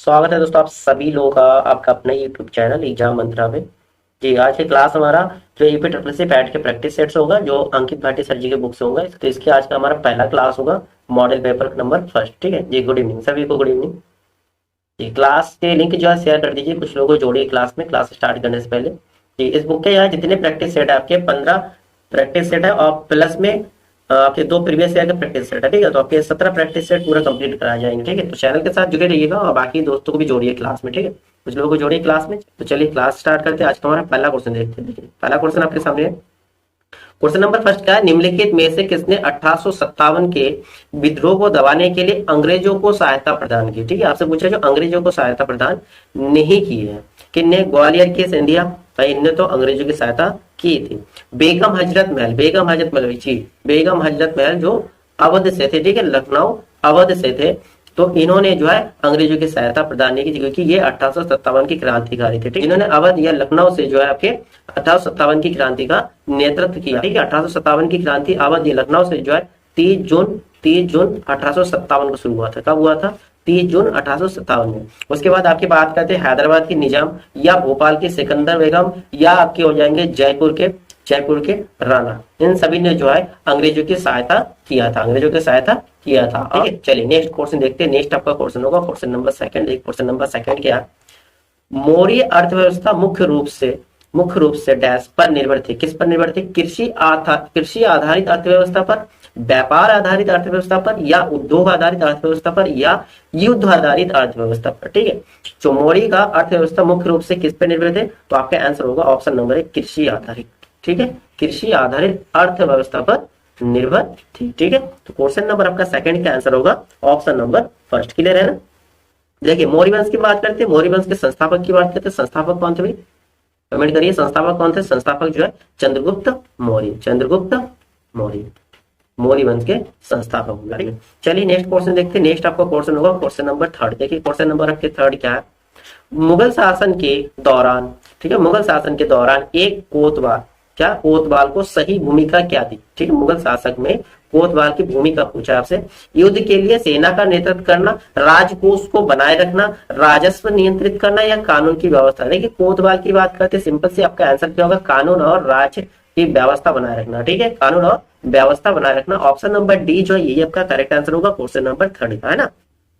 स्वागत है दोस्तों आप सभी लोगों का आपका अपना यूट्यूब चैनल एग्जाम मंत्रा में। जी आज की क्लास हमारा जो यूपी ट्रिपल सी पैट के प्रैक्टिस सेट्स होगा जो अंकित भाटी सर जी के बुक से होगा। तो इसके आज का हमारा पहला क्लास होगा मॉडल पेपर नंबर फर्स्ट। ठीक है जी, गुड इवनिंग सभी को, गुड इवनिंग जी। क्लास के लिंक जो है शेयर कर दीजिए, कुछ लोगों को जोड़िए क्लास में, क्लास स्टार्ट करने से पहले। जी इस बुक के यहाँ जितने प्रैक्टिस सेट है आपके 15 प्रैक्टिस सेट है और प्लस में आपके 2 प्रीवियस ईयर का प्रैक्टिस सेट है। ठीक है, तो आपके 17 प्रैक्टिस सेट पूरा कंप्लीट कराए जाएंगे। ठीक है, तो चैनल के साथ जुड़े रहिएगा और बाकी दोस्तों को भी जोड़िए क्लास में। ठीक है, कुछ लोगों को जोड़िए क्लास में। तो चलिए क्लास स्टार्ट करते हैं। आज का हमारा पहला क्वेश्चन देखते हैं। देखिए पहला क्वेश्चन आपके सामने है। क्वेश्चन नंबर फर्स्ट क्या है, निम्नलिखित में से किसने 1857 के विद्रोह को दबाने के लिए अंग्रेजों को सहायता प्रदान की। ठीक है, आपसे पूछा जो अंग्रेजों को सहायता प्रदान नहीं की है, किन्ने? ग्वालियर की सिंधिया, भाई इनने तो अंग्रेजों की सहायता की थी। बेगम हजरत महल, बेगम हजरत महल जी, बेगम हजरत महल जो अवध से थे, ठीक है, लखनऊ अवध से थे, तो इन्होंने जो है अंग्रेजों की सहायता प्रदान नहीं की क्योंकि ये 1857 की क्रांतिकारी थे। ठीक, इन्होंने अवध या लखनऊ से जो है आपके 1857 की क्रांति का नेतृत्व किया। ठीक है, 1857 की क्रांति अवध या लखनऊ से जो है 30 जून 1857 को शुरू हुआ था। कब हुआ था? 30 जून 1857 में। उसके बाद आपकी बात करते हैं हैदराबाद की निजाम या भोपाल की सिकंदर बेगम या आपके हो जाएंगे जयपुर के राणा। इन सभी ने जो है अंग्रेजों की सहायता किया था, अंग्रेजों की सहायता किया था। ठीक है, चलिए नेक्स्ट क्वेश्चन देखते हैं। नेक्स्ट आपका क्वेश्चन होगा question number second. Question number second क्या है, मौर्य अर्थव्यवस्था मुख्य रूप से डैश पर निर्भर थी। किस पर निर्भर थी? कृषि आधारित अर्थव्यवस्था पर, व्यापार आधारित अर्थव्यवस्था पर, या उद्योग आधारित अर्थव्यवस्था पर, या युद्ध आधारित अर्थव्यवस्था पर। ठीक है, जो मौर्य का अर्थव्यवस्था मुख्य रूप से किस पर निर्भर थे, तो आपका आंसर होगा ऑप्शन नंबर 1 कृषि आधारित। ठीक है, कृषि आधारित अर्थव्यवस्था पर निर्भर थी। ठीक है, तो क्वेश्चन नंबर आपका सेकंड का आंसर होगा ऑप्शन नंबर फर्स्ट। क्लियर है ना? देखिए मौर्य वंश की बात करते हैं, मौर्य वंश के संस्थापक की बात करते हैं। संस्थापक कौन थे भाई? कमेंट करिए, संस्थापक कौन थे? संस्थापक जो है चंद्रगुप्त मौर्य, मौर्य वंश के संस्थापक। चलिए नेक्स्ट क्वेश्चन देखते हैं। नेक्स्ट आपका क्वेश्चन होगा क्वेश्चन नंबर थर्ड। देखिए क्वेश्चन नंबर आपके थर्ड क्या है, मुगल शासन के दौरान, ठीक है, मुगल शासन के दौरान एक कोतवाल को सही भूमिका क्या थी? ठीक है, मुगल शासक में कोतवाल की भूमिका पूछा आपसे। युद्ध के लिए सेना का नेतृत्व करना, राजकोष को बनाए रखना, राजस्व नियंत्रित करना, या कानून की व्यवस्था। देखिए कोतवाल की बात करते सिंपल से आपका आंसर क्या होगा? कानून और राज्य की व्यवस्था बनाए रखना। ठीक है, कानून और व्यवस्था बनाए रखना। ऑप्शन नंबर डी जो है यही आपका करेक्ट आंसर होगा क्वेश्चन नंबर थर्ड का, है ना?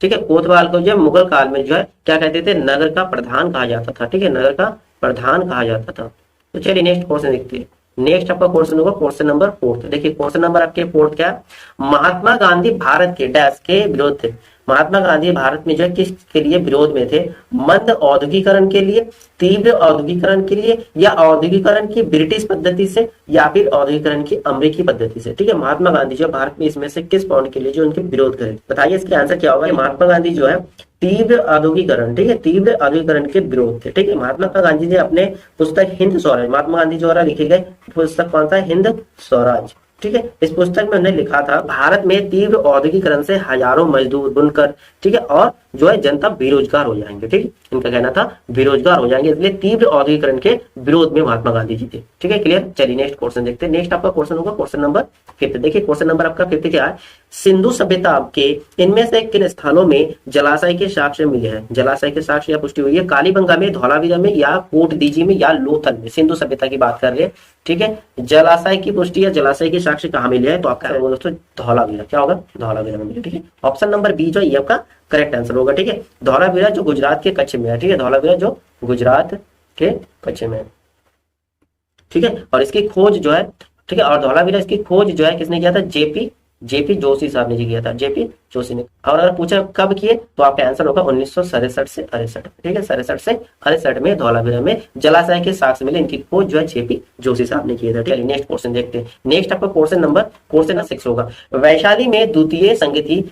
ठीक है, कोतवाल को जो मुगल काल में जो है क्या कहते थे? नगर का प्रधान कहा जाता था। ठीक है, नगर का प्रधान कहा जाता था। तो चलिए नेक्स्ट क्वेश्चन देखते हैं। नेक्स्ट आपका क्वेश्चन होगा क्वेश्चन नंबर फोर्थ। देखिए क्वेश्चन नंबर आपके फोर्थ क्या है, महात्मा गांधी भारत के डैश के विरोध थे। महात्मा गांधी भारत में जो है किसके लिए विरोध में थे? मंद औद्योगिकरण के लिए, तीव्र औद्योगिकरण के लिए, या औद्योगिकरण की ब्रिटिश पद्धति से, या फिर औद्योगिकरण की अमेरिकी पद्धति से। ठीक है, महात्मा गांधी जो भारत में इसमें से किस पॉइंट के लिए जो उनके विरोध करे, बताइए इसका आंसर क्या होगा? महात्मा गांधी जो है तीव्र औद्योगिकरण, ठीक है, तीव्र औद्योगिकरण के विरोध थे। ठीक है, महात्मा गांधी ने अपने पुस्तक हिंद स्वराज, महात्मा गांधी द्वारा लिखे गए पुस्तक कौन सा? हिंद स्वराज। ठीक है, इस पुस्तक में उन्होंने लिखा था भारत में तीव्र औद्योगिकरण से हजारों मजदूर, बुनकर, ठीक है, और जो है जनता बेरोजगार हो जाएंगे। ठीक है, इनका कहना था बेरोजगार हो जाएंगे, इसलिए तीव्र औद्योगिकरण के विरोध में महात्मा गांधी जी थे। ठीक है, क्लियर? चलिए नेक्स्ट क्वेश्चन देखते हैं। नेक्स्ट आपका क्वेश्चन होगा क्वेश्चन नंबर फिफ्थ। देखिए क्वेश्चन नंबर आपका फिफ्थ क्या है, सिंधु सभ्यता के इनमें से किन स्थानों में जलाशय के साक्ष्य मिले हैं? जलाशय के साक्ष्य या पुष्टि हुई है? कालीबंगा में, धौलावीरा में, या कोट दीजी में, या लोथल में। सिंधु सभ्यता की बात कर रहे हैं। ठीक है, जलाशय की पुष्टि या जलाशय के साक्ष्य कहाँ मिले हैं? तो आपका दोस्तों धौलावीरा। क्या होगा? धौलावीरा में मिले। ठीक है, ऑप्शन नंबर बी जो ये आपका करेक्ट आंसर होगा। ठीक है, धौलावीरा जो गुजरात के कच्छ में है। ठीक है, धौलावीरा जो गुजरात के कच्छ में है। ठीक है, और इसकी खोज जो है, ठीक है, और धौलावीरा इसकी खोज जो है किसने किया था? जेपी जोशी साहब ने किया था, जेपी जोशी ने। और अगर पूछा कब किए तो आपका आंसर होगा 1967 से 68। ठीक है, 67 से 68 में धौलावीरा में जलाशय के साक्ष्य मिले, इनकी खोज जो है जेपी जोशी साहब ने किए थे। चलिए नेक्स्ट क्वेश्चन देखते हैं। नेक्स्ट आपका क्वेश्चन 6 होगा, वैशाली में द्वितीय संगति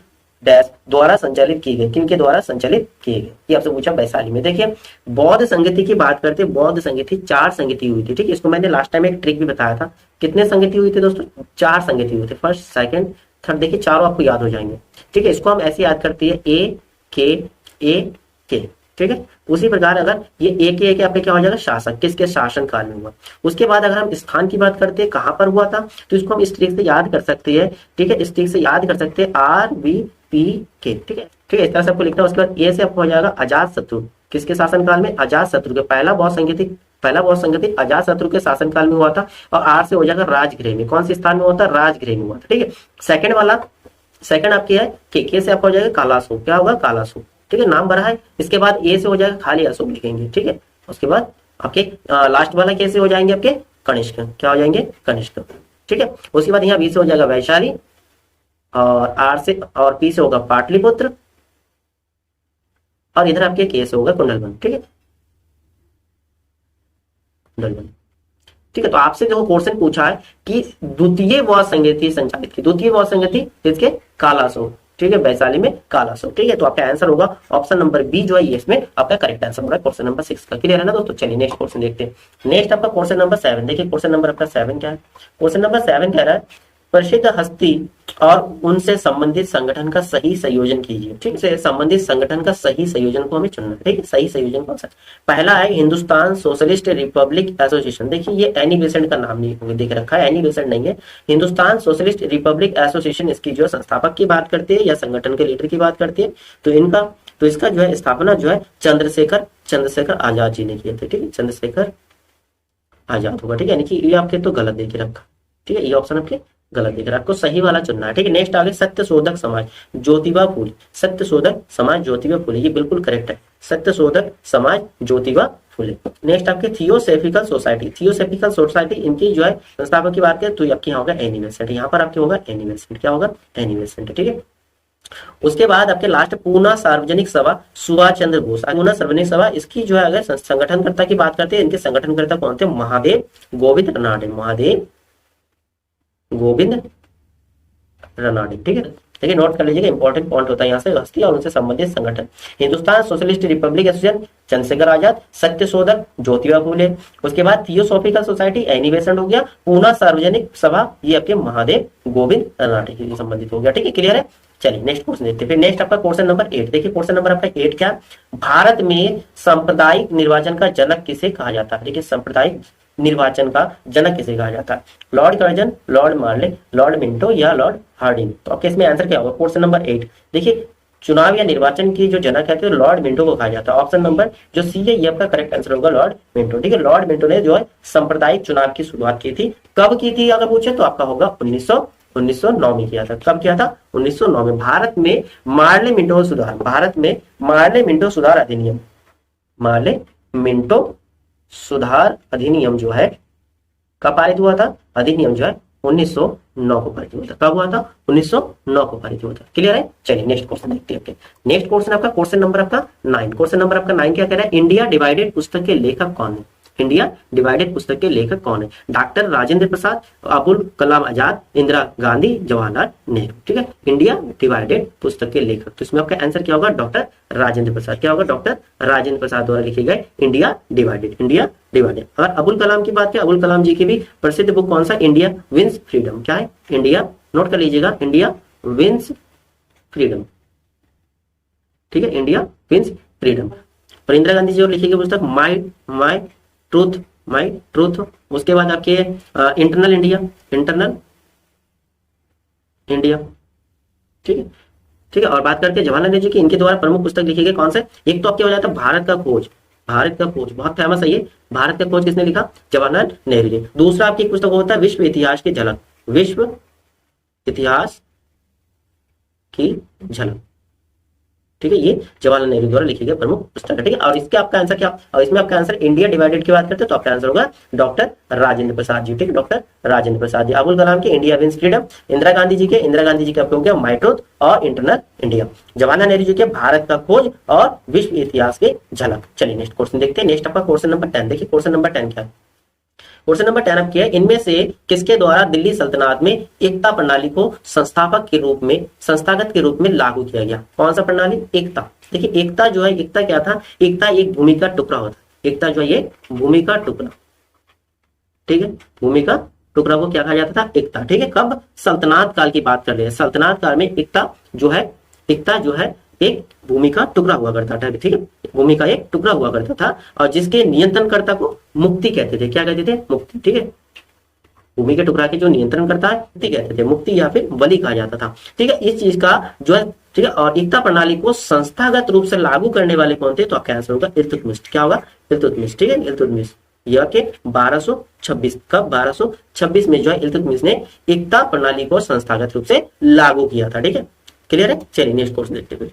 डैश द्वारा संचालित की गई। किनके द्वारा संचालित किए गए? ये आपसे पूछा वैशाली में। देखिए बौद्ध संगति की बात करते हैं, बौद्ध संगति 4 संगति हुई थी। ठीक है, इसको मैंने लास्ट टाइम एक ट्रिक भी बताया था। कितने संगति हुई थी दोस्तों? 4 संगति हुई थी, फर्स्ट, सेकंड, थर्ड। देखिए चारों आपको याद हो जाएंगे। ठीक है, इसको हम ऐसे याद करते हैं ए के। ठीक है, उसी प्रकार अगर ये एक आपके क्या हो जाएगा? शासक, किसके शासन काल में हुआ। उसके बाद अगर हम स्थान की बात करते हैं कहां पर हुआ था, तो इसको हम इस ट्रिक से याद कर सकते हैं। ठीक है, इस ट्रिक से याद कर सकते हैं RVP के। ठीक ठीक है, इस तरह से आपको लिखना है। उसके बाद ए से आपको हो जाएगा अजात शत्रु, किसके शासनकाल में, अजात शत्रु के, पहला बौद्ध संगठित अजात शत्रु के शासनकाल में हुआ था। और आर से हो जाएगा राजगृह में, कौन से स्थान में हुआ था, राजगृह में हुआ था। ठीक है, सेकंड वाला, सेकंड आपकी है के से आपका हो जाएगा कालासु, क्या होगा, कालासु। ठीक है, नाम भरा है। इसके बाद ए से हो जाएगा खाली अशोक लिखेंगे। ठीक है, उसके बाद आपके लास्ट वाला कैसे हो जाएंगे आपके कनिष्क, क्या हो जाएंगे, कनिष्क। ठीक है, उसके बाद यहाँ बी से हो जाएगा वैशाली, और आर से और पी से होगा पाटलिपुत्र, और इधर आपके के से होगा कुंडलवन। ठीक है, कुंडलवन। ठीक है, तो आपसे जो क्वेश्चन पूछा है कि द्वितीय बौद्ध संगति संचालित की, द्वितीय बौद्ध संगति इसके कालासो, ठीक है, वैशाली में कालासो। ठीक है, तो आपका आंसर होगा ऑप्शन नंबर बी जो है, ये इसमें आपका करेक्ट आंसर होगा क्वेश्चन नंबर 6 का। क्लियर है ना दोस्तों। चलिए नेक्स्ट क्वेश्चन देखते हैं। नेक्स्ट आपका क्वेश्चन नंबर 7 देखिए, क्वेश्चन नंबर आपका 7 क्या है। क्वेश्चन नंबर 7 कह रहा है प्रसिद्ध हस्ती और उनसे संबंधित संगठन का सही संयोजन कीजिए। ठीक है, संबंधित संगठन का सही संयोजन को हमें चुनना है। ठीक है, सही संयोजन कौन सा, पहला है हिंदुस्तान सोशलिस्ट रिपब्लिक एसोसिएशन। देखिए ये एनी बेसेंट का नाम नहीं देख रखा है, एनी बेसेंट नहीं है, हिंदुस्तान सोशलिस्ट रिपब्लिक एसोसिएशन इसकी जो संस्थापक की बात करती है या संगठन के लीडर की बात करती है, तो इसका जो है स्थापना जो है चंद्रशेखर आजाद जी ने किए थे। ठीक है, चंद्रशेखर आजाद होगा। ठीक है, यानी कि ये आपके तो गलत देके रखा। ठीक है, ये ऑप्शन आपके गलत दिख रहा है, आपको सही वाला चुनना है। ठीक है, नेक्स्ट आगे सत्यशोधक समाज ज्योतिबा फूले, सत्यशोधक समाज ज्योतिबा फूले, ये बिल्कुल करेक्ट है, सत्यशोधक समाज ज्योतिबा फूले। नेक्स्ट आपके थियोसॉफिकल सोसाइटी इनकी जो है संस्थापक की बात करें तो आपके यहाँ होगा एनी बेसेंट, यहाँ पर आपके होगा एनी बेसेंट, क्या होगा, एनी बेसेंट। ठीक है, उसके बाद आपके लास्ट पूना सार्वजनिक सभा सुभाष चंद्र बोस, पूना सार्वजनिक सभा इसकी जो है अगर संगठनकर्ता की बात करते हैं, इनके संगठनकर्ता कौन थे, महादेव गोविंद रनाडे, महादेव गोविंद रनाडे। ठीक है, देखिए नोट कर लीजिएगा, इंपॉर्टेंट पॉइंट होता है यहाँ से, हस्ती और उनसे संबंधित संगठन, Hindustan socialist republic association Chandrashekhar Azad, Satyashodhak Jyotiba Phule, उसके बाद थियोसॉफिकल सोसाइटी एनी बेसेंट हो गया, पूना सार्वजनिक सभा ये आपके महादेव गोविंद रनाडे से संबंधित हो गया। ठीक है, क्लियर है। चलिए नेक्स्ट क्वेश्चन देखते हैं। फिर नेक्स्ट आपका क्वेश्चन नंबर 8 देखिए, क्वेश्चन नंबर आपका 8 क्या, भारत में सांप्रदायिक निर्वाचन का जनक किसे कहा जाता है। देखिए सांप्रदायिक निर्वाचन का जनक किसे कहा जाता है, लॉर्ड कर्जन, लॉर्ड मार्ले, लॉर्ड मिंटो या लॉर्ड हार्डिंग। तो आपके इसमें आंसर क्या होगा, क्वेश्चन नंबर 8 देखिए, चुनाव या निर्वाचन की जो जनक है तो लॉर्ड मिंटो को कहा जाता है। ऑप्शन नंबर जो सी है ये आपका करेक्ट आंसर होगा, लॉर्ड मिंटो। ठीक है, लॉर्ड मिंटो ने जो है सांप्रदायिक चुनाव की शुरुआत की थी, कब की थी अगर पूछे तो आपका होगा 1909 में किया था। कब किया था, 1909 में। भारत में मार्ले मिंटो सुधार, भारत में मार्ले मिंटो सुधार अधिनियम, मार्ले मिंटो सुधार अधिनियम जो है कब पारित हुआ था, अधिनियम जो है 1909 को पारित हुआ था। कब हुआ था, 1909 को पारित हुआ था। क्लियर है। चलिए नेक्स्ट क्वेश्चन देखते हैं। नेक्स्ट क्वेश्चन आपका क्वेश्चन नंबर आपका 9, क्वेश्चन नंबर आपका 9 क्या कह रहा है, इंडिया डिवाइडेड पुस्तक के लेखक कौन है, इंडिया डिवाइडेड पुस्तक के लेखक कौन है, डॉक्टर राजेंद्र प्रसाद, अबुल कलाम आजाद, इंदिरा गांधी, जवाहरलाल नेहरू। ठीक है, इंडिया डिवाइडेड पुस्तक के लेखक, तो इसमें आपका आंसर क्या होगा, डॉक्टर राजेंद्र प्रसाद। क्या होगा, डॉक्टर राजेंद्र प्रसाद द्वारा लिखे गए इंडिया डिवाइडेड, इंडिया डिवाइडेड। और अबुल कलाम की बात करें, अबुल कलाम जी की भी प्रसिद्ध बुक कौन सा, इंडिया विंस फ्रीडम। क्या है, इंडिया, नोट कर लीजिएगा, इंडिया विंस फ्रीडम। ठीक है, इंडिया विंस फ्रीडम। और इंदिरा गांधी जी और लिखी गई पुस्तक माई ट्रूथ। उसके बाद आपके इंटरनल इंडिया, ठीक है, ठीक है। और बात करते हैं जवाहरलाल नेहरू जी की, इनके द्वारा प्रमुख पुस्तक लिखी गई कौन से, एक तो आपके हो जाता है भारत का खोज, बहुत फेमस है ये, भारत का खोज किसने लिखा, जवाहरलाल नेहरू जी। दूसरा आपकी पुस्तक होता है विश्व इतिहास की झलक, विश्व इतिहास की झलक। ठीक है, ये जवाहरलाल नेहरू द्वारा लिखी गई प्रमुख पुस्तक है। ठीक है, और इसके आपका आंसर क्या, और इसमें आपका आंसर इंडिया डिवाइडेड की बात करते हैं तो आपका आंसर होगा डॉक्टर राजेंद्र प्रसाद जी। ठीक है, डॉक्टर राजेंद्र प्रसाद जी। अबुल कलाम के India wins freedom, Indira Gandhi ji के आपको हो गया माई ट्रूथ और इंटरनल इंडिया, जवाहरलाल नेहरू जी के भारत का खोज और विश्व इतिहास की झलक। चलिए नेक्स्ट क्वेश्चन देखते हैं। नेक्स्ट आपका क्वेश्चन नंबर 10 देखिए, क्वेश्चन नंबर 10 क्या है, क्वेश्चन नंबर 10 आपके इनमें से किसके द्वारा दिल्ली सल्तनत में एकता प्रणाली को संस्थागत के रूप में लागू किया गया। कौन सा प्रणाली, एकता। देखिए एकता जो है, एकता क्या था, एकता एक भूमि का टुकड़ा होता है, एकता जो है ये भूमि का टुकड़ा। ठीक है, भूमि का टुकड़ा को क्या कहा जाता था, एकता। ठीक है, कब, सल्तनत काल की बात कर रहे हैं, सल्तनत काल में एकता जो है एक भूमि का टुकड़ा हुआ करता था। ठीक है, भूमि का एक टुकड़ा हुआ करता था और जिसके नियंत्रणकर्ता को मुक्ति कहते थे। क्या कहते थे, मुक्ति। ठीक है, भूमि के टुकड़ा के जो नियंत्रण करता है मुक्ति कहते थे, मुक्ति या फिर बलि कहा जाता था। ठीक है, इस चीज का जो है ठीक है। और एकता प्रणाली को संस्थागत रूप से लागू करने वाले कौन थे, तो आपका आंसर होगा इल्तुतमिश। क्या होगा, इल्तुतमिश। ठीक है, इल्तुतमिश। यह के 1226, कब 1226 में जो है इल्तुतमिश ने एकता प्रणाली को संस्थागत रूप से लागू किया था। ठीक है, क्लियर है। चलिए नेक्स्ट क्वेश्चन देखते हैं।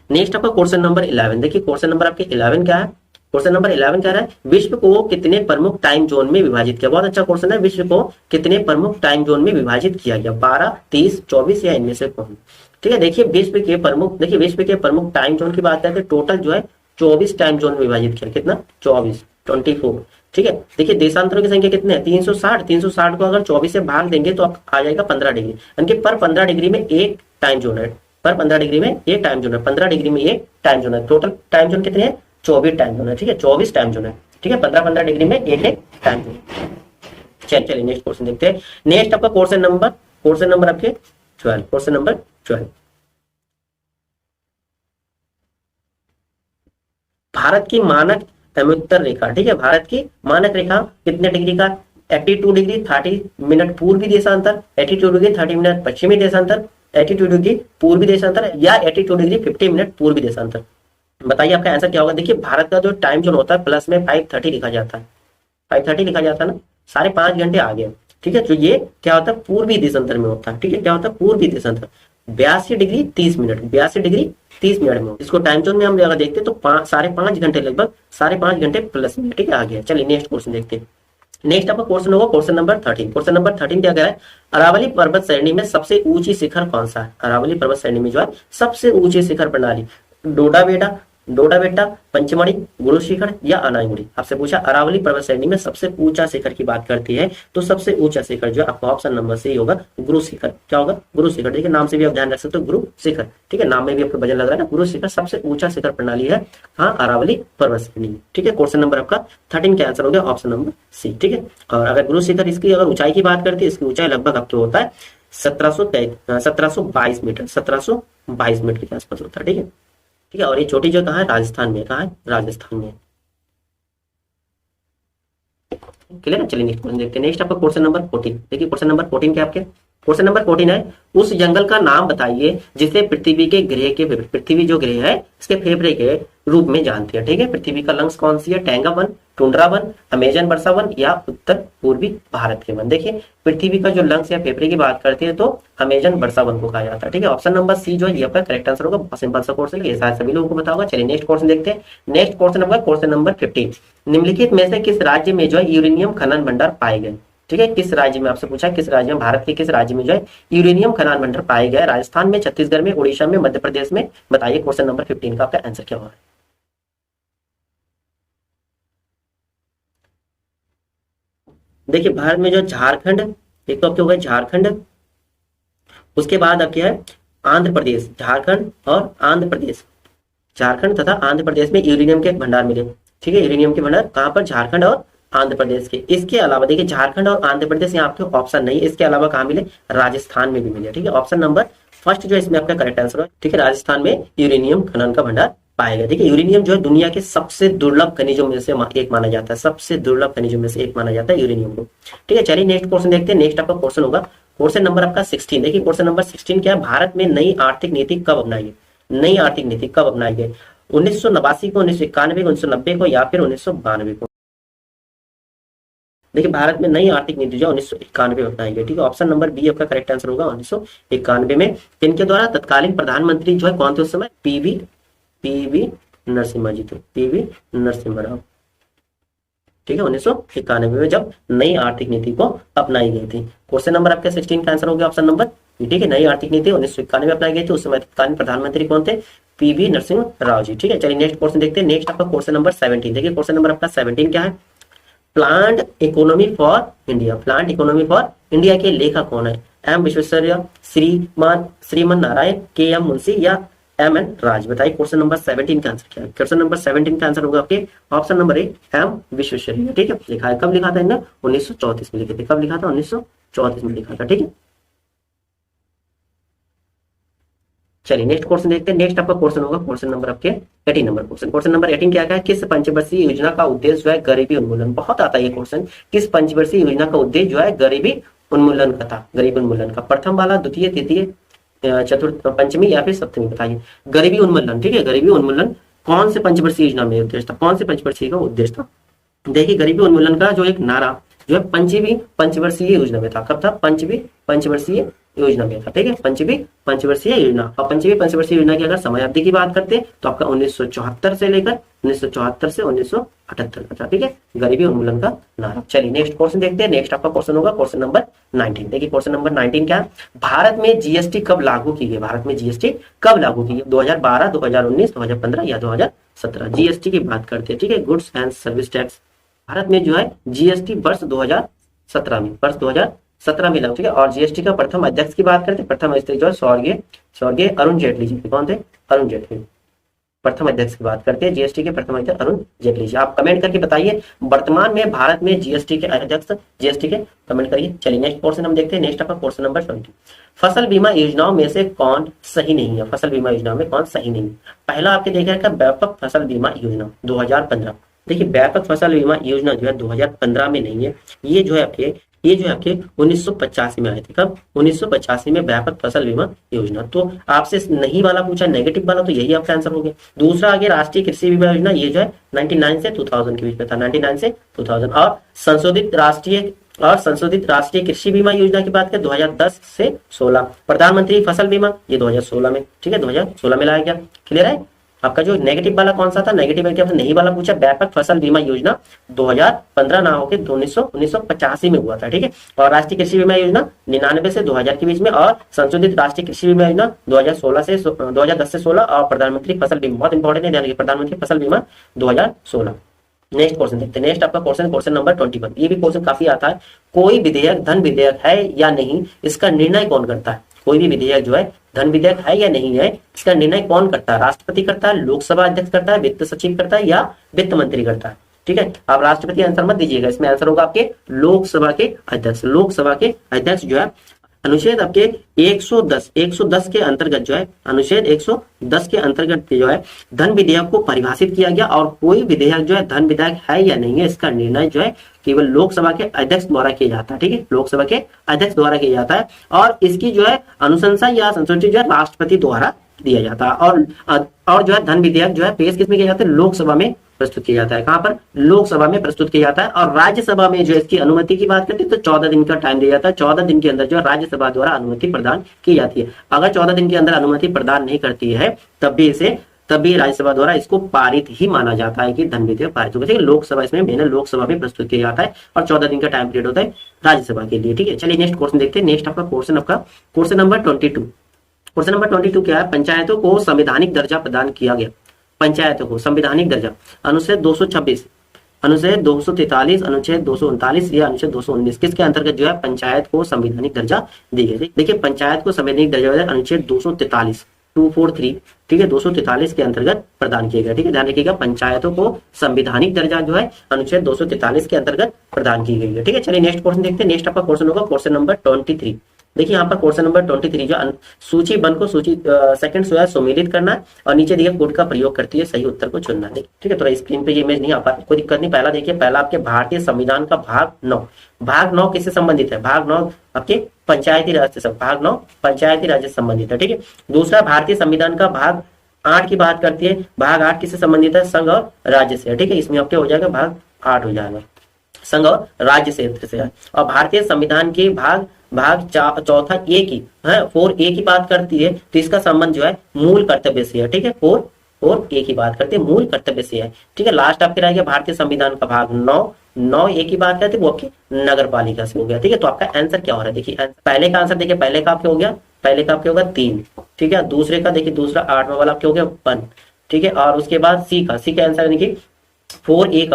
नेक्स्ट आपका क्वेश्चन नंबर 11। देखिए क्वेश्चन नंबर आपके 11 क्या है, क्वेश्चन नंबर 11 कह रहा है विश्व को कितने प्रमुख टाइम जोन में विभाजित किया। बहुत अच्छा क्वेश्चन है। विश्व को कितने प्रमुख टाइम जोन में विभाजित किया गया, 12, 30, 24 या इनमें से कौन। ठीक है, देखिए विश्व के प्रमुख, देखिए विश्व के प्रमुख टाइम जोन की बात करते हैं, टोटल जो है 24 टाइम जोन में विभाजित किया। कितना, 24। ठीक है, देखिए देशांतरों की संख्या कितने हैं, 360। 360 को अगर 24 से भाग देंगे तो आ जाएगा 15 डिग्री, यानी कि पर 15 डिग्री में एक टाइम जोन है, पर 15 डिग्री में एक टाइम जोन है, 15 डिग्री में एक टाइम जोन है। टोटल टाइम जोन कितने हैं, 24 टाइम जोन है। ठीक है, 24 टाइम जोन है। ठीक है, 15-15 डिग्री में एक एक टाइम जोन। चलिए नेक्स्ट क्वेश्चन देखते हैं। नेक्स्ट आपका क्वेश्चन नंबर आपके 12, क्वेश्चन नंबर 12। भारत की मानक अम्योत्तर रेखा, ठीक है, भारत की मानक रेखा कितने डिग्री का, 82 डिग्री 30 मिनट पूर्वी देशांतर, 82 डिग्री 30 मिनट पश्चिमी देशांतर, 82 डिग्री पूर्वी देशांतर या 82 डिग्री 50 मिनट पूर्वी देशांतर। बताइए आपका आंसर क्या होगा। देखिए भारत का जो टाइम जोन होता है प्लस में 5:30 लिखा जाता है, 5:30 लिखा जाता है ना, 5.5 घंटे आगे। ठीक है, तो ये क्या होता है, पूर्वी देशांतर में होता है। ठीक है, क्या होता है, पूर्वी देशांतर। 82 डिग्री 30 मिनट, 82 डिग्री 30 मिनट में। इसको टाइम जोन में हम अगर देखते हैं तो 5.5 घंटे, लगभग 5.5 घंटे प्लस में। ठीक है, आगे चलिए नेक्स्ट क्वेश्चन देखते हैं। नेक्स्ट आपका क्वेश्चन होगा क्वेश्चन नंबर 13। क्वेश्चन नंबर 13 क्या कह रहा है, अरावली पर्वत श्रेणी में सबसे ऊंची शिखर कौन सा है। अरावली पर्वत श्रेणी में जो है सबसे ऊंची शिखर प्रणाली, डोडा बेटा, पंचमढ़ी, गुरु शिखर या अनाईमुड़ी। आपसे पूछा अरावली पर्वत श्रेणी में सबसे ऊंचा शिखर की बात करती है तो सबसे ऊंचा शिखर जो है आपका ऑप्शन नंबर सी होगा, गुरु शिखर। क्या होगा, गुरु शिखर। देखिए नाम से भी आप ध्यान रख सकते हो, गुरु शिखर। ठीक है, नाम में भी आपको वजन लग रहा है ना, गुरु शिखर सबसे ऊंचा शिखर प्रणाली है, हाँ, अरावली पर्वत श्रेणी में। ठीक है, क्वेश्चन नंबर आपका 13 का आंसर हो गया ऑप्शन नंबर सी। ठीक है, और अगर गुरु शिखर, इसकी अगर ऊंचाई की बात करते हैं, इसकी ऊंचाई लगभग आपको होता है 1722 मीटर, 1722 मीटर के आसपास होता है। ठीक है, ठीक है, और ये छोटी जो कहाँ है, राजस्थान में। कहाँ है, राजस्थान में। क्लियर है। चलिए नेक्स्ट क्वेश्चन देखते हैं। नेक्स्ट आपका क्वेश्चन नंबर 14। देखिए क्वेश्चन नंबर 14 क्या आपके, क्वेश्चन नंबर 14 है उस जंगल का नाम बताइए जिसे पृथ्वी के ग्रह के, पृथ्वी जो ग्रह है इसके फेफड़े के रूप में जानते हैं। ठीक है, पृथ्वी का लंग्स कौन सी है, टैंगा वन, टुंड्रा वन, अमेजन वर्षा वन या उत्तर पूर्वी भारत के वन। देखिए पृथ्वी का जो लंग्स या फेफड़े की बात करते हैं तो अमेजन वर्षा वन को कहा जाता है। ठीक है, ऑप्शन नंबर सी जो है ये आपका करेक्ट आंसर होगा। बहुत सिंपल सा क्वेश्चन है, ये शायद सभी लोगों को पता होगा। चलिए नेक्स्ट क्वेश्चन देखते हैं। नेक्स्ट क्वेश्चन होगा क्वेश्चन नंबर 15। निम्नलिखित में से किस राज्य में जो है यूरेनियम खनन भंडार पाए गए। ठीक है, किस राज्य में, आपसे पूछा किस राज्य में, भारत के किस राज्य में जो है यूरेनियम खनन भंडार पाए गए, राजस्थान में, छत्तीसगढ़ में, उड़ीसा में, मध्य प्रदेश में। बताइए क्वेश्चन नंबर 15 का आपका आंसर क्या होगा। देखिए भारत में जो झारखंड, एक तो आपके हो गए झारखंड, उसके बाद अब क्या है आंध्र प्रदेश, झारखंड और आंध्र प्रदेश, झारखंड तथा आंध्र प्रदेश में यूरेनियम के भंडार मिले। ठीक है, यूरेनियम के भंडार कहां पर, झारखंड और आंध्र प्रदेश के। इसके अलावा देखिए झारखंड और आंध्र प्रदेश यहाँ आपके ऑप्शन नहीं है, इसके अलावा कहां मिले, राजस्थान में भी मिले। ठीक है, ऑप्शन नंबर फर्स्ट जो इसमें आपका करेक्ट आंसर है। ठीक है, राजस्थान में यूरेनियम खनन का भंडार पाया गया। देखिए यूरेनियम जो है दुनिया के सबसे दुर्लभ खनिजों में से एक माना जाता है, सबसे दुर्लभ खनिजों में से एक माना जाता है यूरेनियम को। ठीक है, चलिए नेक्स्ट क्वेश्चन देखते हैं। नेक्स्ट आपका क्वेश्चन होगा क्वेश्चन नंबर आपका 16। देखिए क्वेश्चन नंबर 16 क्या है, भारत में नई आर्थिक नीति कब अपनाई गई। नई आर्थिक नीति कब अपनाई गई, 1989 को, 1991 को, 1990 को या फिर 1992 को। देखिए भारत में नई आर्थिक नीति जो 1991 में अपनाई गई। ठीक है, ऑप्शन नंबर बी आपका करेक्ट आंसर होगा 1991 में। इनके द्वारा तत्कालीन प्रधानमंत्री जो है कौन थे उस समय, पीवी नरसिम्हा जी थे, पीवी नरसिम्हा राव। ठीक है, 1991 में जब नई आर्थिक नीति को अपनाई गई थी। क्वेश्चन नंबर आपका 16 का आंसर हो गया ऑप्शन नंबर। ठीक है, नई आर्थिक नीति 1991 में अपनाई गई थी, उस समय तत्कालीन प्रधानमंत्री कौन थे, पीवी नरसिम्हा राव जी। ठीक है, चलिए नेक्स्ट क्वेश्चन देखते हैं। नेक्स्ट आपका क्वेश्चन नंबर 17। देखिए क्वेश्चन नंबर आपका 17 क्या है, plant economy for India, plant economy for India के लेखक कौन है, एम विश्वेश्वरैया, श्रीमन नारायण, के एम मुंशी या एम एन राज। बताइए क्वेश्चन नंबर 17 का आंसर क्या है। क्वेश्चन नंबर 17 का आंसर होगा आपके option number A, M Visvesvaraya. ठीक है, लिखा है, कब लिखा था इन्होंने, 1934 में लिखे थे। कब लिखा था, 1934 में लिखा था। ठीक है, चलिए नेक्स्ट क्वेश्चन देखते हैं। नेक्स्ट आपका क्वेश्चन होगा क्वेश्चन नंबर आपके 18 नंबर क्वेश्चन। क्वेश्चन नंबर 18 क्या है, किस पंचवर्षीय योजना का उद्देश्य जो है गरीबी उन्मूलन। बहुत आता है ये क्वेश्चन, किस पंचवर्षीय योजना का उद्देश्य जो है गरीबी उन्मूलन का था, गरीबी उन्मूलन का। प्रथम वाला, द्वितीय, तृतीय चतुर्थ पंचमी या फिर सप्तमी बताइए। गरीबी उन्मूलन, ठीक है, गरीबी उन्मूलन कौन से पंचवर्षीय योजना में उद्देश्य था, कौन से पंचवर्षीय का उद्देश्य था। देखिए गरीबी उन्मूलन का जो एक नारा जो है पंचमी पंचवर्षीय योजना में था। कब था, पंचमी पंचवर्षीय योजना में था, ठीक है, पंचमी पंचवर्षीय योजना। और पंचमी पंचवर्षीय योजना की अगर समय अवधि की बात करते हैं तो आपका 1974 से लेकर 1974 से 1978 का था, ठीक है, गरीबी उन्मूलन का नारा। चलिए नेक्स्ट क्वेश्चन देखते हैं। नेक्स्ट आपका क्वेश्चन होगा क्वेश्चन नंबर 19। देखिए क्वेश्चन नंबर 19 क्या है, भारत में जीएसटी कब लागू की गई, भारत में जीएसटी कब लागू की गई, 2012, 2019, 2015 या 2017। जीएसटी की बात करते हैं, ठीक है, goods and service tax. Bharat में जो है जीएसटी वर्ष 2017 में, वर्ष 2017 में लागू, ठीक है। और जीएसटी का प्रथम अध्यक्ष की बात करते हैं, प्रथम अध्यक्ष जो है स्वर्गीय अरुण जेटली जी। कौन थे, अरुण जेटली। प्रथम अध्यक्ष की बात करते हैं, जीएसटी के प्रथम अध्यक्ष अरुण जेटली जी। आप कमेंट करके बताइए वर्तमान में भारत में जीएसटी के अध्यक्ष, जीएसटी के कमेंट करिए। चलिए नेक्स्ट पोर्शन हम देखते हैं। नेक्स्ट आपका क्वेश्चन नंबर 20, फसल बीमा योजनाओं में से कौन सही नहीं है, फसल बीमा योजना में कौन सही नहीं है। पहला आपके देखा है व्यापक फसल बीमा योजना 2015। देखिए व्यापक फसल बीमा योजना जो है 2015 में नहीं है, ये जो है आपके 1985 में आए थे। कब, 1985 में व्यापक फसल बीमा योजना। तो आपसे नहीं वाला पूछा, नेगेटिव वाला, तो यही आपका आंसर हो गया। दूसरा आगे राष्ट्रीय कृषि बीमा योजना, ये जो है 99 से 2000 के बीच में था, 99 से 2000। और संशोधित राष्ट्रीय कृषि बीमा योजना की बात करें 2010 से 16। प्रधानमंत्री फसल बीमा ये 2016 में, ठीक है, 2016 में लाया गया। क्लियर है। आपका जो नेगेटिव वाला कौन सा था, नेगेटिव आपने नहीं वाला पूछा, व्यापक फसल बीमा योजना 2015 ना होकर 1985 में हुआ था, ठीक है। और राष्ट्रीय कृषि बीमा योजना 99 से 2000 के बीच में, और संशोधित राष्ट्रीय कृषि बीमा योजना 2010 से 16। और प्रधानमंत्री फसल बीमा बहुत इंपॉर्टेंट है, ध्यान रखिए, प्रधानमंत्री फसल बीमा 2016। नेक्स्ट क्वेश्चन देखते हैं। नेक्स्ट आपका क्वेश्चन नंबर 21। ये भी क्वेश्चन काफी आता है, कोई विधेयक धन विधेयक है या नहीं, इसका निर्णय कौन करता है। कोई भी विधेयक जो है धन विधेयक है या नहीं है, इसका निर्णय कौन करता है, राष्ट्रपति करता है, लोकसभा अध्यक्ष करता है, वित्त सचिव करता है या वित्त मंत्री करता है, ठीक है। आप राष्ट्रपति आंसर मत दीजिएगा, इसमें आंसर होगा आपके लोकसभा के अध्यक्ष। लोकसभा के अध्यक्ष जो है अनुच्छेद आपके 110 के अंतर्गत जो है, अनुच्छेद 110 के अंतर्गत जो है धन विधेयक को परिभाषित किया गया। और कोई विधेयक जो है धन विधेयक है या नहीं है, इसका निर्णय जो है केवल लोकसभा के अध्यक्ष द्वारा किया जाता है, ठीक है, लोकसभा के अध्यक्ष द्वारा किया जाता है। और इसकी जो है अनुशंसा या संस्तुति जो है राष्ट्रपति द्वारा दिया जाता है। और जो है धन विधेयक जो है पेश किसमें किया जाता है, लोकसभा में प्रस्तुत किया जाता है। कहां पर, लोकसभा में प्रस्तुत किया जाता है। और राज्यसभा में जो इसकी अनुमति की बात करते हैं तो 14 दिन का टाइम दिया जाता है। 14 दिन के अंदर जो राज्यसभा द्वारा अनुमति प्रदान की जाती है। अगर 14 दिन के अंदर अनुमति प्रदान नहीं करती है तब भी राज्यसभा द्वारा इसको पारित ही माना जाता है कि धन विधेयक पारित होगा, ठीक है। लोकसभा इसमें मेन लोकसभा में प्रस्तुत किया जाता है और 14 दिन का टाइम पीरियड होता है राज्यसभा के लिए, ठीक है। चलिए नेक्स्ट क्वेश्चन देखते हैं। नेक्स्ट आपका क्वेश्चन नंबर 22। क्वेश्चन नंबर 22 क्या है, पंचायतों को संवैधानिक दर्जा प्रदान किया गया। पंचायतों को संवैधानिक दर्जा अनुच्छेद 226, अनुच्छेद 243, अनुच्छेद 239 या अनुच्छेद 219 किसके अंतर्गत जो है पंचायत को संवैधानिक दर्जा दी गई। देखिए पंचायत को संवैधानिक दर्जा अनुच्छेद 243, 243, ठीक है, 243 के अंतर्गत प्रदान किया गया, ठीक है। ध्यान रखिएगा पंचायतों को संवैधानिक दर्जा जो है अनुच्छेद 243 के अंतर्गत प्रदान की गई है, ठीक है। चलिए नेक्स्ट क्वेश्चन देखते हैं। नेक्स्ट आपका क्वेश्चन होगा क्वेश्चन नंबर 23। देखिए यहाँ पर क्वेश्चन नंबर 23 जो सूची वन को सेकंड जो है सुमेलित करना है और नीचे दिए कोड का प्रयोग करती है सही उत्तर को चुनना है, ठीक है। तो स्क्रीन पे ये इमेज नहीं आ पा रही, कोई दिक्कत नहीं। पहला देखिए, पहला आपके भारतीय संविधान का भाग 9 किससे संबंधित है, भाग 9 आपके पंचायती राज से, भाग 9 पंचायती राज से संबंधित है, ठीक है। दूसरा भारतीय संविधान का भाग 8 की बात करती है, भाग 8 किससे संबंधित है, संघ और राज्य से, ठीक है। इसमें आपके हो जाएगा भाग 8 हो जाएगा, संघ और राज्य क्षेत्र से है। और भारतीय संविधान के भाग चौथा ए की है 4A की बात करती है तो इसका संबंध जो है मूल कर्तव्य से है, ठीक है। 4A की बात करते हैं मूल कर्तव्य से है, ठीक है। लास्ट आपके रह गया भारतीय संविधान का भाग 9A की बात करते हैं वो आपकी नगर पालिका से हो गया, ठीक है। तो आपका आंसर क्या हो रहा है, देखिए पहले का आंसर देखिए, पहले का आपके हो गया 3, ठीक है। दूसरे का देखिए, दूसरा 8वां वाला आपके हो गया 1, ठीक है। और उसके बाद सी का आंसर देखिए 4A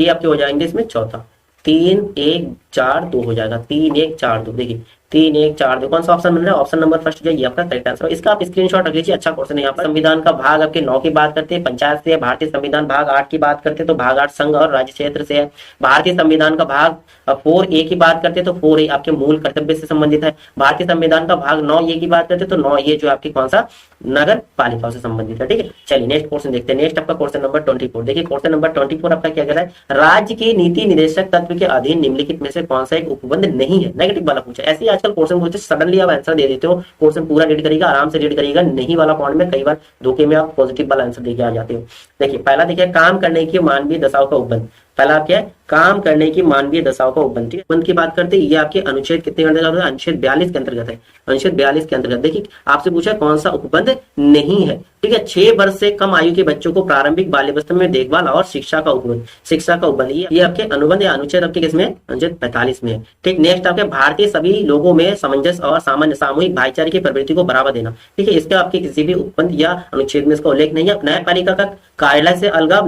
आपके हो जाएंगे इसमें चौथा, 3 1 4 2 हो जाएगा, 3 1 4 2। देखिए 3 1 4 2 कौन सा ऑप्शन मिल रहा है, ऑप्शन नंबर फर्स्ट जो ये आपका करेक्ट आंसर है। इसका आप स्क्रीनशॉट रख लीजिए, अच्छा क्वेश्चन है। यहाँ पर संविधान का भाग आपके 9 की बात करते हैं पंचायत से, भारतीय संविधान भाग 8 की बात करते हैं तो भाग 8 संघ और राज्य क्षेत्र से है। भारतीय संविधान का भाग अब 4A की बात करते हैं तो 4A आपके मूल कर्तव्य से संबंधित है। भारतीय संविधान का भाग 9A की बात करते हैं तो 9A जो आपकी कौन सा नगर पालिकाओं से संबंधित है। ठीक है, चलिए नेक्स्ट क्वेश्चन देखते हैं। नेक्स्ट आपका क्वेश्चन नंबर 24। देखिए क्वेश्चन नंबर 24 आपका क्या कह रहा है, राज्य की नीति निर्देशक तत्व के अधीन निम्नलिखित में से कौन सा एक उपबंध नहीं है। नेगेटिव वाला पूछा, ऐसे ही आजकल क्वेश्चन पूछते सडनली आप आंसर दे देते हो, क्वेश्चन पूरा रीड करिएगा, आराम से रीड करिएगा, नहीं वाला पॉइंट में कई बार धोखे में आप पॉजिटिव वाला आंसर देके आ जाते हो। देखिए पहला देखिए, काम करने की मानवीय दशाओं का उपबंध। पहला क्या है, काम करने की मानवीय दशाओं का उपबंध। ठीक है, उपबंध की बात करते हैं, ये आपके अनुच्छेद कितने के अंतर्गत है, अनुच्छेद 42 के अंतर्गत है। अनुच्छेद 42 के अंतर्गत देखिए आपसे पूछा कौन सा उपबंध नहीं है। ठीक है, 6 वर्ष से कम आयु के बच्चों को प्रारंभिक बाल्यावस्था में देखभाल और शिक्षा का उपबंध, शिक्षा का उपबंध, ये आपके अनुबंध या अनुच्छेद आपके किसमें, अनुच्छेद 45 में है। ठीक, नेक्स्ट आपके भारतीय सभी लोगों में सामंजस्य और सामान्य सामूहिक भाईचारे की प्रवृत्ति को बढ़ावा देना। ठीक है, इसका आपके किसी भी उपबंध या अनुच्छेद में इसका उल्लेख नहीं है। न्यायपालिका का कार्यालय से अलगाव,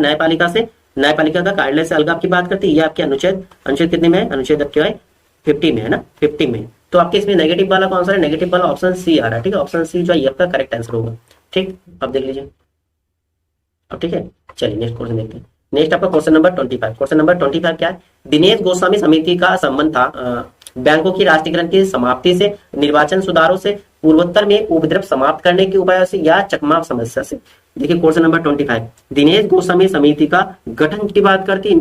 न्यायपालिका का कार्यालय से अलगाव की बात करती है, ये आपके अनुच्छेद कितने में है, अनुच्छेद आपके 50 में है ना, 50 में। तो आपके इसमें नेगेटिव वाला कौन सा है, नेगेटिव वाला ऑप्शन सी आ रहा है। ठीक है, ऑप्शन सी जो है आपका करेक्ट आंसर होगा। ठीक, अब देख लीजिए अब। ठीक है, चलिए नेक्स्ट क्वेश्चन देखते हैं। नेक्स्ट आपका क्वेश्चन नंबर 25। क्वेश्चन नंबर 25 क्या है, दिनेश गोस्वामी समिति का संबंध था बैंकों की राष्ट्रीयकरण की समाप्ति से, निर्वाचन सुधारों से, पूर्वोत्तर में उपद्रव समाप्त करने के उपायों से, या चकमा समस्या से। देखिए क्वेश्चन नंबर 25, दिनेश गोस्वामी समिति का गठन की बात करती है।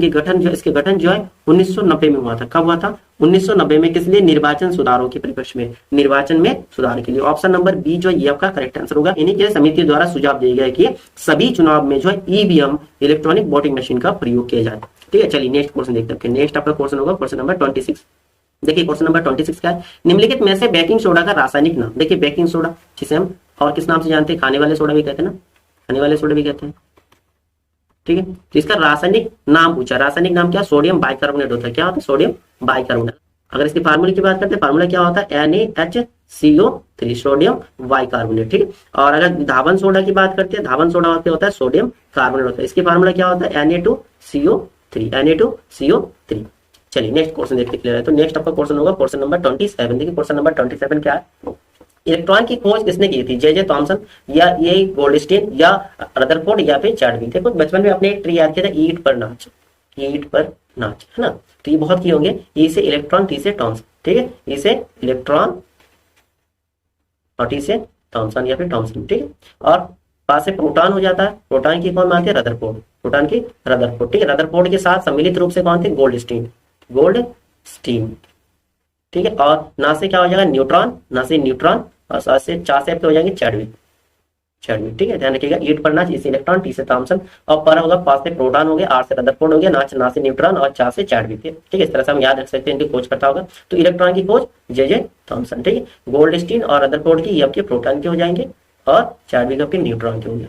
इसके गठन जो है 1990 में हुआ था। कब हुआ था, 1990 में। किस लिए, निर्वाचन सुधारों के परिप्रेक्ष्य में, निर्वाचन में सुधार के लिए। ऑप्शन नंबर बी जो है ये आपका करेक्ट आंसर होगा। इन्हीं के समिति द्वारा सुझाव दिया गया कि सभी चुनाव में जो है ईवीएम इलेक्ट्रॉनिक वोटिंग मशीन का प्रयोग किया जाए। ठीक है, चलिए नेक्स्ट क्वेश्चन देखते हैं। नेक्स्ट आपका क्वेश्चन होगा क्वेश्चन नंबर 26। देखिए क्वेश्चन नंबर 26 क्या है, निम्नलिखित में से बेकिंग सोडा का रासायनिक नाम। देखिए बेकिंग सोडा जिसे हम और किस नाम से जानते हैं, खाने वाले सोडा भी कहते हैं ना, खाने वाले सोडा भी कहते हैं। ठीक है, तो इसका रासायनिक नाम पूछा, रासायनिक नाम क्या, सोडियम बाइकार्बोनेट होता है। क्या होता है, सोडियम बाइकार्बोनेट। अगर इसके फार्मूले की बात करते हैं, फार्मूला क्या होता है, NaHCO3, सोडियम बाइकार्बोनेट। ठीक है, और अगर धावन सोडा की बात करते हैं, धावन सोडा होता है सोडियम कार्बोनेट होता है। इसकी फार्मूला क्या होता है, Na2CO3। चलिए नेक्स्ट क्वेश्चन देखते क्लियर है। तो नेक्स्ट आपका क्वेश्चन होगा क्वेश्चन नंबर 27। देखिए क्वेश्चन नंबर 27 क्या है, इलेक्ट्रॉन की खोज किसने की थी, जे थॉमसन, या ये गोल्डस्टीन, या रदरफोर्ड, या फिर चार्टविक। देखो बचपन में आपने एक ट्री याद किया था, ईंट पर नाच, ईंट पर नाच, है ना। तो ये बहुत किए होंगे। ई से इलेक्ट्रॉन, टी से थॉमसन। ठीक है, ई से इलेक्ट्रॉन और टी से थॉमसन या फिर थॉमसन। ठीक है, और पास से प्रोटॉन हो जाता है, प्रोटॉन की कौन मानते हैं, रदरफोर्ड, प्रोटॉन की रदरफोर्ड। ठीक है, रदरफोर्ड के साथ सम्मिलित रूप से कौन थे, गोल्डस्टीन। ठीक है, और ना से क्या हो जाएगा, न्यूट्रॉन, ना से न्यूट्रॉन, और साथ से चार से हो जाएंगे चार्टविक। ठीक है, ध्यान रखिएगा, ईट पर नाच, इसे इलेक्ट्रॉन, टी से थॉमसन, और पर होगा, पास से प्रोटॉन हो गया, आर से रदरफोर्ड हो गया, ना से न्यूट्रॉन, और चार से चार्टविक। ठीक है, इस तरह से हम याद रख सकते हैं, इनकी खोज करता होगा। तो इलेक्ट्रॉन की खोज जे थॉमसन। ठीक है, गोल्डस्टीन और रदरफोर्ड की ये आपके प्रोटॉन के हो जाएंगे, और चार्टविक आपके न्यूट्रॉन के हो गया।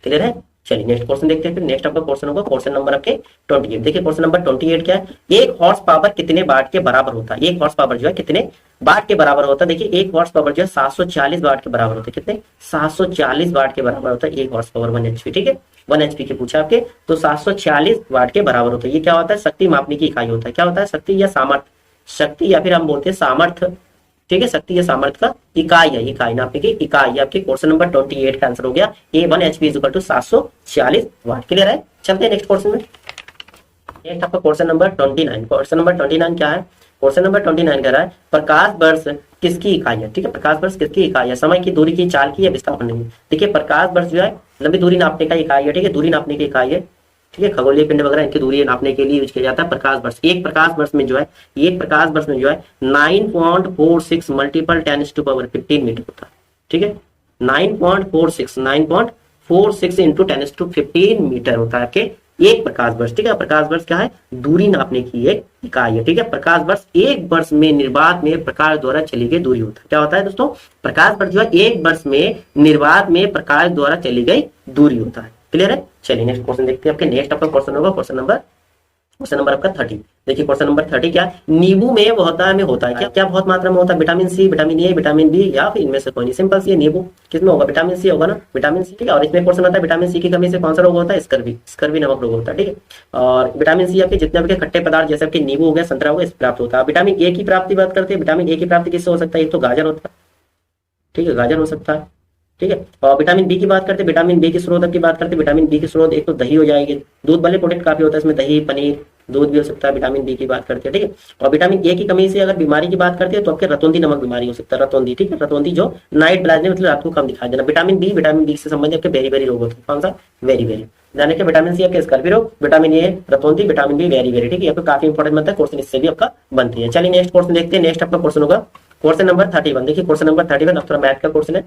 क्लियर है, चलिए नेक्स्ट क्वेश्चन देखते हैं। फिर नेक्स्ट आपका क्वेश्चन होगा क्वेश्चन नंबर आपके 28। देखिए क्वेश्चन नंबर 28 क्या है, एक हॉर्स पावर कितने वाट के बराबर होता है, एक हॉर्स पावर जो है कितने वाट के बराबर होता है। देखिए एक हॉर्स पावर जो है 740 वाट के बराबर होता है। कितने, 740 वाट के बराबर होता है एक हॉर्स पावर, 1 HP। ठीक है, 1 HP के पूछा आपके, तो 740 वाट के बराबर होता है। ये क्या होता है, शक्ति मापने की इकाई होता है। क्या होता है, शक्ति या सामर्थ्य, शक्ति या फिर हम बोलते हैं सामर्थ्य। ठीक है, शक्ति या सामर्थ्य का इकाई है, इकाई नापने की इकाई। आपके क्वेश्चन नंबर 28 का आंसर हो गया a 1 HP is equal to 740 watt. Clear है, चलते हैं नेक्स्ट क्वेश्चन में। नेक्स्ट आपका क्वेश्चन नंबर 29। क्वेश्चन नंबर 29 क्या है, क्वेश्चन नंबर 29 कह रहा है प्रकाश वर्ष किसकी इकाई है। ठीक है, प्रकाश वर्ष किसकी इकाई है, समय की, दूरी की, चाल की, या विस्थापन की। देखिए प्रकाश वर्ष जो है लंबी दूरी नापने का इकाई है। ठीक है, दूरी नापने की इकाई है। ठीक है, खगोलीय पिंड वगैरह इनकी दूरी नापने के लिए यूज किया जाता है प्रकाश वर्ष। एक प्रकाश वर्ष में जो है 9.46 मल्टीपल 10⁻15 मीटर होता है। ठीक है, 9.46 इंटू 10⁻15 मीटर होता है आपके एक प्रकाश वर्ष। ठीक है, प्रकाश वर्ष क्या है, दूरी नापने की एक इकाई है। ठीक है, प्रकाश वर्ष एक वर्ष में निर्बाध में प्रकाश द्वारा चली गई दूरी होता है। क्या होता है दोस्तों, प्रकाश वर्ष जो है एक वर्ष में निर्बाध में प्रकाश द्वारा चली गई दूरी होता है। क्लियर है, चलिए नेक्स्ट क्वेश्चन देखते हैं। आपके नेक्स्ट आपका क्वेश्चन होगा क्वेश्चन नंबर आपका 30। देखिए क्वेश्चन नंबर 30 क्या है, नींबू में होता है क्या बहुत मात्रा में होता है, vitamin C, vitamin A, vitamin B, या फिर इनमें से कोई नहीं। सिंपल सी, नींबू किसमें होगा, विटामिन सी होगा ना, विटामिन सी। ठीक है, और इसमें क्वेश्चन आता है विटामिन सी की कमी से कौन सा रोग होता है, स्कर्वी नामक रोग होता है। ठीक है, और विटामिन सी आपके जितने आपके खट्टे पदार्थ जैसे आपके नींबू हो गया, संतरा हो गया, इससे प्राप्त होता है। विटामिन ए की प्राप्ति बात करते हैं, विटामिन ए की प्राप्ति किससे हो सकता है, एक तो गाजर होता है। ठीक है, गाजर हो सकता है। ठीक है, और विटामिन बी की बात करते हैं, विटामिन बी के स्रोत की बात करते हैं, विटामिन बी के स्रोत एक तो दही हो जाएगी, दूध वाले प्रोडक्ट काफी होता है इसमें, दही, पनीर, दूध भी हो सकता है, विटामिन बी की बात करते हैं, ठीक है। और विटामिन ए की कमी से अगर बीमारी की बात करते हैं तो आपके रतौंधी नामक बीमारी हो सकता है, रतौंधी, ठीक है। रतौंधी जो नाइट ब्लाइंडनेस मतलब रात को कम दिखाई देना। विटामिन बी से संबंधित आपके वेरी वेरी रोग होते हैं। कौन सा? वेरी वेरी। जाने के विटामिन सी आपके स्कर्वी रोग, विटामिन ए रतौंधी, विटामिन बी वेरी वेरी, ठीक है। आपको काफी इंपॉर्टेंट बनता है क्वेश्चन, इससे भी आपका बनती है। चलिए नेक्स्ट क्वेश्चन देखते हैं। नेक्स्ट आपका क्वेश्चन होगा क्वेश्चन नंबर 31। देखिए क्वेश्चन नंबर 31 अब थोड़ा मैथ का क्वेश्चन है।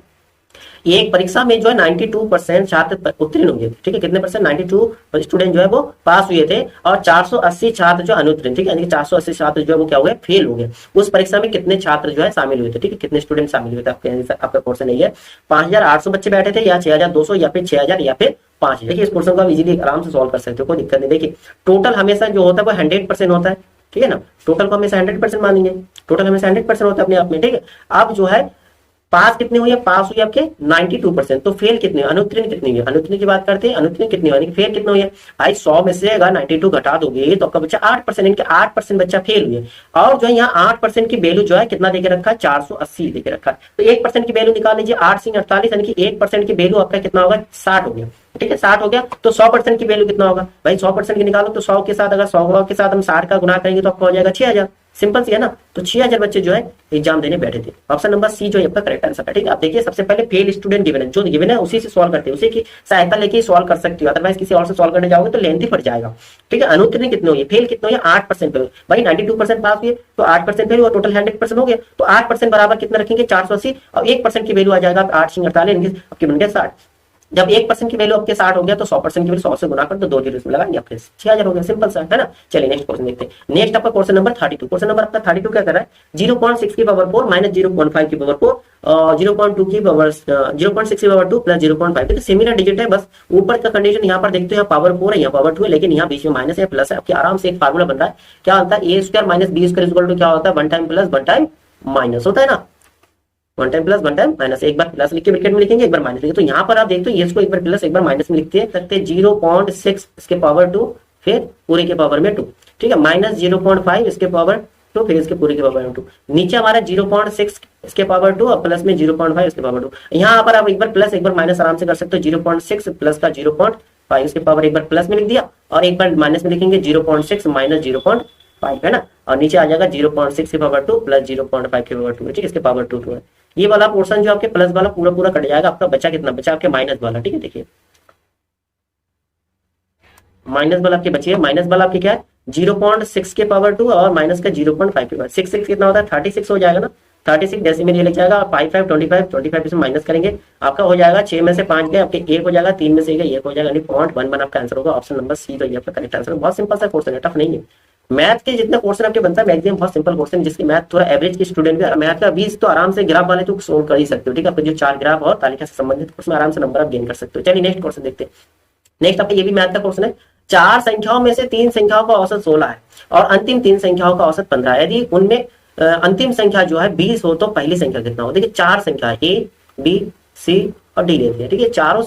एक परीक्षा में जो है 92% छात्र उत्तीर्ण हुए, ठीक है। कितने परसेंट? 92 स्टूडेंट जो है वो पास हुए थे और 480 छात्र जो अनुत्तीर्ण, ठीक है, यानी कि 480 छात्र जो है वो क्या हो गए? फेल हो गए। उस परीक्षा में कितने छात्र जो है शामिल हुए थे, ठीक है, कितने स्टूडेंट शामिल हुए थे? आपका क्वेश्चन नहीं है 5800 बच्चे बैठे थे या 6200 या फिर 6000 या फिर 5000। देखिए इस क्वेश्चन को आप इजीली आराम से सॉल्व कर सकते हो, कोई दिक्कत नहीं। देखिए टोटल हमेशा जो होता है वो 100% होता है, ठीक है ना। टोटल को हमेशा 100% मानेंगे, टोटल हमेशा 100% होता है अपने आप में, ठीक है। अब जो है पास कितने हुए? पास हुए आपके 92%। तो फेल कितने? अनुत्तीर्ण कितने हुए? अनुत्तीर्ण की बात करते हैं, अनुत्तीर्ण कितने हुए? फेल कितने हुए? भाई 100 में से अगर 92 घटा दोगे तो आपका बच्चा 8%, इनके 8% बच्चा फेल हुए। और जो है यहाँ 8% की वैल्यू जो है कितना देके रखा है? 480 देके रखा है। तो 1% की वैल्यू निकाल लीजिए, 8 सिंह 48, यानी कि 1% की वैल्यू आपका कितना होगा? 60 हो गया, ठीक है। 60 हो गया तो 100% की वैल्यू कितना होगा? भाई 100% की निकालो तो 100 के साथ, अगर 100 के साथ हम 60 का गुना करेंगे तो आपका हो जाएगा 6000। सिंपल सी है ना। तो 6000 बच्चे जो है एग्जाम देने बैठे थे। ऑप्शन नंबर सी जो है आपका करेक्ट आंसर है, ठीक है। आप देखिए सबसे पहले फेल स्टूडेंट गिवन है, जो गिवन है उसी से सॉल्व करते हैं, उसी की सहायता लेके सॉल्व कर सकते हो, अदरवाइज किसी और से सॉल्व करने जाओगे तो लेंथी पड़ जाएगा, ठीक है। अनुत्तीर्ण कितने हुए? फेल कितने हुए? 8% पे। भाई 92% पास हुए तो 8% फेल हुआ, टोटल 100% हो गया। तो 8% बराबर कितना रखेंगे? 480, और 1% की वैल्यू आ जाएगा 8 सिंह 48, आपके बन गया 60। जब 1% की वैल्यू आपके 60 हो गया तो 100% की वैल्यू 100 से गुना कर तो 2 जीरो इसमें लगाएंगे, आपके 6000 हो गया। सिंपल सा है ना। चलिए नेक्स्ट क्वेश्चन देखते हैं। नेक्स्ट आपका क्वेश्चन नंबर 32। क्वेश्चन नंबर आपका 32 क्या कर रहा है? 0.6 की पावर 4 माइनस 0.5 की पावर 4 0.2 की पावर 0.6 की पावर 2 प्लस 0.5, तो सिमिलर डिजिट है, बस ऊपर का कंडीशन यहाँ पर देखते हैं पावर 4 है, यहाँ पावर 2 है, लेकिन यहाँ बीच में माइनस है प्लस है। आपके आराम से एक फार्मूला बन रहा है, क्या होता है? A square minus b square equal to क्या होता है? 1 टाइम प्लस 1 टाइम माइनस होता है ना। 1 टाइम प्लस 1 टाइम माइनस, एक बार प्लस लिख के ब्रैकेट में लिखेंगे, एक बार माइनस लिखेंगे। तो यहाँ पर आप देखते हो ये इसको एक बार प्लस एक बार माइनस में लिखते हैं, सकते 0.6 इसके पावर 2 फिर पूरे के पावर में 2, ठीक है, माइनस 0.5 इसके पावर 2 फिर इसके पूरे के पावर में 2। नीचे हमारा 0.6 इसके पावर 2 और प्लस में 0.5 इसके पावर 2। यहाँ पर आप एक बार प्लस एक बार माइनस आराम से कर सकते हो। 0.6 प्लस का 0.5 इसके पावर एक बार प्लस में लिख दिया और एक बार माइनस में लिखेंगे 0.6 माइनस 0.5, है ना। और नीचे आ जाएगा 0.6 के पावर 2 प्लस 0.5 के पावर 2, ठीक है, इसके पावर 2 है। ये वाला पोर्शन जो आपके प्लस वाला पूरा पूरा कट जाएगा, आपका बचा कितना? बचा आपके माइनस वाला, ठीक है। देखिए माइनस वाला आपके बचिए, माइनस वाला आपके क्या है? 0.6 के पावर 2 और माइनस का 0.5 के पावर 6 कितना होता है? 36 हो जाएगा ना। 36 डेसिमल ये लिख जाएगा। 5 25 इसमें माइनस करेंगे, आपका हो जाएगा 6 में से 5 गए, आपके 1 हो जाएगा, 3 में से 1 हो जाएगा, यानी 0.11 आपका आंसर होगा। ऑप्शन नंबर सी तो ये आपका करेक्ट आंसर है। बहुत सिंपल सा क्वेश्चन है, टफ नहीं है। मैथ के जितने क्वेश्चन आपके बनता है मैक्सिमम बहुत सिंपल क्वेश्चन, जिसकी मैथ थोड़ा एवरेज की स्टूडेंट भी मैथ का 20 तो आराम से ग्राफ वाले तो सोल्व कर ही सकते हो, ठीक है। आपके जो 4 ग्राफ और तालिका से संबंधित उसमें आराम से नंबर आप गेन कर सकते हो। चलिए नेक्स्ट क्वेश्चन देखते हैं। नेक्स्ट आपका ये भी मैथ का क्वेश्चन है। 4 संख्याओं में से 3 संख्याओं का औसत 16 है और अंतिम 3 संख्याओं का औसत 15 है। यदि उनमें अंतिम संख्या जो है 20 हो तो पहली संख्या कितना हो? देखिए 4 संख्या है, ए बी सी और डी लेते हैं, ठीक है। चारों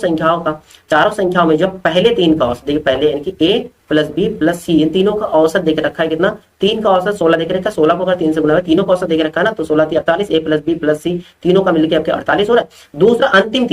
संख्याओं में जब पहले 3 का औसत देखिए, पहले यानी कि ए प्लस बी प्लस सी, इन तीनों का औसत देके रखा है कितना? 3 का औसत 16 देके रखा है। 16 को अगर 3 से गुना है, तीनों का औसत देके रखा है ना, तो 16 3 48, ए प्लस बी प्लस सी तीनों का मिलकर आपके 48 हो रहा है। दूसरा अंतिम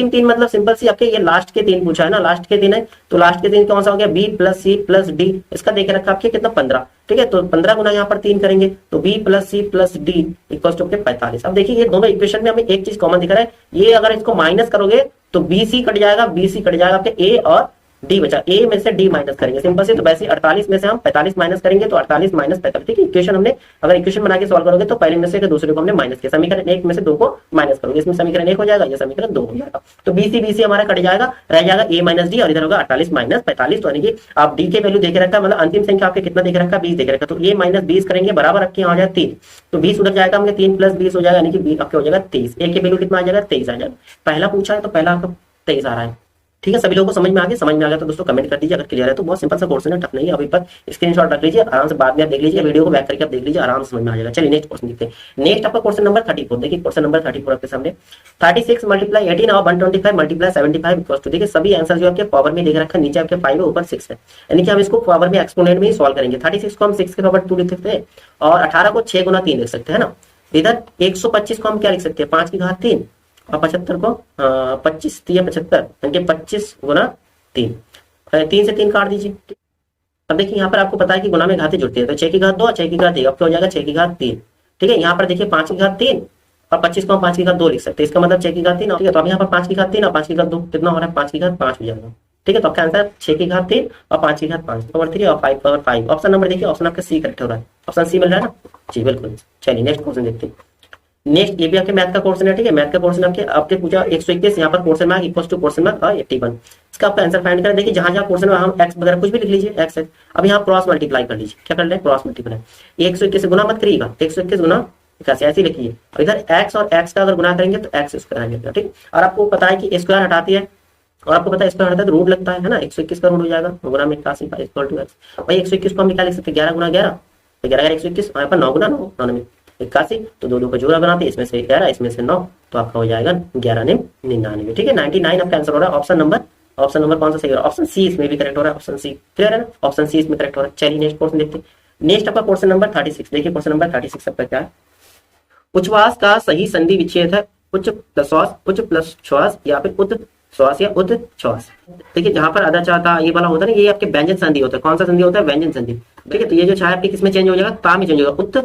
3 मतलब सिंपल सी आपके ये लास्ट के 3 पूछा है ना, लास्ट के 3 है तो लास्ट के 3 कौन सा हो गया? B plus C plus D, इसका देके रखा आपके कितना? 15, ठीक है। तो 15 गुना यहाँ पर 3 करेंगे तो B plus C plus D equal to 45। अब देखिए ये दोनों इक्वेशन में हमें एक चीज कॉमन दिख रहा है, ये अगर इसको माइनस करोगे तो बीसी कट जाएगा, बीसी कट जाएगा आपके ए और डी बचा, ए में से डी माइनस करेंगे सिंपल से। तो वैसे 48 में से हम 45 माइनस करेंगे तो 48 माइनस 45, ठीक है। इक्वेशन हमने अगर इक्वेशन बना के सॉल्व करोगे तो पहले में से दूसरे को हमने माइनस किया, समीकरण 1 में से 2 को माइनस करोगे, इसमें समीकरण 1 हो जाएगा, ये समीकरण 2 हो जाएगा। तो बीसी हमारा कट जाएगा, रह जाएगा ए माइनस डी और इधर होगा 48 माइनस 45। तो यानी कि आप डी के वैल्यू देखे रखा, मतलब अंतिम संख्या आपके कितना देखे रखा? 20 देखे रखा, तो ए माइनस 20 करेंगे बराबर रखे आ जाएगा 3, तो 20 उधर जाएगा, हमने 3 प्लस 20 हो जाएगा, यानी कि आपके हो जाएगा 23। ए के वैल्यू कितना आ जाएगा? 23 आ जाएगा। पहला पूछा है तो पहला आपका 23 आ रहा है, ठीक है। सभी लोगों को समझ में आ गया? समझ में आ गया तो दोस्तों कमेंट कर दीजिए अगर क्लियर है तो। बहुत सिंपल सा क्वेश्चन है, टफ नहीं है। अभी पर स्क्रीनशॉट रख लीजिए, आराम से बाद में आप देख लीजिए, वीडियो को बैक करके आप देख लीजिए, आराम से समझ में आ जाएगा। चलिए नेक्स्ट क्वेश्चन देखते हैं। नेक्स्ट आपका क्वेश्चन नंबर 34। देखिए क्वेश्चन नंबर 34 आपके सामने 36 मल्टीप्लाई 18 और 125 मल्टीप्लाई 75 इक्वल टू, देखिए सभी आंसर जो आपके पावर में देख रखा है, नीचे आपके 5 है ऊपर 6 है, यानी कि हम इसको पावर में एक्सपोनेंट में ही सॉल्व करेंगे। 36 को हम 6 के पावर 2 लिख सकते हैं और 18 को 6 गुना 3 लिख सकते हैं ना। इधर 125 को हम क्या लिख सकते हैं? 5 की घात 3 और 75 को 25 3 75, यानी कि 25 गुना 3 से 3 काट दीजिए, अब देखिए यहाँ पर आपको पता है कि गुना में घातें जुड़ती है, तो 6 की घात 2 और 6 की घात 1, अब क्या हो जाएगा 6 की घात 3। ठीक है, यहाँ पर देखिए 5 की घात 3 और 25 को हम 5 की घात 2 लिख सकते हैं, इसका मतलब 6 की घात 3। ठीक है, तो अब यहाँ पर 5 की घात 3 और 5 की घात 2 कितना हो रहा है, 5 की घात 5 हो जाएगा। ठीक है, तो आपका आंसर 6 की घात 3 और 5 की घात 5 पावर 3 और 5 पावर 5। ऑप्शन नंबर देखिए, ऑप्शन आपका सी करेक्ट हो रहा है, ऑप्शन सी मिल रहा है ना जी, बिल्कुल। चलिए नेक्स्ट क्वेश्चन देखते हैं। नेक्स्ट ये भी आपके मैथ का क्वेश्चन है। ठीक है, मैथ का क्वेश्चन आपके आपके पूछा 121, यहाँ पर question mark equal to question mark 81। इसका आपका आंसर फाइंड करें। देखिए जहां जहां क्वेश्चन में हम एक्स वगैरह कुछ भी लिख लीजिए, एक्स है। अब यहाँ क्रॉस मल्टीप्लाई कर लीजिए, क्या कर रहे हैं क्रॉस मल्टीप्लाई। 121 से गुना मत करिएगा, 121 गुना 81 ऐसे लिखिए, और इधर एक्स और एक्स का अगर गुना करेंगे तो एक्स स्क्वायर आ जाएगा। ठीक, और आपको पता है कि स्क्वायर हटाती है, और आपको पता है स्क्वायर हटाता है तो रूट लगता है ना, 121 का रूट हो जाएगा गुना में 81 का इक्वल टू एक्स। भाई 121 को हम निकाल सकते हैं 11 गुना 11, तो 11 121, यहाँ पर 9 गुना 9 9 में 81, तो दो का जोड़ा बनाते हैं, इसमें से 11 इसमें से 9, तो आपका हो जाएगा 11 ने 99। ठीक है, 99 आपका आंसर हो रहा है। ऑप्शन नंबर कौन सा सही हो रहा है, ऑप्शन सी इसमें भी करेक्ट हो रहा है, ऑप्शन सी क्लियर है ना, ऑप्शन सी इसमें करेक्ट हो रहा है। चलिए नेक्स्ट क्वेश्चन देखते हैं। नेक्स्ट आपका क्वेश्चन नंबर 36, देखिए क्वेश्चन नंबर 36 आपका क्या है। उच्छ्वास का सही संधि विच्छेद है उच्च प्लस श्वास, उच्च प्लस श्वास, या फिर उद श्वास या उद श्वास। देखिए जहां पर आधा चाहता ये वाला होता है ना, ये आपके व्यंजन संधि होता है। कौन सा संधि होता है, व्यंजन संधि। ठीक है, तो ये जो छाया आपकी किसमें चेंज हो जाएगा, ता में चेंज होगा, उत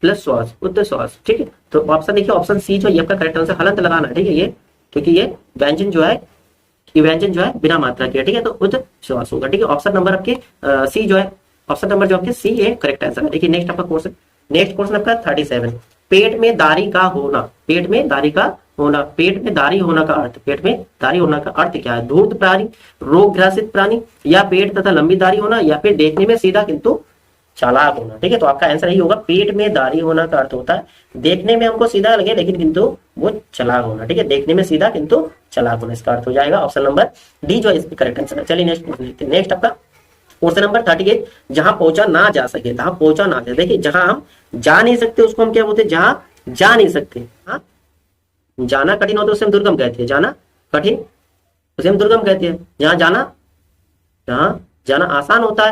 प्लस श्वास, उद श्वास। ठीक है, तो ऑप्शन देखिए ऑप्शन सी जो ये आपका करेक्ट आंसर, हलंत लगाना है। ठीक है, ये क्योंकि ये व्यंजन जो है, ये व्यंजन जो है बिना मात्रा के। ठीक है, तो उद श्वास होगा। ठीक है, ऑप्शन नंबर आपके सी जो है, ऑप्शन नंबर जो आपके सी ये करेक्ट आंसर है। देखिए नेक्स्ट आपका क्वेश्चन, नेक्स्ट क्वेश्चन आपका 37। पेट में दारी का होना, पेट में दारी का होना, पेट में दारी होना का अर्थ, पेट में दारी होना का अर्थ क्या है। धूर्त प्राणी, रोग ग्रसित प्राणी, या पेट तथा लंबी दारी होना, या फिर देखने में सीधा किंतु चालाक होना। ठीक है, तो आपका आंसर यही होगा, पेट में दारी होना का अर्थ होता है देखने में हमको सीधा लगे लेकिन किंतु वो चालाक होना। ठीक है, देखने में सीधा किंतु चालाक होना, इसका अर्थ हो जाएगा ऑप्शन नंबर डी जो इसका करेक्ट आंसर है। चलिए नेक्स्ट क्वेश्चन देखते हैं। नेक्स्ट आपका क्वेश्चन नंबर 38, जहां पहुंचा ना जा सके, जहां पहुंचा ना जा। देखिए जहां हम जा नहीं सकते उसको हम क्या बोलते हैं, जहां जा नहीं सकते। हाँ, जाना कठिन होता है उसे हम दुर्गम कहते हैं, जाना कठिन उसे हम दुर्गम कहते हैं। जहां जाना आसान होता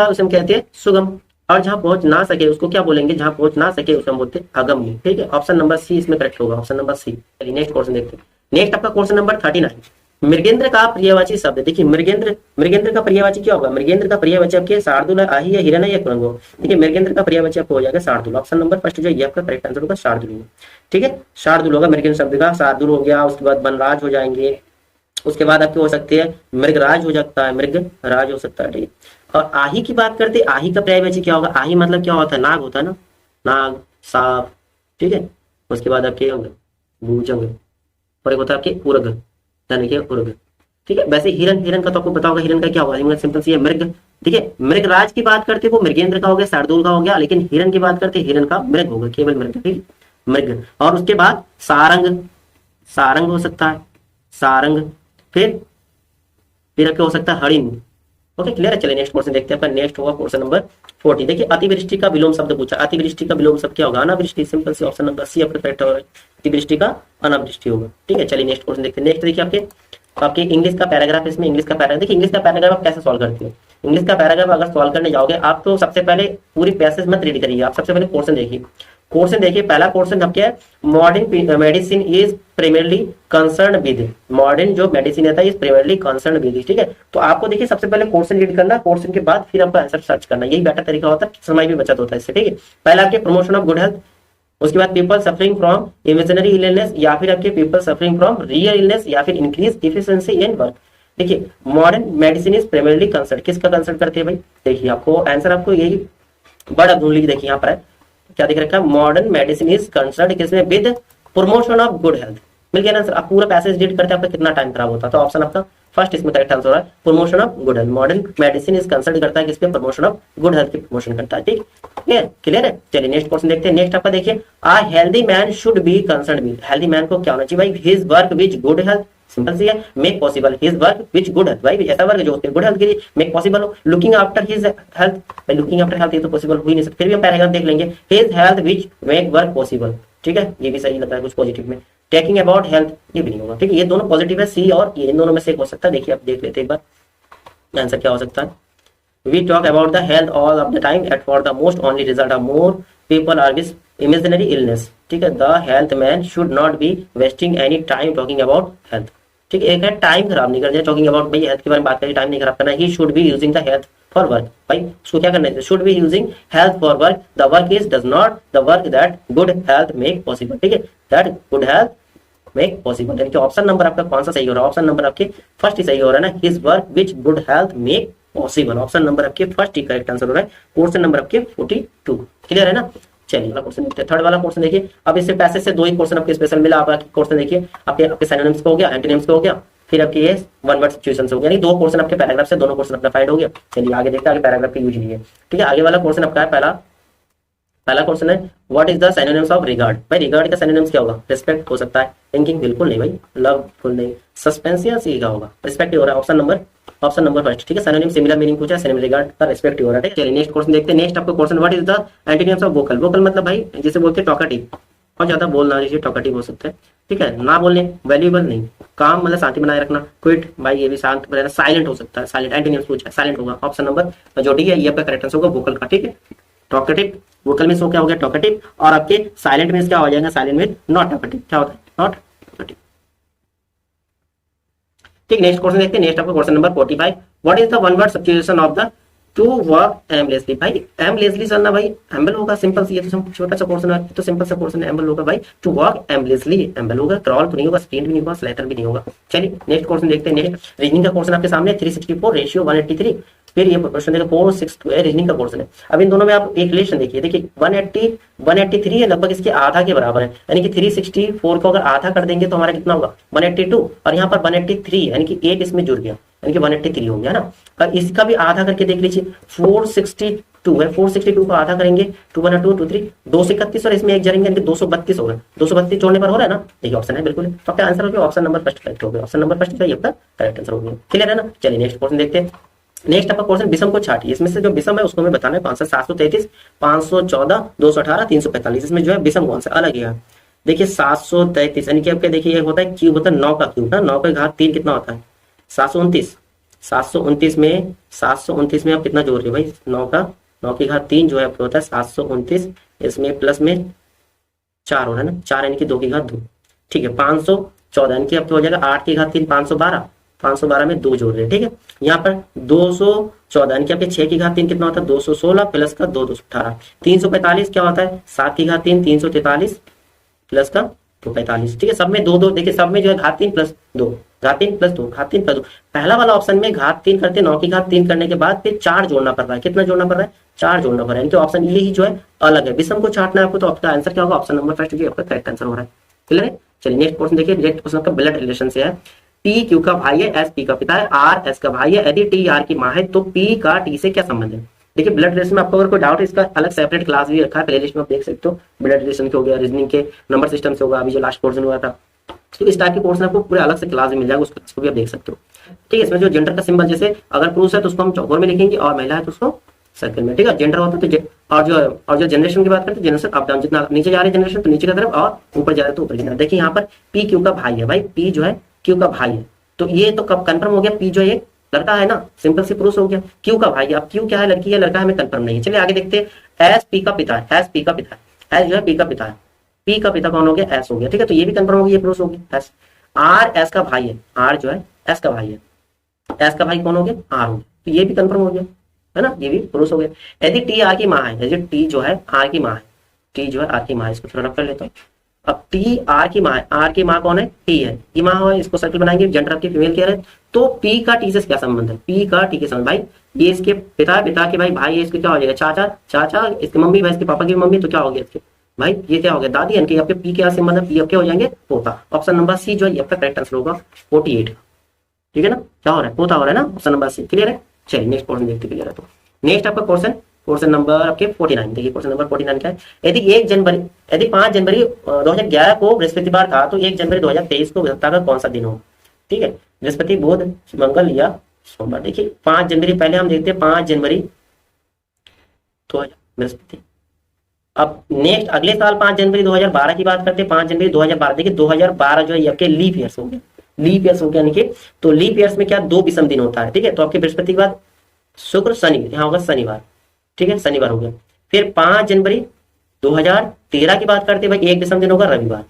है, उसे हम कहते हैं सुगम। और जहां पहुंच ना सके उसको क्या बोलेंगे, जहां पहुंच ना सके उसे हम बोलते हैं अगम्य। ठीक है, ऑप्शन नंबर सी इसमें करेक्ट होगा, ऑप्शन नंबर सी। चलिए नेक्स्ट क्वेश्चन देखते हैं। नेक्स्ट आपका क्वेश्चन नंबर 39, मृगेंद्र का पर्यायवाची शब्द। देखिए मृगेंद्र का पर्यायवाची क्या होगा, मृगेंद्र का पर्यायवाची आपके शार्दुल है, आही है, हिरण है या कुरंग। देखिए मृगेंद्र का पर्यायवाची आपको हो जाएगा शार्दुल, ऑप्शन नंबर फर्स्ट जो ये आपका करेक्ट आंसर होगा शार्दुल। ठीक है, शार्दुल होगा मृगेंद्र शब्द का, शार्दुल हो गया, उसके बाद वनराज हो जाएंगे, उसके बाद आपके हो सकते हैं मृगराज हो सकता है, मृगराज हो सकता है। ठीक है, और आही की बात करते हैं, आही का पर्यायवाची क्या होगा, आही मतलब क्या होता है, नाग होता है ना, नाग सांप। ठीक है, उसके बाद आपके भूजंग, और एक होता है आपके उर्ग, यानी कि उर्ग। ठीक है, वैसे हिरन का तो आपको पता होगा, हिरन का क्या होगा, सिंपल सी है मृग। ठीक है, मृगराज की बात करते वो मृगेंद्र का हो गया, शार्दुल का हो गया, लेकिन हिरन की बात करते हिरन का मृग होगा, केवल मृग। ठीक, मृग। और उसके बाद सारंग हो सकता है, सारंग। फिर क्या हो सकता है, हरिण। ओके क्लियर है। चलिए नेक्स्ट क्वेश्चन देखते हैं। नेक्स्ट होगा क्वेश्चन नंबर 40। देखिए अतिवृष्टि का विलोम शब्द पूछा, अतिवृष्टि का विलोम शब्द क्या होगा, अनावृष्टि। Simple C option number C आपका करेक्ट होगा, अतिवृष्टि का अनावृष्टि होगा। ठीक है, चलिए नेक्स्ट क्वेश्चन देखते हैं। नेक्स्ट देखिए आपके इंग्लिश का पैराग्राफ, इसमें इंग्लिश का पैराग्राफ। देखिए इंग्लिश का पैराग्राफ आप कैसे सॉल्व करते हो, इंग्लिश का पैराग्राफ अगर सॉल्व करने जाओगे आप तो सबसे पहले पूरी पैसेज मत रीड करिए, आप सबसे पहले पोर्शन देखिए। पहला पोर्शन अब क्या है, modern medicine is primarily concern with, modern जो मेडिसिन आता है इज प्राइमरली कंसर्न विद। ठीक है, तो आपको देखिए सबसे पहले पोर्शन रीड करना, पोर्शन के बाद फिर आपको आंसर सर्च करना, यही बेटर तरीका होता है, समय भी बचत होता है इससे। ठीक है, पहला आपके प्रमोशन ऑफ गुड हेल्थ, उसके बाद people suffering from imaginary illness, या फिर आपके people suffering from real illness, या फिर इंक्रीज इफिशिएंसी इन वर्क। देखिए modern medicine is primarily concern, किसका कंसर्न करते हैं भाई, देखिए आपको आंसर आपको यही बड़ा ढूंढ लीजिए। देखिए यहाँ पर है क्या दिख रखा है, मॉडर्न मेडिसिन इज कंसर्न किसमें, with promotion of good health. मिल गया ना आंसर। आप पूरा पैसेज रीड करते आपका कितना टाइम खराब होता, तो ऑप्शन आपका फर्स्ट इसमें करेक्ट आंसर है, promotion of good health. Modern medicine is concern करता है किसपे, प्रमोशन ऑफ गुड हेल्थ की प्रमोशन करता है। ठीक है, क्लियर है। चलिए नेक्स्ट क्वेश्चन देखते हैं। नेक्स्ट आपका देखिए, a healthy man should be concern with, healthy man को क्या होना चाहिए भाई, his work which good health. Simple सी है, make possible his work which good health, भाई ऐसा वर्क जो होते हैं गुड हेल्थ के लिए मेक पॉसिबल हो। लुकिंग आफ्टर हिज हेल्थ, भाई लुकिंग आफ्टर हेल्थ ये तो पॉसिबल हो ही नहीं सकता, फिर भी हम पैराग्राफ देख लेंगे, his health which make work possible. ठीक है, ये भी सही लग रहा है कुछ पॉजिटिव में। टेकिंग अबाउट हेल्थ ये भी नहीं होगा। ठीक है, ये दोनों पॉजिटिव है, सी और ये, इन दोनों में से एक हो सकता है। देखिए आप देख लेते एक बार आंसर क्या हो सकता है। We talk about the health all of the time at for the most only result of more people are with imaginary illness. ठीक है, the health man should not be wasting any time talking about health. ठीक है। एक है time खराब नहीं करना, talking about भाई हेल्थ के बारे में बात करें, टाइम नहीं खराब करना। He should be using the health for work, भाई उसको क्या करना है, should be using health for work, the work is does not the work that good health make possible, ठीक है, that good health make possible. यानी कि option number आपका कौन सा सही हो रहा है, ऑप्शन नंबर आपके फर्स्ट ही सही हो रहा है ना, his work which good health make possible, option number आपके फर्स्ट ही करेक्ट आंसर हो रहा है। क्वेश्चन नंबर आपके 42 क्लियर है ना। चलिए वाला क्वेश्चन देखते हैं, थर्ड वाला क्वेश्चन देखिए। अब इससे पैसे से दो ही क्वेश्चन आपके स्पेशल मिला। आपका क्वेश्चन देखिए, आपके आपके सिनोनिम्स का हो गया, एंटोनिम्स का हो गया, फिर आपके ये वन वर्ड सिचुएशंस हो गया, यानी दो क्वेश्चन आपके पैराग्राफ से, दोनों क्वेश्चन अपना फाइंड हो गया। चलिए आगे देखते हैं, आगे पैराग्राफ की यूज है, ठीक है। आगे वाला क्वेश्चन आपका है पहला क्वेश्चन है what is the synonyms of regard. भाई रिगार्ड का सिनोनिम्स क्या होगा, रिस्पेक्ट हो सकता है, थिंकिंग बिल्कुल नहीं भाई, लवफुल नहीं, सस्पेंसियस ही का होगा, रिस्पेक्ट हो रहा है, ऑप्शन नंबर फर्स्ट, ठीक है। सिनोनिम सिमिलर मीनिंग पूछा, सिनोनिम रिगार्ड का रिस्पेक्ट हो रहा है। चलिए नेक्स्ट क्वेश्चन देखते हैं। नेक्स्ट आपको question what is the antonyms of vocal. Vocal मतलब भाई जिसे बोलते हैं टॉकाटिव, और ज्यादा बोलना जैसे टॉकाटिव हो सकता है, ठीक है, ना बोलने, वैल्यूएबल नहीं, काम मतलब शांति बनाए रखना, क्विट भाई ये भी शांत रहना, साइलेंट हो सकता है, साइलेंट एंटोनिम्स पूछा है, साइलेंट होगा, ऑप्शन नंबर जो डी है ये आपका करेक्ट आंसर होगा वोकल का, ठीक है। टॉकेटिव वोकल में सो क्या हो गया टॉकेटिव, और आपके साइलेंट में क्या हो जाएगा, साइलेंट में नॉट टॉकेटिव, क्या होता है नॉट टॉकेटिव, ठीक। नेक्स्ट क्वेश्चन देखते हैं। नेक्स्ट आपका question number 45 what is the one word substitution of the two work aimlessly. भाई एमलेसली चलना भाई एम्बल होगा, सिंपल सी, ये तो छोटा सा क्वेश्चन है, तो सिंपल सा क्वेश्चन है, एम्बल होगा भाई, टू वर्क एमलेसली एम्बल होगा, क्रॉल तो नहीं होगा, स्प्रिंट भी नहीं होगा, स्लैटर भी नहीं होगा। चलिए नेक्स्ट क्वेश्चन देखते हैं। नेक्स्ट रीजनिंग का क्वेश्चन आपके सामने 364 रेशियो 183, फिर ये क्वेश्चन देखो 462 है, रीजनिंग का क्वेश्चन है। अब इन दोनों में आप एक रिलेशन देखिए, देखिए 183 है, लगभग इसके आधा के बराबर है, यानी कि 364 को अगर आधा कर देंगे तो हमारा कितना होगा 182, और यहाँ पर 183 यानी कि 8 इसमें जुड़ गया, यानी कि 183 हो गया ना। और इसका भी आधा करके देख लीजिए, 462 है, 462 को आधा करेंगे 2 1 2 2 3 231, और इसमें एक जरेंगे यानी कि 232 होगा, 232 जोड़ने पर हो रहा है ना, देखिए ऑप्शन है बिल्कुल, तो आपका आंसर हो गया ऑप्शन नंबर फर्स्ट करेक्ट हो गया, ऑप्शन नंबर फर्स्ट आपका करेक्ट आंसर हो गया, क्लियर है ना। चलिए नेक्स्ट क्वेश्चन देखते हैं। नेक्स्ट आपका क्वेश्चन विषम को छाटिए, इसमें से जो विषम है उसको हमें बताना है कौन सा, 733 514 218 345, इसमें जो है विषम कौन सा अलग है। देखिए 733 यानी कि आपके देखिए ये होता है क्यूब, होता है 9 का क्यूब ना, 9 का घात 3 कितना होता है 729, 729 में आप कितना जोड़ रहे हो भाई, 9 की घात 3 जो है आपको होता है 729, इसमें प्लस में 4 हो रहा है ना, 4 यानी कि 2 की घात 2, ठीक है, 514 यानी कि आपको हो जाएगा 8 की घात 3 512 में 2 जोड़ रहे हैं, ठीक है। यहाँ पर 214 यानी कि आपके 6 की घात 3 कितना होता है 216 प्लस का 2 218, 345 क्या होता है 7 की घात 3 343 प्लस का 245, ठीक है। सब में 2 2, देखिए सब में जो है घात 3 प्लस 2, घात 3 प्लस 2, घात 3 प्लस 2। पहला वाला ऑप्शन में घात 3 करते 9 की घात 3 करने के बाद फिर 4 जोड़ना पड़ रहा है, कितना जोड़ना पड़ रहा है 4 जोड़ना पड़ रहा है, यानी कि ऑप्शन ये ही जो है अलग है, विषम को छाटना है आपको, तो आपका आंसर क्या होगा ऑप्शन नंबर फर्स्ट आपका करेक्ट आंसर हो रहा है, क्लियर है। चलिए नेक्स्ट क्वेश्चन देखिए। नेक्स्ट क्वेश्चन का ब्लड रिलेशन से है, पी क्यू का भाई है, एस पी का पिता है, आर एस का भाई है, यदि टी आर की माँ है तो पी का टी से क्या संबंध है। देखिए ब्लड रिलेशन में आपको अगर कोई डाउट है, इसका अलग सेपरेट क्लास भी रखा है प्ले लिस्ट में, आप देख सकते हो, ब्लड रिलेशन के हो गया, रीजनिंग के नंबर सिस्टम से होगा, अभी जो लास्ट पोर्शन हुआ था, तो इस टाइप के कोर्स आपको पूरे अलग से क्लास भी मिल जाएगा, उसको भी आप देख सकते हो, ठीक है। इसमें जो जेंडर का सिंबल, जैसे अगर पुरुष है तो उसको हम चौकोर में लिखेंगे, और महिला है तो उसको सर्कल में, ठीक है। जेंडर होता है तो और जो जनरेशन की बात करते हैं, जनरेशन अप डाउन, जितना नीचे जा रहे हैं जनरेशन तो नीचे की तरफ, और ऊपर जा रहे तो ऊपर की तरफ। देखिए यहाँ पर पी क्यू का भाई है, भाई पी जो है क्यू का भाई है, तो ये तो कब कंफर्म हो गया, पी जो है लड़का है ना, सिंपल सी पुरुष हो गया, क्यू का भाई है, अब क्यू क्या है लड़की है, लड़का है, हमें कंफर्म नहीं है। चलिए आगे देखते हैं। एस पी का पिता है, एस पी का पिता है, एस जो है पी का पिता है, पी का पिता कौन हो गया, एस हो गया, ठीक है, तो ये भी कंफर्म हो गया, ये पुरुष हो गया एस। आर एस का भाई है, आर जो है एस का भाई है, एस का भाई कौन हो गया आर हो गया, तो ये भी कंफर्म हो गया है ना, ये भी पुरुष हो गया। यदि टी आर की माँ है, यदि टी जो है आर की माँ है, टी जो है आर की माँ है, इसको थोड़ा रफ कर लेता हूँ। अब टी आर की माँ है, आर की माँ कौन है टी है, की माँ है, इसको सर्कल बनाएंगे, जेंडर आपकी फीमेल कह रहे हैं, तो पी का टी से क्या संबंध है, पी का टी के संबंध, भाई ये इसके पिता, पिता के भाई, भाई इसके क्या हो जाएगा चाचा, चाचा इसकी मम्मी, भाई इसके पापा की मम्मी, तो क्या हो गया इसके भाई, ये क्या हो गया दादी, यानी कि आपके पी के संबंध है, पी आपके हो जाएंगे पोता, ऑप्शन नंबर सी जो है आपका करेक्ट आंसर होगा 48, ठीक है ना, क्या हो रहा है पोता हो रहा है ना, ऑप्शन नंबर सी, क्लियर है। चलिए नेक्स्ट क्वेश्चन देखते क्लियर है। तो नेक्स्ट आपका क्वेश्चन नंबर आपके 49, देखिए क्वेश्चन नंबर 49 क्या है, यदि 5 जनवरी 2011 को बृहस्पतिवार था तो 1 जनवरी 2023 को विधाता का कौन सा दिन हो, ठीक है, बृहस्पति बुध मंगल या सोमवार। देखिए 5 जनवरी पहले हम देखते हैं, 5 जनवरी 2000 बृहस्पति। अब नेक्स्ट अगले साल 5 जनवरी 2012 की बात करते हैं, 5 जनवरी 2012, देखिए 2012 जो है आपके लीप ईयर्स हो गया, लीप ईयर्स हो गया, यानी कि तो लीप ईयर्स में क्या 2 विषम दिन होता है, ठीक है, तो आपके बृहस्पति के बाद शुक्र शनि, यहाँ होगा शनिवार, ठीक है, शनिवार हो गया। फिर 5 जनवरी 2013 की बात करते हैं भाई, 1 विषम दिन होगा रविवार,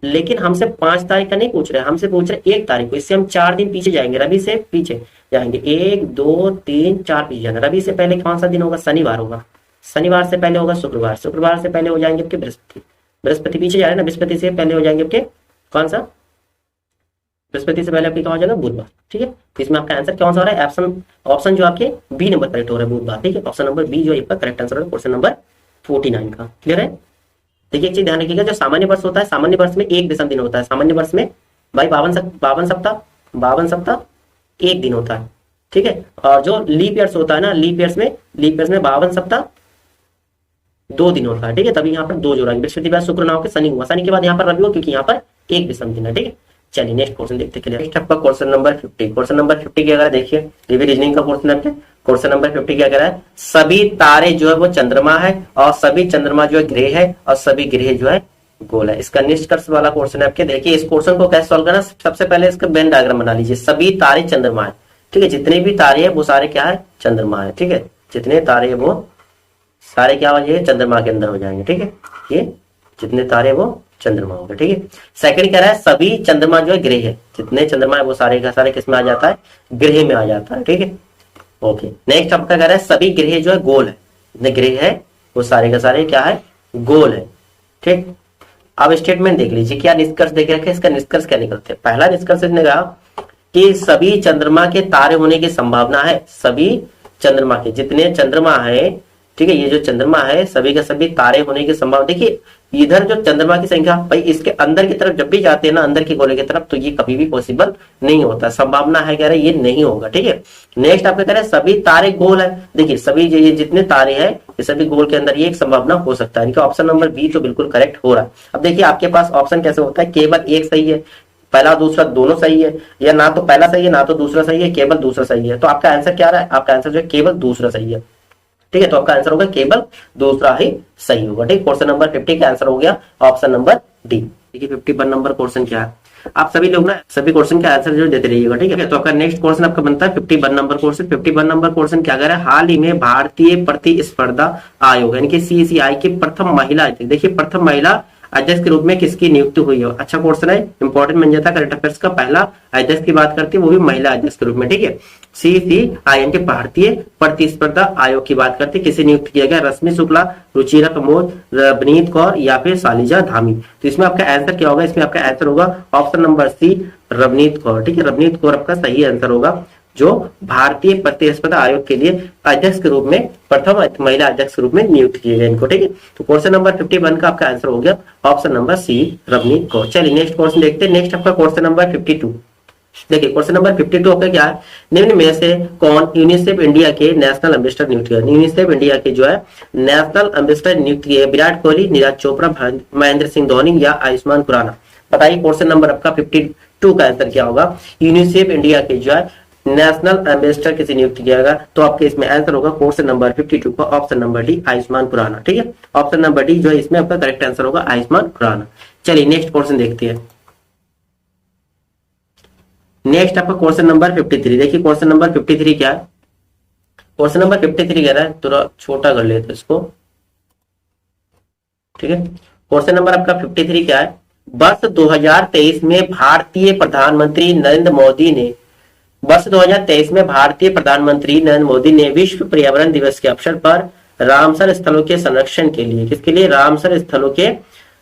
लेकिन हमसे 5 तारीख का नहीं पूछ रहे, हमसे पूछ रहे 1 तारीख को। इससे हम 4 दिन पीछे जाएंगे, रवि से पीछे जाएंगे, 1 2 3 4 पीछे जाना। रवि से पहले कौन सा दिन होगा? शनिवार होगा। शनिवार से पहले होगा शुक्रवार। शुक्रवार से पहले हो जाएंगे आपके बृहस्पति। बृहस्पति पीछे जा रहे हैं ना, बृहस्पति से पहले हो जाएंगे आपके कौन सा? बृहस्पति से पहले आपके क्या हो जाएगा? बुधवार। ठीक है, तो इसमें आपका आंसर कौन सा हो रहा है? ऑप्शन जो आपके बी नंबर करेक्ट हो रहा है, बुधवार। ठीक है, ऑप्शन नंबर बी जो आपका करेक्ट आंसर है क्वेश्चन नंबर 49 का। क्लियर है? देखिए एक चीज ध्यान रखिएगा, जो सामान्य वर्ष होता है, सामान्य वर्ष में 1 विषम दिन होता है। सामान्य वर्ष में भाई 52 सप्ताह 1 दिन होता है। ठीक है, और जो लीप ईयर्स होता है ना, लीप ईयर्स में 52 सप्ताह 2 दिन होता है। ठीक है, तभी यहाँ पर 2 जोड़ा, बृहस्पतिवार शुक्र ना होकर शनि हुआ, शनि के बाद यहाँ पर रवि हो, क्योंकि यहाँ पर 1 विषम दिन है। ठीक है, चलिए नेक्स्ट क्वेश्चन देखते हैं। नेक्स्ट आपका क्वेश्चन नंबर 50। क्वेश्चन नंबर 50 क्या करा देखिए, ये भी रीजनिंग का क्वेश्चन है। क्वेश्चन नंबर 50 क्या करा है? सभी तारे जो है वो चंद्रमा है, और सभी चंद्रमा जो है ग्रह है, और सभी ग्रह जो है गोल है। इसका निष्कर्ष वाला क्वेश्चन है आपके। देखिए इस क्वेश्चन को कैसे सॉल्व करना, सबसे पहले इसका वेन डायग्राम बना लीजिए। सभी तारे चंद्रमा है। ठीक है, जितने भी तारे हैं वो सारे क्या है? चंद्रमा है। ठीक है, जितने तारे हैं वो सारे क्या हो जाएंगे? चंद्रमा के अंदर हो जाएंगे। ठीक है, ये जितने तारे वो चंद्रमा होगा। ठीक है, सेकंड कह रहा है सभी चंद्रमा जो है ग्रह है। जितने चंद्रमा है वो सारे का सारे किस में आ जाता है? ग्रह में आ जाता है। ठीक है, ओके। नेक्स्ट आपका कह रहा है सभी ग्रह जो है गोल है। जितने ग्रह है वो सारे का सारे क्या है? गोल है। ठीक, अब स्टेटमेंट देख लीजिए, क्या निष्कर्ष देख रखे, इसका निष्कर्ष क्या निकलते हैं। पहला निष्कर्ष इसने कहा कि सभी चंद्रमा के तारे होने की संभावना है। सभी चंद्रमा के जितने चंद्रमा है, ठीक है, ये जो चंद्रमा है सभी के सभी तारे होने की संभावना। देखिए इधर जो चंद्रमा की संख्या भाई, इसके अंदर की तरफ जब भी जाते हैं ना, अंदर के गोले की तरफ, तो ये कभी भी पॉसिबल नहीं होता। संभावना है कह रहे ये नहीं होगा। ठीक है, नेक्स्ट आपका कह रहे हैं सभी तारे गोल है। देखिए सभी ये जितने तारे हैं ये सभी गोल के अंदर, ये एक संभावना हो सकता है। इनका ऑप्शन नंबर बी तो बिल्कुल करेक्ट हो रहा है। अब देखिए आपके पास ऑप्शन कैसे होता है, केवल एक सही है, पहला दूसरा दोनों सही है, या ना तो पहला सही है ना तो दूसरा सही है, केवल दूसरा सही है। तो आपका आंसर क्या रहा है? आपका आंसर जो है केवल दूसरा सही है। ठीक है, तो आपका आंसर होगा केवल दूसरा ही सही होगा। ठीक, क्वेश्चन नंबर 50 का आंसर हो गया ऑप्शन नंबर डी। देखिए 51 नंबर क्वेश्चन क्या है, आप सभी लोग ना सभी क्वेश्चन के आंसर जो देते रहिएगा। ठीक है, तो आपका नेक्स्ट क्वेश्चन आपका बनता है 51 नंबर क्वेश्चन। 51 नंबर क्वेश्चन क्या कर रहा है? हाल ही में भारतीय प्रतिस्पर्धा आयोग यानी कि CCI की प्रथम महिला, देखिए प्रथम महिला अध्यक्ष के रूप में किसकी नियुक्ति हुई है? अच्छा क्वेश्चन है, इंपॉर्टेंट बन जाता है करंट अफेयर्स का। पहला अध्यक्ष की बात करती है, वो भी महिला अध्यक्ष के रूप में। ठीक है, CCI के भारतीय प्रतिस्पर्धा आयोग की बात करते हैं, किसे नियुक्त किया गया? रश्मि शुक्ला, रुचिरा कमोद, रवनीत कौर या फिर शालिजा धामी। तो इसमें आपका आंसर क्या होगा? इसमें आपका आंसर होगा option number C, Ravneet Kaur. ठीक है, रवनीत कौर आपका सही आंसर होगा, जो भारतीय प्रतिस्पर्धा आयोग के लिए अध्यक्ष के रूप में, प्रथम महिला अध्यक्ष के रूप में नियुक्त किए गए इनको। ठीक है, तो क्वेश्चन नंबर 51 का आपका आंसर हो गया option number C, Ravneet Kaur. चलिए नेक्स्ट क्वेश्चन देखते हैं। नेक्स्ट आपका क्वेश्चन नंबर 52। देखिए क्वेश्चन नंबर 52 आपका क्या है? निम्न में से कौन यूनिसेफ इंडिया के नेशनल एम्बेसडर नियुक्त किया? यूनिसेफ इंडिया के जो है नेशनल एम्बेसडर नियुक्त किए विराट कोहली, नीरज चोपड़ा, महेंद्र सिंह धोनी या आयुष्मान खुराना। बताइए क्वेश्चन नंबर आपका 52 का आंसर क्या होगा? यूनिसेफ इंडिया के जो है नेशनल एम्बेसडर किसे नियुक्त किया गया? तो आपके इसमें आंसर होगा क्वेश्चन नंबर 52 का option number D, Ayushmann Khurana. ठीक है, ऑप्शन नंबर डी जो है इसमें आपका करेक्ट आंसर होगा आयुष्मान खुराना। चलिए नेक्स्ट क्वेश्चन देखते हैं। नेक्स्ट आपका क्वेश्चन नंबर 53। देखिए क्वेश्चन नंबर 53 क्या है? क्वेश्चन नंबर 53 कह रहा है, थोड़ा छोटा कर लेते इसको। ठीक है, क्वेश्चन नंबर आपका 53 क्या है? वर्ष 2023 में भारतीय प्रधानमंत्री नरेंद्र मोदी ने विश्व पर्यावरण दिवस के अवसर पर रामसर स्थलों के संरक्षण के लिए, किसके लिए? रामसर स्थलों के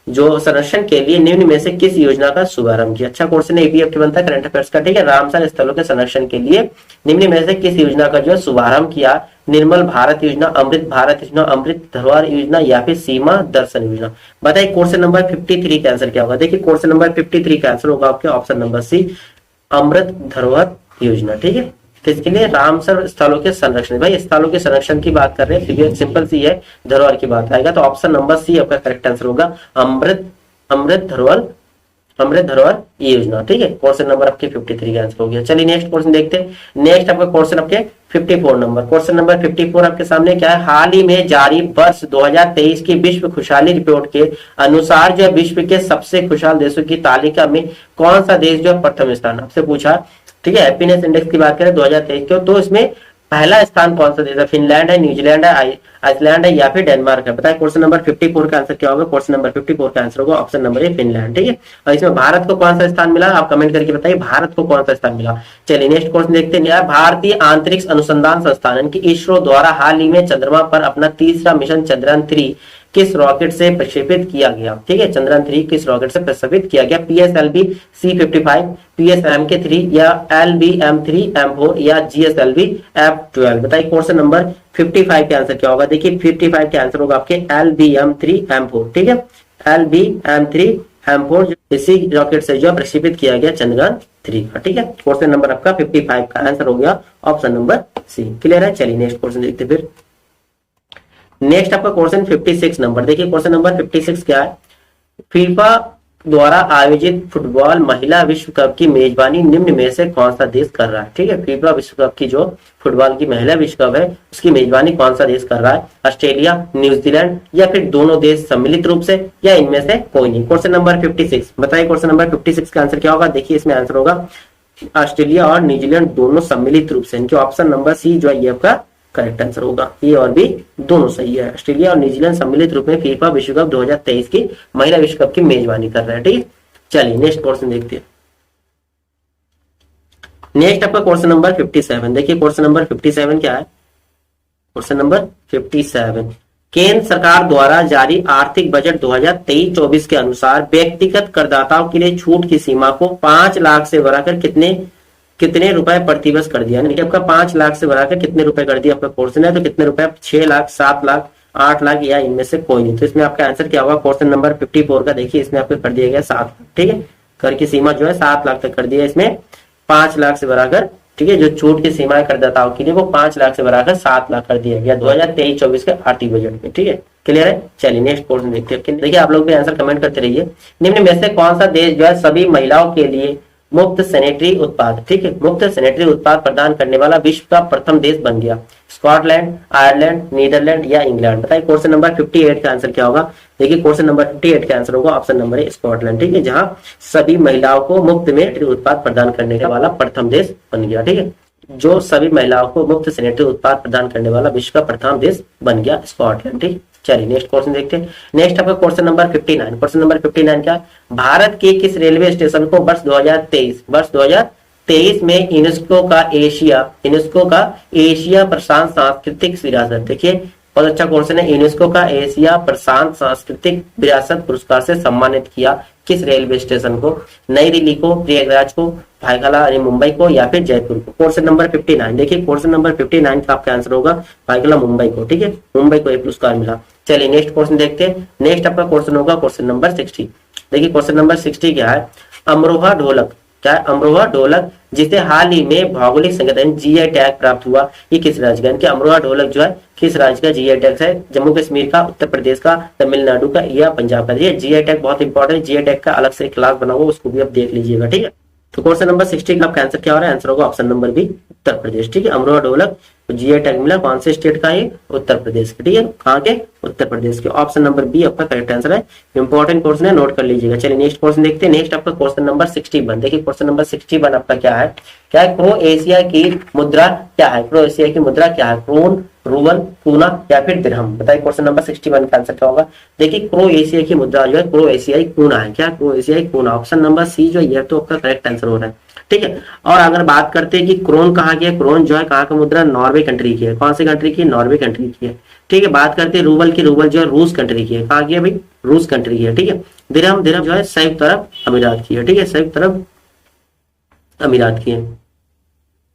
जो संरक्षण के लिए निम्न में से किस योजना का शुभारंभ किया? अच्छा क्वेश्चन है, आपके बनता है करंट अफेयर्स का। ठीक है, रामसर स्थलों के संरक्षण के लिए निम्न में से किस योजना का जो शुभारंभ किया? निर्मल भारत योजना, अमृत भारत योजना, अमृत धरोहर योजना या फिर सीमा दर्शन योजना। बताइए क्वेश्चन नंबर 53 का आंसर क्या होगा? देखिए क्वेश्चन नंबर 53 का आंसर होगा आपके ऑप्शन नंबर सी, अमृत धरोहर योजना। ठीक है, तो इसके लिए रामसर स्थलों के संरक्षण, भाई स्थलों के संरक्षण की बात कर रहे हैं, सिंपल सी है, धरोहर की बात आएगा, तो ऑप्शन नंबर सी आपका करेक्ट आंसर होगा अमृत धरोहर योजना। ठीक है, क्वेश्चन नंबर आपके 53 का आंसर हो गया। चलिए नेक्स्ट क्वेश्चन देखते हैं। नेक्स्ट आपका क्वेश्चन आपके 54 नंबर, क्वेश्चन नंबर 54 आपके सामने क्या है? हाल ही में जारी वर्ष 2023 की विश्व खुशहाली रिपोर्ट के अनुसार जो विश्व के सबसे खुशहाल देशों की तालिका में कौन सा देश जो है प्रथम स्थान? आपसे पूछा। ठीक है, हैप्पीनेस इंडेक्स की बात करें 2023 के, तो इसमें पहला स्थान कौन सा देश है? फिनलैंड है, न्यूजीलैंड है, आइसलैंड है या फिर डेनमार्क है? बताए क्वेश्चन नंबर 54 का आंसर क्या होगा? क्वेश्चन नंबर 54 का आंसर होगा ऑप्शन नंबर ए फिनलैंड। ठीक है, और इसमें भारत को कौन सा स्थान मिला? आप कमेंट करके बताइए भारत को कौन सा स्थान मिला। चलिए नेक्स्ट क्वेश्चन देखते हैं। भारतीय अंतरिक्ष अनुसंधान संस्थान यानी कि इसरो द्वारा हाल ही में चंद्रमा पर अपना तीसरा मिशन चंद्रयान-3 किस रॉकेट से प्रक्षेपित किया गया? ठीक है, चंद्रयान-3 किस रॉकेट से प्रक्षेपित किया गया? PSLV C55, PSMK3 या LVM3 M4 या GSLV F12? बताइए क्वेश्चन नंबर 55 के आंसर क्या होगा? देखिए 55 के आंसर होगा आपके LVM3 M4। ठीक है, LVM3 M4 इसी रॉकेट से जो प्रक्षेपित किया गया चंद्रयान-3 का। ठीक है, क्वेश्चन नंबर आपका 55 का आंसर हो गया ऑप्शन नंबर सी। क्लियर है? चलिए नेक्स्ट क्वेश्चन देखते फिर। नेक्स्ट आपका क्वेश्चन 56 नंबर। देखिए क्वेश्चन नंबर 56 क्या है? फीफा द्वारा आयोजित फुटबॉल महिला विश्व कप की मेजबानी निम्न में से कौन सा देश कर रहा है? ठीक है, फीफा विश्व कप की जो फुटबॉल की महिला विश्व कप है उसकी मेजबानी कौन सा देश कर रहा है? ऑस्ट्रेलिया, न्यूजीलैंड या फिर दोनों देश सम्मिलित रूप से या इनमें से कोई नहीं? क्वेश्चन नंबर 56 बताइए क्वेश्चन नंबर 56 का आंसर क्या होगा? देखिए इसमें आंसर होगा ऑस्ट्रेलिया और न्यूजीलैंड दोनों सम्मिलित रूप से। इनके ऑप्शन नंबर सी जो है ये आपका करेक्ट आंसर होगा। ए और बी दोनों सही है। ऑस्ट्रेलिया और न्यूजीलैंड सम्मिलित रूप में फीफा विश्व कप 2023 की महिला विश्व कप की मेजबानी कर रहे हैं। ठीक है, चलिए नेक्स्ट क्वेश्चन देखते हैं। नेक्स्ट आपका क्वेश्चन नंबर 57। देखिए क्वेश्चन नंबर 57 क्या है? क्वेश्चन नंबर 57, केंद्र सरकार द्वारा जारी आर्थिक बजट 2023-24 के अनुसार व्यक्तिगत करदाताओं के लिए छूट की सीमा को 5 लाख से बढ़ाकर कितने रुपए प्रतिवर्ष कर दिया? यानी कि आपका 5 लाख से बढ़ाकर कितने रुपए कर दिया? आपका क्वेश्चन है तो कितने रुपए? 6 लाख, 7 लाख, 8 लाख या इनमें से कोई नहीं? तो इसमें आपका आंसर क्या होगा? क्वेश्चन नंबर 54 का देखिए इसमें आपको कर दिया गया 7 लाख। ठीक है, कर की सीमा जो है 7 लाख तक कर दिया, इसमें 5 लाख से बढ़ाकर। ठीक है, जो छूट की सीमाएं करदाताओं के लिए वो 5 लाख से बढ़ाकर 7 लाख कर दिया गया 2023-24 के आर्थिक बजट में। ठीक है, क्लियर है? चलिए नेक्स्ट क्वेश्चन देखते हैं। देखिए आप लोग भी आंसर कमेंट करते रहिए। निम्न में से कौन सा देश जो है सभी महिलाओं के लिए मुफ्त सैनिटरी उत्पाद, ठीक है, मुफ्त सैनिटरी उत्पाद प्रदान करने वाला विश्व का प्रथम देश बन गया? स्कॉटलैंड, आयरलैंड, नीदरलैंड या इंग्लैंड? बताइए क्वेश्चन नंबर 58 का आंसर क्या होगा? देखिए क्वेश्चन नंबर 58 का आंसर होगा ऑप्शन नंबर ए स्कॉटलैंड। ठीक है, जहां सभी महिलाओं को मुफ्त में उत्पाद प्रदान करने वाला प्रथम देश बन गया। ठीक है, जो सभी महिलाओं को मुफ्त सैनिटरी उत्पाद प्रदान करने वाला विश्व का प्रथम देश बन गया स्कॉटलैंड। ठीक, चलिए नेक्स्ट क्वेश्चन देखते हैं। नेक्स्ट आपका क्वेश्चन नंबर 59। क्वेश्चन नंबर 59 क्या? भारत के किस रेलवे स्टेशन को वर्ष 2023 में यूनेस्को का एशिया प्रशांत सांस्कृतिक विरासत, देखिए बहुत अच्छा क्वेश्चन है, यूनेस्को का एशिया प्रशांत सांस्कृतिक विरासत पुरस्कार से सम्मानित किया? किस रेलवे स्टेशन को? नई दिल्ली को, प्रयागराज को, भाईखला यानी मुंबई को या फिर जयपुर को? Question number 59। देखिए क्वेश्चन नंबर 59 का आपका आंसर होगा भाईखला मुंबई को। ठीक है, मुंबई को एक पुरस्कार मिला। चलिए नेक्स्ट क्वेश्चन देखते हैं। नेक्स्ट आपका क्वेश्चन होगा क्वेश्चन नंबर 60। देखिए क्वेश्चन नंबर 60 क्या है? अमरोहा ढोलक, क्या है? अमरोहा ढोलक जिसे हाल ही में भौगोलिक संगठन जीआई टैग प्राप्त हुआ, ये किस राज्य का? इनके अमरोहा ढोलक जो है किस राज्य का जीआई टैग है? जम्मू कश्मीर का, उत्तर प्रदेश का, तमिलनाडु का या पंजाब का? ये जीआई टैग बहुत इंपॉर्टेंट है, जीआई टैग का अलग से एक क्लास बना हुआ, उसको भी आप देख लीजिएगा। ठीक है, तो क्वेश्चन नंबर 60 का आपका आंसर क्या हो रहा है? आंसर होगा option number B Uttar Pradesh. ठीक है, अमरोहा ढोलक जीआई टैग मिला कौन से स्टेट का? ये उत्तर प्रदेश का। ठीक है, कहाँ के? उत्तर प्रदेश के। ऑप्शन नंबर बी आपका करेक्ट आंसर है। इंपॉर्टेंट क्वेश्चन है, नोट कर लीजिएगा। चलिए नेक्स्ट क्वेश्चन देखते हैं। नेक्स्ट आपका क्वेश्चन नंबर 61। देखिए क्वेश्चन नंबर 61 आपका क्या है? क्या है? क्रोएशिया की मुद्रा क्या है? क्रोएशिया की मुद्रा क्या है? क्रोन, रूबल, कूना या फिर दिरहम? बताइए क्वेश्चन नंबर 61 का आंसर क्या होगा? देखिए क्रोएशिया की मुद्रा जो है क्रोएशियाई कूना है। क्या? क्रोएशियाई कूना। ऑप्शन नंबर सी जो है तो आपका करेक्ट आंसर हो रहा है। ठीक है, और अगर बात करते हैं कि क्रोन कहाँ की है? क्रोन जो है कहाँ का मुद्रा? नॉर्वे कंट्री की है। कौन सी कंट्री की? नॉर्वे कंट्री की है। ठीक है, बात करते हैं रूबल की, रूबल जो है रूस कंट्री की है। कहाँ की है भाई? रूस कंट्री की है। ठीक है, दिरहम जो है संयुक्त अरब अमीरात की है। ठीक है, संयुक्त अरब अमीरात की है।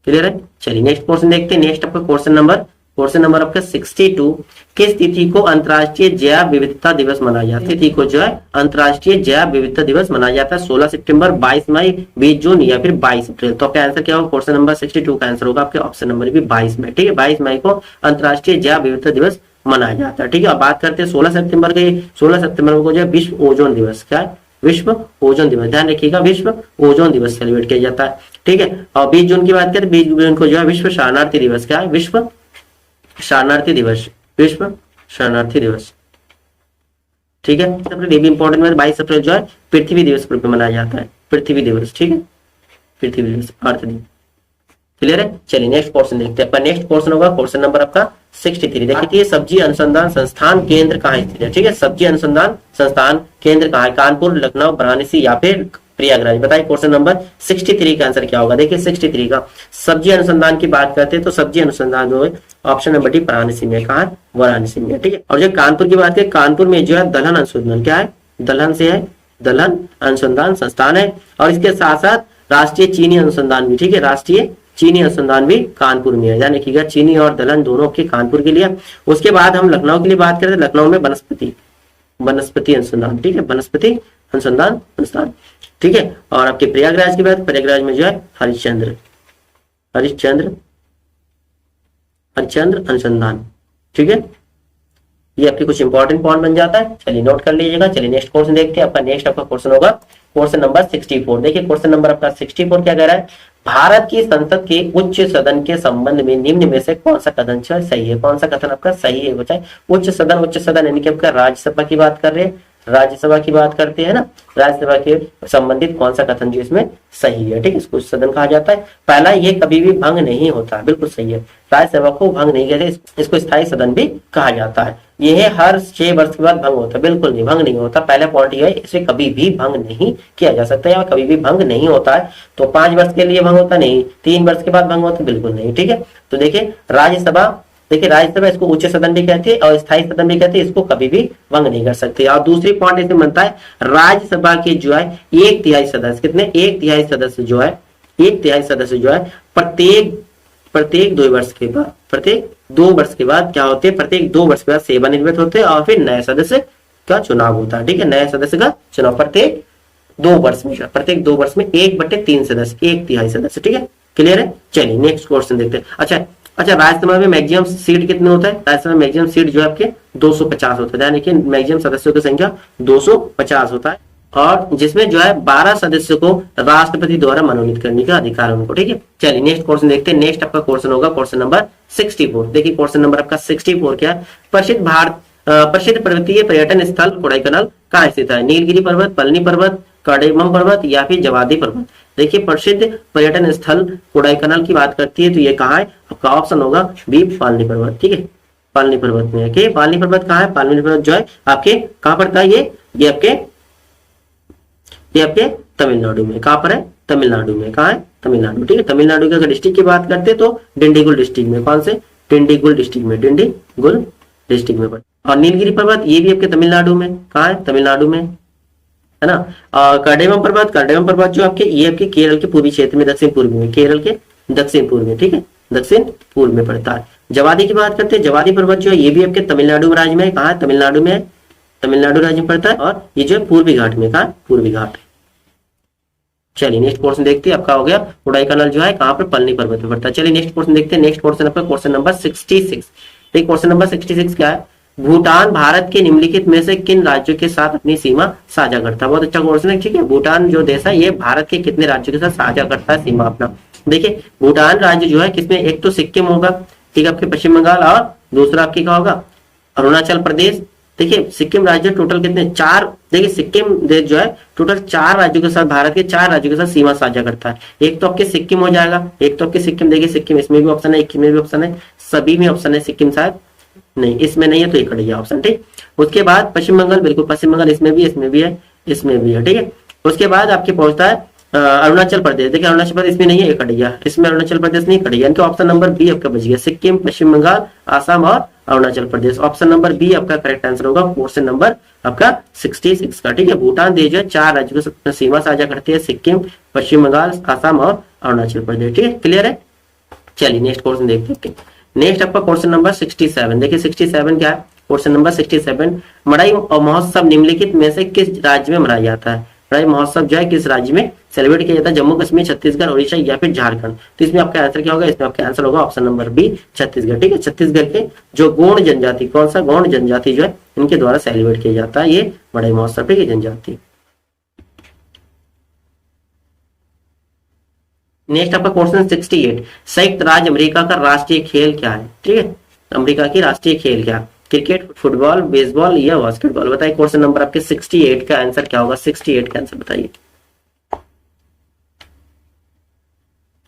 क्लियर है? चलिए नेक्स्ट क्वेश्चन देखते हैं। नेक्स्ट आपका क्वेश्चन नंबर आपका 62। किस तिथि को अंतर्राष्ट्रीय जैव विविधता दिवस मनाया जाता है? तिथि को जो है अंतर्राष्ट्रीय जैव विविधता दिवस मनाया जाता है 16 सितंबर, 22 मई, 20 जून या फिर 22 अप्रैल? तो आपका आंसर क्या होगा? क्वेश्चन नंबर 62 का आंसर होगा आपके ऑप्शन नंबर बी 22 मई। ठीक है, 22 मई को अंतर्राष्ट्रीय जैव विविधता दिवस मनाया जाता है। ठीक है, अब बात करते हैं 16 सितंबर की। 16 सितंबर को जो है विश्व ओजोन दिवस, क्या है? विश्व ओजोन दिवस, ध्यान रखिएगा, विश्व ओजोन दिवस सेलिब्रेट किया जाता है। ठीक है, और 20 जून की बात करें, 20 जून को जो है विश्व शरणार्थी दिवस, क्या है? विश्व शरणार्थी दिवस, विश्व शरणार्थी दिवस। ठीक है, ये भी इंपॉर्टेंट है। 22 अप्रैल जो है पृथ्वी दिवस के रूप में मनाया जाता है, पृथ्वी दिवस। ठीक है, पृथ्वी दिवस, अर्थ दिन। क्लियर है। चलिए नेक्स्ट क्वेश्चन देखते हैं। नेक्स्ट क्वेश्चन होगा क्वेश्चन नंबर आपका 63। देखिए सब्जी अनुसंधान संस्थान केंद्र कहाँ स्थित है, ठीक है। सब्जी अनुसंधान संस्थान केंद्र कहाँ है, कानपुर, लखनऊ, वाराणसी या फिर प्रयागराज। बताइए क्वेश्चन नंबर 63 का आंसर क्या होगा। देखिए 63 का सब्जी अनुसंधान की बात करते हैं तो सब्जी अनुसंधान जो है ऑप्शन नंबर डी वाराणसी में, कहा है, वाराणसी में, ठीक है। और जो कानपुर की बात करें, कानपुर में जो है दलहन अनुसंधान, क्या है, दलहन से है, दलहन अनुसंधान संस्थान है। और इसके साथ साथ राष्ट्रीय चीनी अनुसंधान भी, ठीक है, राष्ट्रीय चीनी अनुसंधान भी कानपुर में है। यानी कि चीनी और दलहन दोनों के कानपुर के लिए। उसके बाद हम लखनऊ के लिए बात करें तो लखनऊ में वनस्पति अनुसंधान, ठीक है, वनस्पति अनुसंधान संस्थान, ठीक है। और आपके प्रयागराज की बात, प्रयागराज में जो है हरिश्चंद्र अनुसंधान, ठीक है। ये आपके कुछ इंपॉर्टेंट पॉइंट बन जाता है, चलिए नोट कर लीजिएगा। चलिए नेक्स्ट क्वेश्चन देखते हैं। आपका नेक्स्ट आपका क्वेश्चन होगा क्वेश्चन नंबर 64। देखिए क्वेश्चन नंबर आपका 64 क्या कह रहा है, भारत की संसद के उच्च सदन के संबंध में निम्न में से कौन सा कथन सही है। कौन सा कथन आपका सही है बच्चा। उच्च सदन यानी कि आपका राज्यसभा की बात कर रहे हैं, राज्यसभा की बात करते हैं ना, राज्यसभा के संबंधित कौन सा कथन जो इसमें सही है, ठीक है, इसको सदन कहा जाता है। पहला, ये कभी भी भंग नहीं होता, बिल्कुल सही है, राज्यसभा को भंग नहीं कहते, इसको स्थायी सदन भी कहा जाता है। यह हर 6 वर्ष के बाद भंग होता है, बिल्कुल नहीं, भंग नहीं होता। पहला पॉइंट ये है, इसे कभी भी भंग नहीं किया जा सकता या कभी भी भंग नहीं होता है। तो 5 वर्ष के लिए भंग होता नहीं, 3 वर्ष के बाद भंग होता, बिल्कुल नहीं, ठीक है। तो देखिए राज्यसभा, देखिए राज्यसभा इसको उच्च सदन भी कहती है और स्थायी सदन भी कहती है, इसको कभी भी भंग नहीं कर सकते। और दूसरी पॉइंट इसमें बनता है, राज्यसभा के जो है 1/3 सदस्य, कितने, 1/3 सदस्य जो है, 1/3 सदस्य जो है प्रत्येक 2 वर्ष के बाद, प्रत्येक 2 वर्ष के बाद क्या होते हैं, प्रत्येक 2 वर्ष के बाद सेवानिवृत्त होते हैं और फिर नए सदस्य का चुनाव होता है, ठीक है, नए सदस्य का चुनाव प्रत्येक 2 वर्ष में, प्रत्येक 2 वर्ष में 1/3 सदस्य, 1/3 सदस्य, ठीक है, क्लियर है। चलिए नेक्स्ट क्वेश्चन देखते हैं। अच्छा राज्यसभा में मैक्सिमम सीट कितने होता है, राज्यसभा में मैक्सिमम सीट जो है आपके 250 होता है, यानी कि मैक्सिमम सदस्यों की संख्या 250 होता है। और जिसमें जो है 12 सदस्यों को राष्ट्रपति द्वारा मनोनीत करने का अधिकार है उनको, ठीक है। चलिए नेक्स्ट क्वेश्चन देखते हैं। नेक्स्ट आपका क्वेश्चन होगा क्वेश्चन नंबर 64। देखिए क्वेश्चन नंबर आपका 64 क्या है, प्रसिद्ध पर्वतीय पर्यटन स्थल कोडाईकनाल कहाँ स्थित है, नीलगिरी पर्वत, पलनी पर्वत, कड़ेमम पर्वत या फिर जवादी पर्वत। देखिए प्रसिद्ध पर्यटन स्थल कोडाईकनाल की बात करती है तो ये कहाँ है, आपका ऑप्शन होगा बी पालनी पर्वत, ठीक है, पालनी पर्वत में है। पालनी पर्वत कहाँ है, पालनी पर्वत जो है आपके कहाँ पड़ता है, ये आपके तमिलनाडु में, कहाँ पर है, तमिलनाडु में, कहाँ है, तमिलनाडु, ठीक है। तमिलनाडु के डिस्ट्रिक्ट की बात करते हैं तो डिंडीगुल डिस्ट्रिक्ट में, कौन से, डिंडीगुल डिस्ट्रिक्ट में, डिंडीगुल डिस्ट्रिक्ट में। और नीलगिरी पर्वत ये भी आपके तमिलनाडु में, कहाँ है, तमिलनाडु में, है ना। कर्डेमम पर्वत जो आपके ये आपके केरल के पूर्वी क्षेत्र में, दक्षिण पूर्व में, केरल के दक्षिण पूर्व में, ठीक है, दक्षिण पूर्व में पड़ता है। जवादी की बात करते हैं, जवादी पर्वत जो है ये भी आपके तमिलनाडु राज्य में है, कहाँ है, तमिलनाडु में, तमिलनाडु राज्य में पड़ता है। और ये जो है पूर्वी घाट में, कहाँ, पूर्वी घाट। चलिए नेक्स्ट क्वेश्चन देखते हैं। आपका हो गया कोडाईकनाल जो है कहाँ पर, पलनी पर्वत में पड़ता है। चलिए नेक्स्ट क्वेश्चन देखते हैं। नेक्स्ट क्वेश्चन आपका क्वेश्चन नंबर 66। देखिए क्वेश्चन नंबर 66 क्या है, भूटान भारत के निम्नलिखित में से किन राज्यों के साथ अपनी सीमा साझा करता है। बहुत अच्छा क्वेश्चन है, ठीक है। भूटान जो देश है ये भारत के कितने राज्यों के साथ साझा करता है सीमा अपना। देखिए भूटान राज्य जो है किसमें, एक तो सिक्किम होगा, ठीक है, आपके पश्चिम बंगाल, और दूसरा आपके क्या होगा, अरुणाचल प्रदेश। देखिए सिक्किम राज्य टोटल कितने, 4, देखिए सिक्किम देश जो है टोटल 4 राज्यों के साथ, भारत के 4 राज्यों के साथ सीमा साझा करता है। एक तो आपके सिक्किम हो जाएगा, एक तो आपके सिक्किम, देखिए सिक्किम इसमें भी ऑप्शन है, एक में भी ऑप्शन है, सभी में ऑप्शन है, सिक्किम शायद नहीं, इसमें नहीं है तो एक कट गया ऑप्शन, ठीक। उसके बाद पश्चिम बंगाल, बिल्कुल पश्चिम बंगाल इसमें भी है, इसमें भी है, ठीक है। उसके बाद आपके पहुंचता है अरुणाचल प्रदेश। देखिए अरुणाचल प्रदेश इसमें नहीं है, एक कट गया, इसमें अरुणाचल प्रदेश नहीं कट गया, इनका ऑप्शन नंबर बी आपका बच गया, सिक्किम, पश्चिम बंगाल, आसाम और Arunachal Pradesh. Option number B आपका करेक्ट आंसर होगा क्वेश्चन नंबर आपका 66 का, ठीक है। भूटान देश जो 4 राज्यों के सीमा साझा करते हैं, सिक्किम, पश्चिम बंगाल, आसाम और अरुणाचल प्रदेश, ठीक है, क्लियर है। चलिए नेक्स्ट क्वेश्चन देखते हैं। नेक्स्ट आपका क्वेश्चन नंबर 67। देखिए 67 क्या है, क्वेश्चन नंबर 67, मड़ई महोत्सव निम्नलिखित में से किस राज्य में मनाया जाता है। मड़ई महोत्सव जो है किस राज्य में सेलिब्रेट किया जाता है, जम्मू कश्मीर, छत्तीसगढ़, उड़ीसा या फिर झारखंड। तो इसमें आपका आंसर क्या होगा, इसमें आपका आंसर होगा ऑप्शन नंबर बी छत्तीसगढ़, ठीक है। छत्तीसगढ़ के जो गौड़ जनजाति, कौन सा, गौड़ जनजाति जो है इनके द्वारा सेलिब्रेट किया जाता है ये मड़ई महोत्सव, ठीक है, जनजाति। नेक्स्ट आपका क्वेश्चन 68, संयुक्त राज्य अमेरिका का राष्ट्रीय खेल क्या है, ठीक है, अमेरिका की राष्ट्रीय खेल क्या, क्रिकेट, फुटबॉल, बेसबॉल या बास्केटबॉल। बताइए क्वेश्चन नंबर आपके 68 का आंसर क्या होगा, 68 का आंसर बताइए।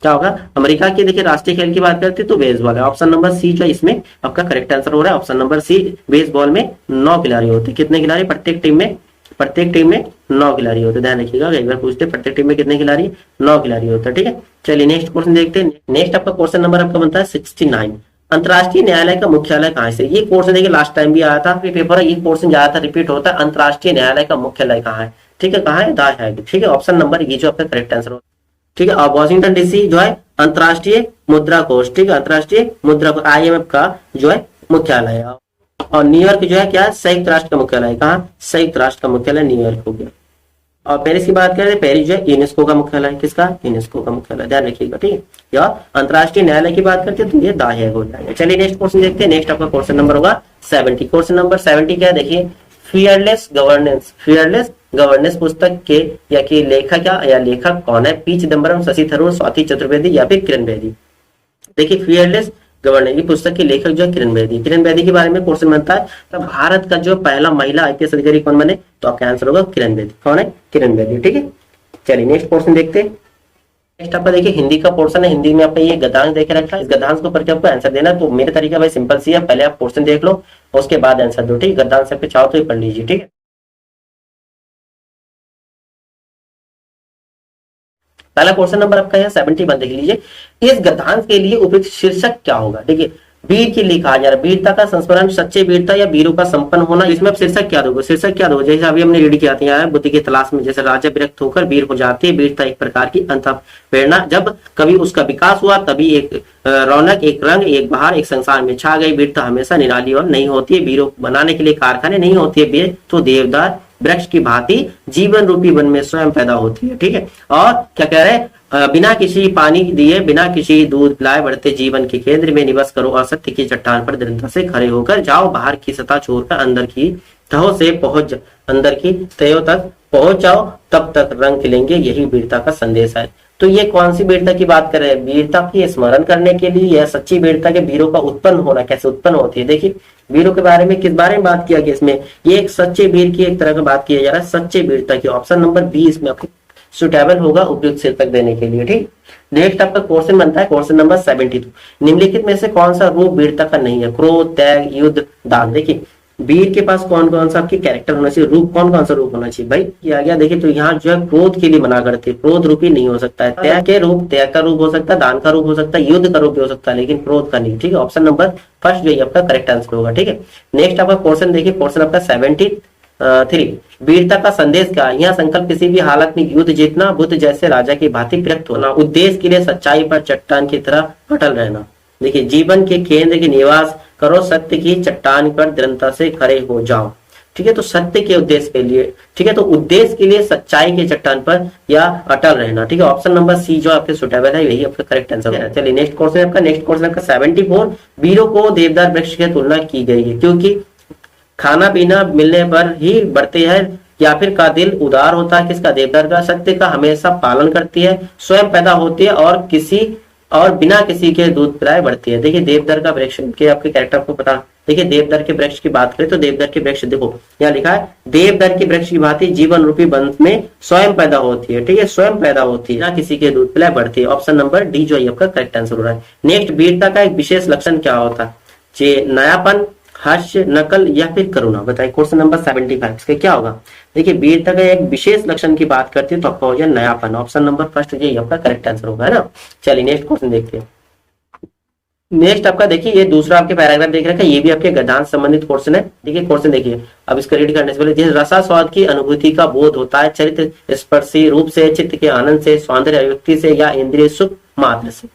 क्या होगा? अमेरिका की देखिए राष्ट्रीय खेल की बात करते हैं तो बेसबॉल है। ऑप्शन नंबर सी जो है इसमें आपका करेक्ट आंसर हो रहा है। ऑप्शन नंबर सी, बेसबॉल में 9 खिलाड़ी होते हैं। कितने खिलाड़ी प्रत्येक टीम में? प्रत्येक टीम में 9 खिलाड़ी होते हैं। ध्यान रखिएगा, एक बार पूछते हैं प्रत्येक टीम में कितने खिलाड़ी? 9 खिलाड़ी होते हैं। ठीक है, चलिए नेक्स्ट क्वेश्चन देखते हैं। नेक्स्ट आपका क्वेश्चन नंबर आपका बनता है 69। अंतर्राष्ट्रीय न्यायालय का मुख्यालय कहाँ से? ये क्वेश्चन देखिए लास्ट टाइम भी आया था पेपर, ये क्वेश्चन ज्यादातर रिपीट होता है। अंतर्राष्ट्रीय न्यायालय का मुख्यालय कहाँ है? ठीक है, कहाँ है? The Hague. ठीक है, ऑप्शन नंबर ये जो आपका करेक्ट आंसर होगा। ठीक है, और वॉशिंगटन डीसी जो है अंतर्राष्ट्रीय मुद्रा कोष, ठीक है, अंतर्राष्ट्रीय मुद्रा कोष IMF का जो है मुख्यालय है। और न्यूयॉर्क जो है क्या है? संयुक्त राष्ट्र का मुख्यालय। कहाँ? संयुक्त राष्ट्र का मुख्यालय न्यूयॉर्क हो गया। और पेरिस की बात करें, पेरिस जो है यूनेस्को का मुख्यालय। किसका? यूनेस्को का मुख्यालय, ध्यान रखिएगा। ठीक है, या अंतर्राष्ट्रीय न्यायालय की बात करते हैं तो ये द हेग हो जाएगा। चलिए नेक्स्ट क्वेश्चन देखते हैं। नेक्स्ट आपका क्वेश्चन नंबर होगा 70। क्वेश्चन नंबर 70 क्या है? देखिए, फियरलेस गवर्नेंस, फियरलेस गवर्नेंस पुस्तक के या कि लेखक या लेखक कौन है? पी चिदम्बरम, शशि थरूर, स्वाति चतुर्वेदी या फिर किरण बेदी? देखिए, फियरलेस गवर्नेंस की पुस्तक के लेखक जो है किरण बेदी। किरण बेदी के बारे में क्वेश्चन बनता है तो भारत का जो पहला महिला IPS अधिकारी कौन बने? तो आपका आंसर होगा किरण बेदी। कौन है? किरण बेदी। ठीक है, चलिए नेक्स्ट क्वेश्चन देखते हैं। नेक्स्ट आपका देखिए हिंदी का पोर्शन है। हिंदी में आपने ये गद्यांश देख रखा है। इस गद्यांश के ऊपर आपको आंसर देना है। तो मेरे तरीका भाई सिंपल सी है, पहले आप पोर्शन देख लो और उसके बाद आंसर दो। ठीक है, गद्यांश पे चाहो तो ये पढ़ लीजिए। ठीक है, पहला क्वेश्चन नंबर आपका है 71, देख लीजिए। इस गद्यांश के लिए उपयुक्त शीर्षक क्या होगा? देखिए, वीर की लिखा जा रहा, वीरता का संस्मरण, सच्चे वीरता या वीरों का संपन्न होना। इसमें आप शीर्षक क्या दोगे? शीर्षक क्या दोगे? जैसे अभी हमने रीड किया था, यहाँ बुद्धि की तलाश में, जैसे राजा विरक्त होकर वीर हो जाते हैं। वीरता एक प्रकार की अंतःप्रेरणा, जब कभी उसका विकास हुआ तभी एक रौनक, एक रंग, एक बहार, एक संसार में छा गई। वीरता हमेशा निराली और नहीं होती है। वीरों बनाने के लिए कारखाने नहीं होती है। वीर तो देवदार वृक्ष की भांति जीवन रूपी वन में स्वयं पैदा होती है। ठीक है, और क्या कह रहे हैं? बिना किसी पानी दिए, बिना किसी दूध पिलाए बढ़ते जीवन के केंद्र में निवास करो और सत्य की चट्टान पर दृढ़ता से खड़े होकर जाओ। बाहर की सतह छोड़कर अंदर की तहों से पहुंच, अंदर की तहों तक पहुंच जाओ, तब तक रंग खिलेंगे। यही वीरता का संदेश है। तो ये कौन सी वीरता की बात कर रहे हैं? वीरता की स्मरण करने के लिए, या सच्ची वीरता के वीरों का उत्पन्न होना कैसे उत्पन्न होती है? देखिए, वीरों के बारे में किस बारे में बात किया गया इसमें? ये एक सच्चे वीर की एक तरह का बात किया जा रहा है, सच्चे वीरता की। ऑप्शन नंबर बी इसमें आपको सुटेबल होगा उपयुक्त शीर्षक देने के लिए। ठीक, नेक्स्ट आपका क्वेश्चन बनता है क्वेश्चन नंबर 72। निम्नलिखित में से कौन सा रूप वीरता का नहीं है? क्रोध, त्याग, युद्ध, दान। देखिए, वीर के पास कौन कौन सा आपके कैरेक्टर होना चाहिए? रूप कौन कौन सा रूप होना चाहिए भाई? ये आ गया। देखिए, तो यहाँ जो है क्रोध के लिए मना करते, क्रोध रूपी नहीं हो सकता है। त्याग के रूप, त्याग का रूप हो सकता है, दान का रूप हो सकता है, युद्ध का रूप भी हो सकता है, लेकिन क्रोध का नहीं। ठीक है, ऑप्शन नंबर फर्स्ट जो है आपका करेक्ट आंसर होगा। ठीक है, नेक्स्ट आपका क्वेश्चन देखिए, क्वेश्चन आपका 73। वीरता का संदेश क्या? यहाँ संकल्प किसी भी हालत में युद्ध जीतना, बुद्ध जैसे राजा की भांति प्रयुक्त होना, उद्देश्य के लिए सच्चाई पर चट्टान की तरह अटल रहना। देखिए, जीवन के केंद्र की निवास करो, सत्य की चट्टान पर दृढ़ता से खड़े हो जाओ। ठीक है, तो सत्य के उद्देश्य के लिए, ठीक है, तो उद्देश्य के लिए सच्चाई के चट्टान पर या अटल रहना। ठीक है, ऑप्शन नंबर सी जो आपके सुटेबल है, यही आपका करेक्ट आंसर है। चलिए नेक्स्ट क्वेश्चन आपका, नेक्स्ट क्वेश्चन आपका 74। वीरों को देवदार वृक्ष की तुलना की गई है क्योंकि खाना पीना मिलने पर ही बढ़ते हैं, या फिर का दिल उदार होता है। किसका? देवदार का। सत्य का हमेशा पालन करती है, स्वयं पैदा होती है और किसी और बिना किसी के दूध पिलाए बढ़ती है। देखिए, देवदार का वृक्ष के आपके कैरेक्टर को पता। देखिए, देवदार के वृक्ष की बात करें तो देवदार के वृक्ष देखो यहाँ लिखा है, देवदार के वृक्ष की भांति जीवन रूपी वन में स्वयं पैदा होती है। ठीक है, स्वयं पैदा होती है, ना किसी के दूध पिलाए बढ़ती है। ऑप्शन नंबर डी जो है आपका करेक्ट आंसर हो रहा है। नेक्स्ट, वीरता का एक विशेष लक्षण क्या होता है? नयापन, हास्य, नकल या फिर करुणा। बताइए, क्वेश्चन नंबर 75 इसका क्या होगा? देखिए, वीरता का एक विशेष लक्षण की बात करते हैं तो आपका हो जाए नयापन। ऑप्शन नंबर फर्स्ट ये आपका करेक्ट आंसर होगा, है ना। चलिए नेक्स्ट क्वेश्चन देखते हैं। नेक्स्ट आपका देखिए, ये दूसरा आपके पैराग्राफ देख रखा है, ये भी आपके गद्यांश संबंधित क्वेश्चन है। देखिए, क्वेश्चन देखिए, अब इसका रीड करने से पहले, जिस रसा स्वाद की अनुभूति का बोध होता है चरित्र स्पर्शी रूप से, चित्त के आनंद से, सौंदर्य अभिव्यक्ति से या इंद्रिय सुख मात्र से।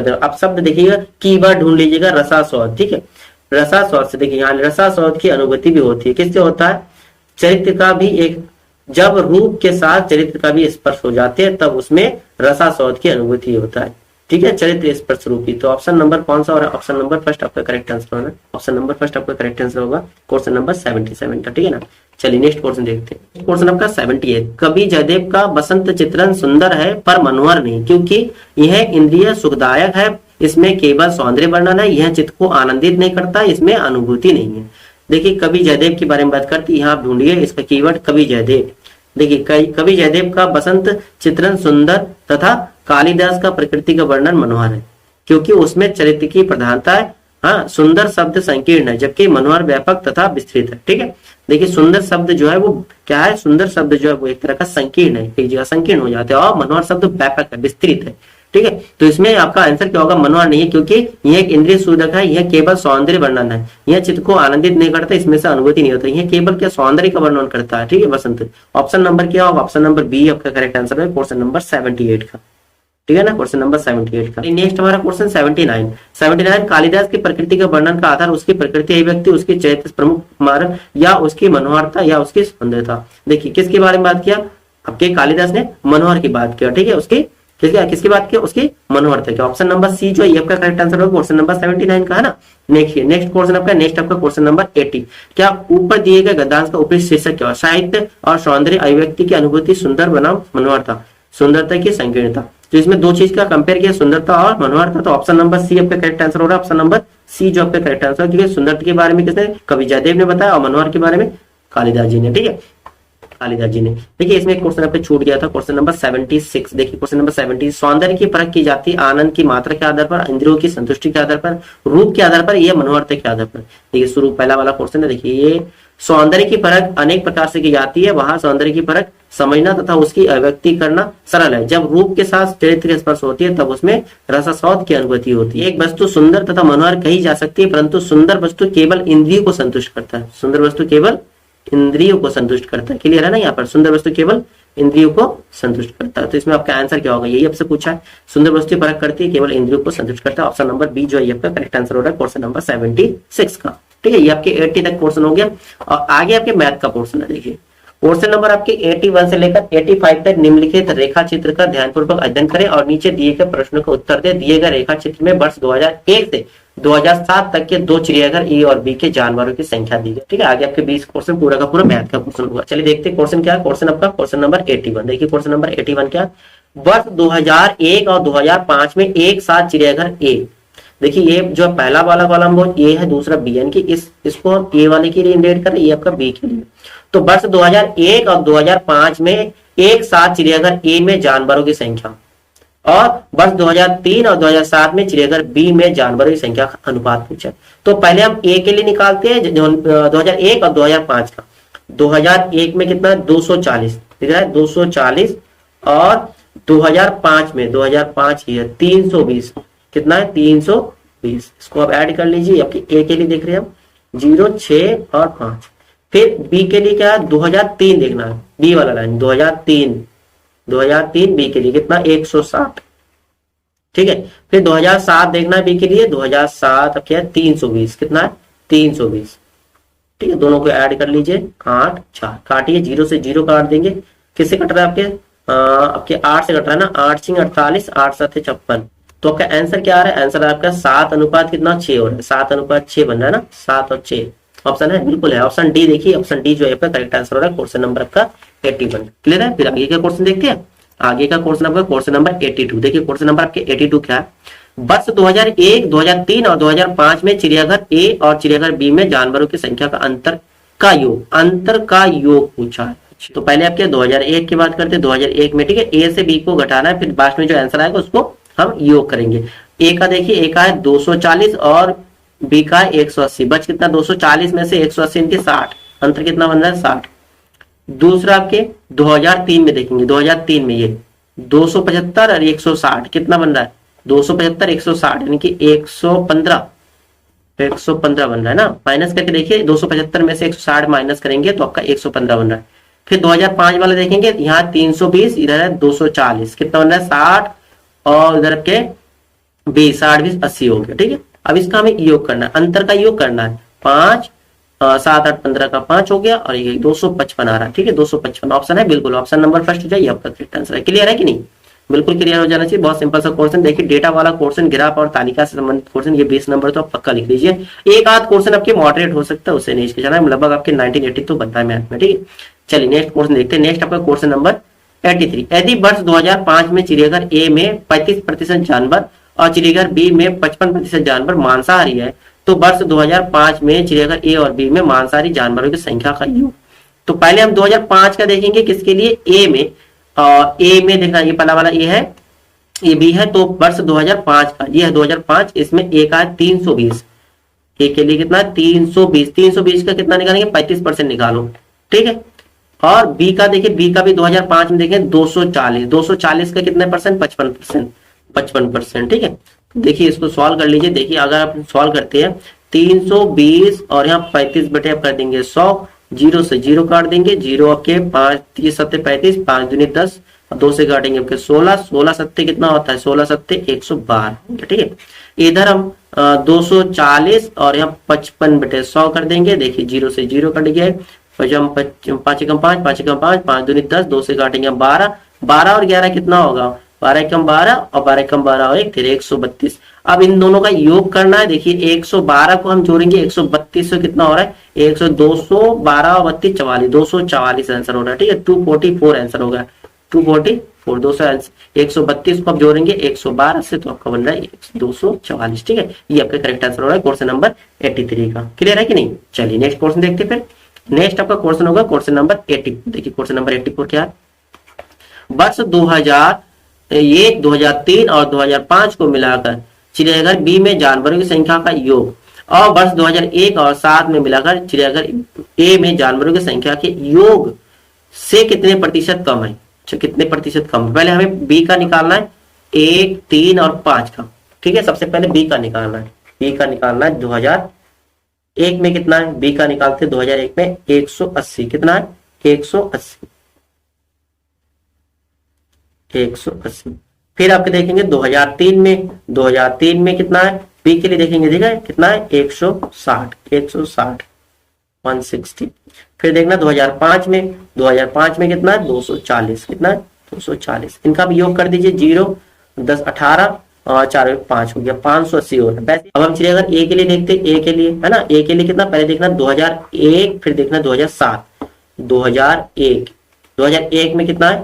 अब शब्द देखिएगा, कीवर्ड ढूंढ लीजिएगा, रसा स्वाद। ठीक है, रसा स्वाद से देखिए, यहाँ रसा स्वाद की अनुभूति भी होती है। किससे होता है? चरित्र का भी एक, जब रूप के साथ चरित्र का भी स्पर्श हो जाते हैं तब उसमें रसा स्वाद की अनुभूति होता है। ठीक है, चरित्र स्पर्श रूपी। तो ऑप्शन नंबर कौन सा हो रहा है? ऑप्शन नंबर फर्स्ट आपका करेक्ट आंसर होगा। ऑप्शन नंबर फर्स्ट आपका करेक्ट आंसर होगा क्वेश्चन नंबर 77 का। ठीक है ना। चलिए नेक्स्ट क्वेश्चन देखते हैं। क्वेश्चन आपका 78। कवि जयदेव का बसंत चित्रण सुंदर है पर मनोहर नहीं, क्योंकि यह इंद्रिय सुखदायक है, इसमें केवल सौंदर्य वर्णन है, यह चित्त को आनंदित नहीं करता, इसमें अनुभूति नहीं है। देखिए, कवि जयदेव के बारे में बात करती है, यहाँ आप ढूंढिए इसका कीवर्ड कवि जयदेव। देखिए कवि जयदेव का बसंत चित्रण सुंदर तथा कालिदास का प्रकृति का वर्णन मनोहर है, क्योंकि उसमें चरित्र की प्रधानता है। हाँ, सुंदर शब्द संकीर्ण है जबकि मनोहर व्यापक तथा विस्तृत है। ठीक है, देखिए सुंदर शब्द जो है वो क्या है, सुंदर शब्द जो है वो एक तरह का संकीर्ण है, एक जगह संकीर्ण हो जाते हैं, और मनोहर शब्द व्यापक है, विस्तृत है। ठीक है, तो इसमें आपका आंसर क्या होगा, मनोहर नहीं है, क्योंकि यह एक इंद्रिय सूचक है, यह केवल सौंदर्य वर्णन है, यह चित्त को आनंदित नहीं करता, इसमें से अनुभूति नहीं होता, यह केवल क्या सौंदर्य का वर्णन करता है। ठीक है बसंत, ऑप्शन नंबर क्या होगा, ऑप्शन नंबर बी आपका करेक्ट आंसर है क्वेश्चन नंबर 78 का। ठीक है ना, क्वेश्चन नंबर 78 का। नेक्स्ट हमारा क्वेश्चन 79 कालिदास की प्रकृति का वर्णन का आधार उसकी प्रकृति, अभिव्यक्ति, उसकी चरित्र प्रमुख मार्ग, या उसकी मनोहरता, या उसकी सुंदरता। देखिए किसके बारे में बात किया, आपके कालिदास ने मनोहर की बात किया। ठीक है, उसकी किसकी बात की, उसकी मनोहरता की। ऑप्शन नंबर सी जो है आपका करेक्ट आंसर होगा क्वेश्चन नंबर 79 का, है ना। नेक्स्ट क्वेश्चन आपका क्वेश्चन नंबर 80। क्या ऊपर दिए गए गद्यांश का उपयुक्त शीर्षक क्या है, साहित्य और सौंदर्य अभिव्यक्ति की अनुभूति, सुंदर बनाम मनोहरता, सुंदरता की संकीर्णता। तो इसमें दो चीज का कंपेयर किया, सुंदरता और मनोहरता, तो ऑप्शन नंबर सी आपका करेक्ट आंसर हो रहा है, ऑप्शन नंबर सी जो आपका करेक्ट आंसर, क्योंकि सुंदरता के बारे में किसने, कवि जयदेव ने बताया, और मनोहर के बारे में कालिदास जी ने। ठीक है, कालिदास जी ने। देखिए इसमें एक क्वेश्चन आपको छूट गया था, क्वेश्चन नंबर 76। देखिए क्वेश्चन नंबर 70, सौंदर्य की परख की जाती है आनंद की मात्रा के आधार पर, इंद्रियों की संतुष्टि के आधार पर, रूप के आधार पर, या मनोहरता के आधार पर। देखिए शुरू पहला वाला क्वेश्चन है, देखिए ये सौंदर्य की परख अनेक प्रकार से की जाती है, वहां सौंदर्य की परख समझना तथा उसकी अभिव्यक्ति करना सरल है, जब रूप के साथ चरित्र के स्पर्श होती है तब उसमें रसास्वाद की अनुभूति होती है। एक वस्तु सुंदर तथा मनोहर कही जा सकती है, परंतु सुंदर वस्तु केवल इंद्रियों को संतुष्ट करता है, सुंदर वस्तु केवल इंद्रियों को संतुष्ट करता है। क्लियर है ना, यहाँ पर सुंदर वस्तु केवल इंद्रियों को संतुष्ट करता है। तो इसमें आपका आंसर क्या होगा, यही आपसे पूछा है, सुंदर वस्तु परख करती है, केवल इंद्रियों को संतुष्ट करता है। ऑप्शन नंबर बी जो है आपका करेक्ट आंसर हो रहा है क्वेश्चन नंबर 76 का। ठीक है, ये आपके 80 तक क्वेश्चन हो गया, और आगे आपके मैथ का पोर्शन है। देखिए क्वेश्चन नंबर आपके 81 से लेकर 85 तक निम्नलिखित रेखा चित्र का ध्यानपूर्वक अध्ययन करें और नीचे दिए गए प्रश्नों का उत्तर दें। दिए गए रेखा चित्र में वर्ष 2001 से 2007 तक के दो चिड़ियाघर ए और बी के जानवरों की संख्या दी गई। ठीक है, आगे आपके 20 क्वेश्चन पूरा का पूरा मैथ का क्वेश्चन होगा। चलिए देखते हैं क्वेश्चन क्या है, क्वेश्चन आपका क्वेश्चन नंबर 81। देखिए क्वेश्चन नंबर 81 क्या, वर्ष 2001 और 2005 में एक साथ चिड़ियाघर ए, देखिए ये जो पहला वाला कॉलम वो ए है, दूसरा बी, यानी कि इसको हम ए वाले के लिए इंडेट करें, ये आपका बी के लिए। तो वर्ष 2001 और 2005 में एक साथ चिड़ियाघर ए में जानवरों की संख्या, और वर्ष 2003 और 2007 में चिड़ियाघर बी में जानवरों की संख्या का अनुपात पूछा। तो पहले हम ए के लिए निकालते हैं 2001 और 2005 का। 2001 में कितना 240 दिख रहा है, 240, और 2005 में 2005 की है 320, कितना है 320। इसको आप ऐड कर लीजिए, आपके ए के लिए देख रहे हैं हम 0, 6 और 5। फिर बी के लिए क्या है 2003 देखना है, बी वाला लाइन 2003 बी के लिए कितना 160। ठीक है, फिर 2007 देखना है बी के लिए, 2007 अब क्या है 320, कितना है 320। ठीक है, दोनों को ऐड कर लीजिए, 8 4 काटिए, 0 से 0 काट देंगे, किससे कट रहा है आपके 8 से कट रहा है ना, 8 6 48, 8 7 56। तो आपका आंसर क्या आ रहा है, आंसर आपका 7 अनुपात कितना 6 हो रहा है, 7 अनुपात 6 बन रहा है ना, 7 और 6 ऑप्शन है, बिल्कुल है ऑप्शन डी। देखिए ऑप्शन डी जो है करेक्ट आंसर हो रहा है क्वेश्चन नंबर आपका 81। क्लियर है, फिर आगे का क्वेश्चन देखते हैं। आगे का क्वेश्चन आपका क्वेश्चन नंबर 82। देखिए क्वेश्चन नंबर आपके 82 क्या है, वर्ष 2001, 2003 और 2005 में चिड़ियाघर ए और चिड़ियाघर बी में जानवरों की संख्या का अंतर का योग पूछा है। तो पहले आपके 2001 की बात करते हैं, 2001 में ठीक है ए से बी को घटाना है, फिर लास्ट में जो आंसर आएगा उसको हम योग करेंगे। ए का देखिए, ए का है 240 और बी का है 180, बच कितना 240 में से 180 इनके 60, अंतर कितना बन रहा है 60। दूसरा आपके 2003 में देखेंगे, 2003 में ये 275 और 160 कितना बन रहा है 275 160, यानी कि 115 बन रहा है ना। माइनस करके देखिए 275 में से 160 माइनस करेंगे तो आपका 115 बन रहा है। फिर 2005 वाला देखेंगे, यहाँ 320, इधर है 240, कितना बन रहा है 60, और इधर आपके 20 60 20 80 हो गया। ठीक है, अब इसका हमें योग करना है, अंतर का योग करना है, 5 7 8 15 का 5 हो गया, और ये 255 आ रहा है। ठीक है, 255 ऑप्शन है, बिल्कुल ऑप्शन नंबर फर्स्ट हो जाए, आपका करेक्ट आंसर है। क्लियर है कि नहीं, बिल्कुल क्लियर हो जाना चाहिए। बहुत सिंपल सा क्वेश्चन। देखिए डेटा वाला क्वेश्चन, ग्राफ और तालिका से संबंधित क्वेश्चन, ये 20 नंबर तो आप पक्का लिख लीजिए। एक आध क्वेश्चन आपके मॉडरेट हो सकता है, उससे नहीं जाना है, लगभग आपके 1980 तो बनता है मैथ में। ठीक है, चलिए नेक्स्ट क्वेश्चन देखते हैं। नेक्स्ट आपका क्वेश्चन नंबर 83, यदि वर्ष 2005 में चिड़ियाघर ए में 35% जानवर और चिड़ियाघर बी में 55% जानवर मांसाहारी है, तो वर्ष 2005 में चिड़ियाघर ए और बी में मांसाहारी जानवरों की संख्या का योग। तो पहले हम 2005 का देखेंगे किसके लिए, ए में, ए में देखना, ये पहला वाला ए है, ये बी है, तो वर्ष 2005 का, ये है 2005, इसमें ए का है 320, ए के लिए कितना है 320, 320 का कितना निकालेंगे 35% निकालो, ठीक है। और बी का देखिए, बी का भी 2005 में देखें 240, 240 का कितने परसेंट 55%, 55%, ठीक है। देखिए इसको सॉल्व कर लीजिए, देखिए अगर आप सॉल्व करते हैं 320 और यहाँ 35 बटे आप कर देंगे 100, जीरो से जीरो काट देंगे, जीरो आपके 5 30 सत्ते 35, 5 दूनी 10, 2 से काटेंगे आपके 16, 16 सत्ते कितना होता है, 16 सत्ते 112, ठीक है। इधर हम 240 और यहाँ 55 बटे 100 कर देंगे, देखिए जीरो से जीरो कट गया, पांच एकम 5, 5 एकम 5, 5 दूनी 10, 2 से काटेंगे 12, 12 और 11 कितना होगा, 12 एकम 12 और 12 एकम 12 और 1 132। अब इन दोनों का योग करना है, देखिए 112 को हम जोड़ेंगे 132 से कितना हो रहा है, 100, 212 और 32 44, 244 आंसर हो रहा है, ठीक है। 244 आंसर होगा, 244, 132 को आप जोड़ेंगे 112 से, तो आपका बन रहा है 244, ठीक है। ये आपका करेक्ट आंसर हो रहा है क्वेश्चन नंबर 83 का। क्लियर है कि नहीं? चलिए नेक्स्ट क्वेश्चन देखते हैं। फिर नेक्स्ट आपका क्वेश्चन होगा क्वेश्चन नंबर 80। देखिए क्वेश्चन नंबर 84 क्या है, वर्ष 2001, 2003 और 2005 को मिलाकर चिड़ियाघर बी में जानवरों की संख्या का योग, और वर्ष 2001 और 7 में मिलाकर चिड़ियाघर ए में जानवरों की संख्या के योग से कितने प्रतिशत कम है। अच्छा, कितने प्रतिशत कम है? पहले हमें बी का निकालना है, 1, 3 और 5 का, ठीक है। सबसे पहले बी का निकालना है, बी का निकालना है 2001 में कितना है, बी का निकालते 2001 में 180, कितना है 180, 180। फिर आपके देखेंगे 2003 में, 2003 में कितना है, बी के लिए देखेंगे, ठीक है कितना है 160, 160, 160। फिर देखना 2005 में, 2005 में कितना है 240, कितना है 240। इनका भी योग कर दीजिए, 0 10 18 और 4 5 हो गया, 580 हो रहा है। अब हम चलिए अगर ए के लिए देखते, ए के लिए है ना, ए के लिए कितना, पहले देखना 2001, फिर देखना 2007, 2001, 2001 में कितना है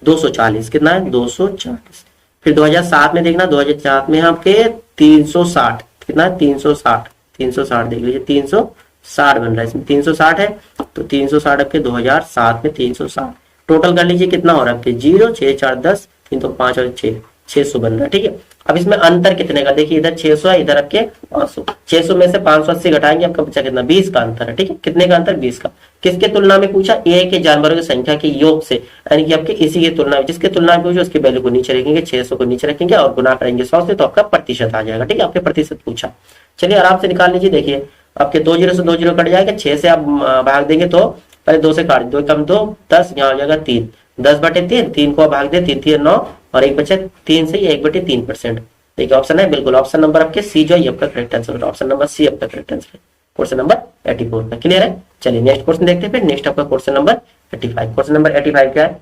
240, कितना है 240। फिर 2007 में देखना, 2007 में आपके 360, कितना है 360, 360 देख लीजिए, 360 बन रहा है, इसमें 360 है, तो 360 आपके 2007 में 360, टोटल कर लीजिए कितना हो रहा है आपके 0 6 4 10, 3 तो 5 और 6, 600 बन रहा है, ठीक है। अब इसमें अंतर कितने का, देखिए इधर 600 है, इधर आपके 500, 600 में से 580 घटाएंगे, आपका बचा कितना 20 का अंतर है, ठीक है। कितने का अंतर 20 का। किसके तुलना में पूछा, ए के जानवरों की संख्या के योग से, यानी कि आपके इसी की तुलना में, जिसके तुलना में पूछा उसकी वैल्यू को नीचे रखेंगे, 600 को नीचे रखेंगे और गुना करेंगे 100 से, तो आपका प्रतिशत आ जाएगा, ठीक है। आपके प्रतिशत पूछा, चलिए आराम से निकाल लीजिए। देखिए आपके 2 0 से 2 0 कट जाएगा, 6 से आप भाग देंगे तो पहले 2 से काट, 2 कम 2 10, यहाँ हो जाएगा 3, 10 बटे 3, 3 को भाग दे, 3 3 9 और 1 बचे 3 से 1 बटे 3%। देखिए ऑप्शन है बिल्कुल, ऑप्शन नंबर आपके सी जो है आपका करेक्ट आंसर है, ऑप्शन नंबर सी आपका करेक्ट आंसर है क्वेश्चन नंबर 84 का। क्लियर है? चलिए नेक्स्ट क्वेश्चन देखते हैं। फिर नेक्स्ट आपका क्वेश्चन नंबर 85। क्वेश्चन नंबर 85 क्या है,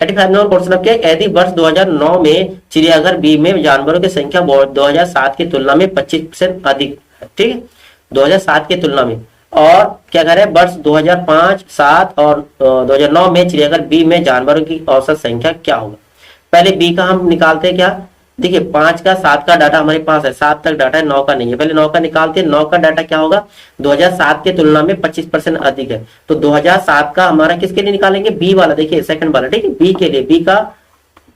85 नंबर क्वेश्चन आपके, यदि वर्ष 2009 में चिड़ियाघर बी में जानवरों की संख्या 2007 की तुलना में 25% अधिक, ठीक है, 2007 की तुलना में, और क्या कह रहे हैं वर्ष 2005, 7 और 2009 में चिड़ियाघर बी में जानवरों की औसत संख्या क्या होगा। पहले बी का हम निकालते हैं, क्या देखिए 5 का 7 का डाटा हमारे पास है, 7 तक डाटा है, 9 का नहीं है, पहले 9 का निकालते हैं। 9 का डाटा क्या होगा, 2007 की तुलना में 25% अधिक है, तो 2007 का हमारा किसके लिए निकालेंगे, बी वाला, देखिए सेकंड वाला, ठीक है, बी के लिए, बी का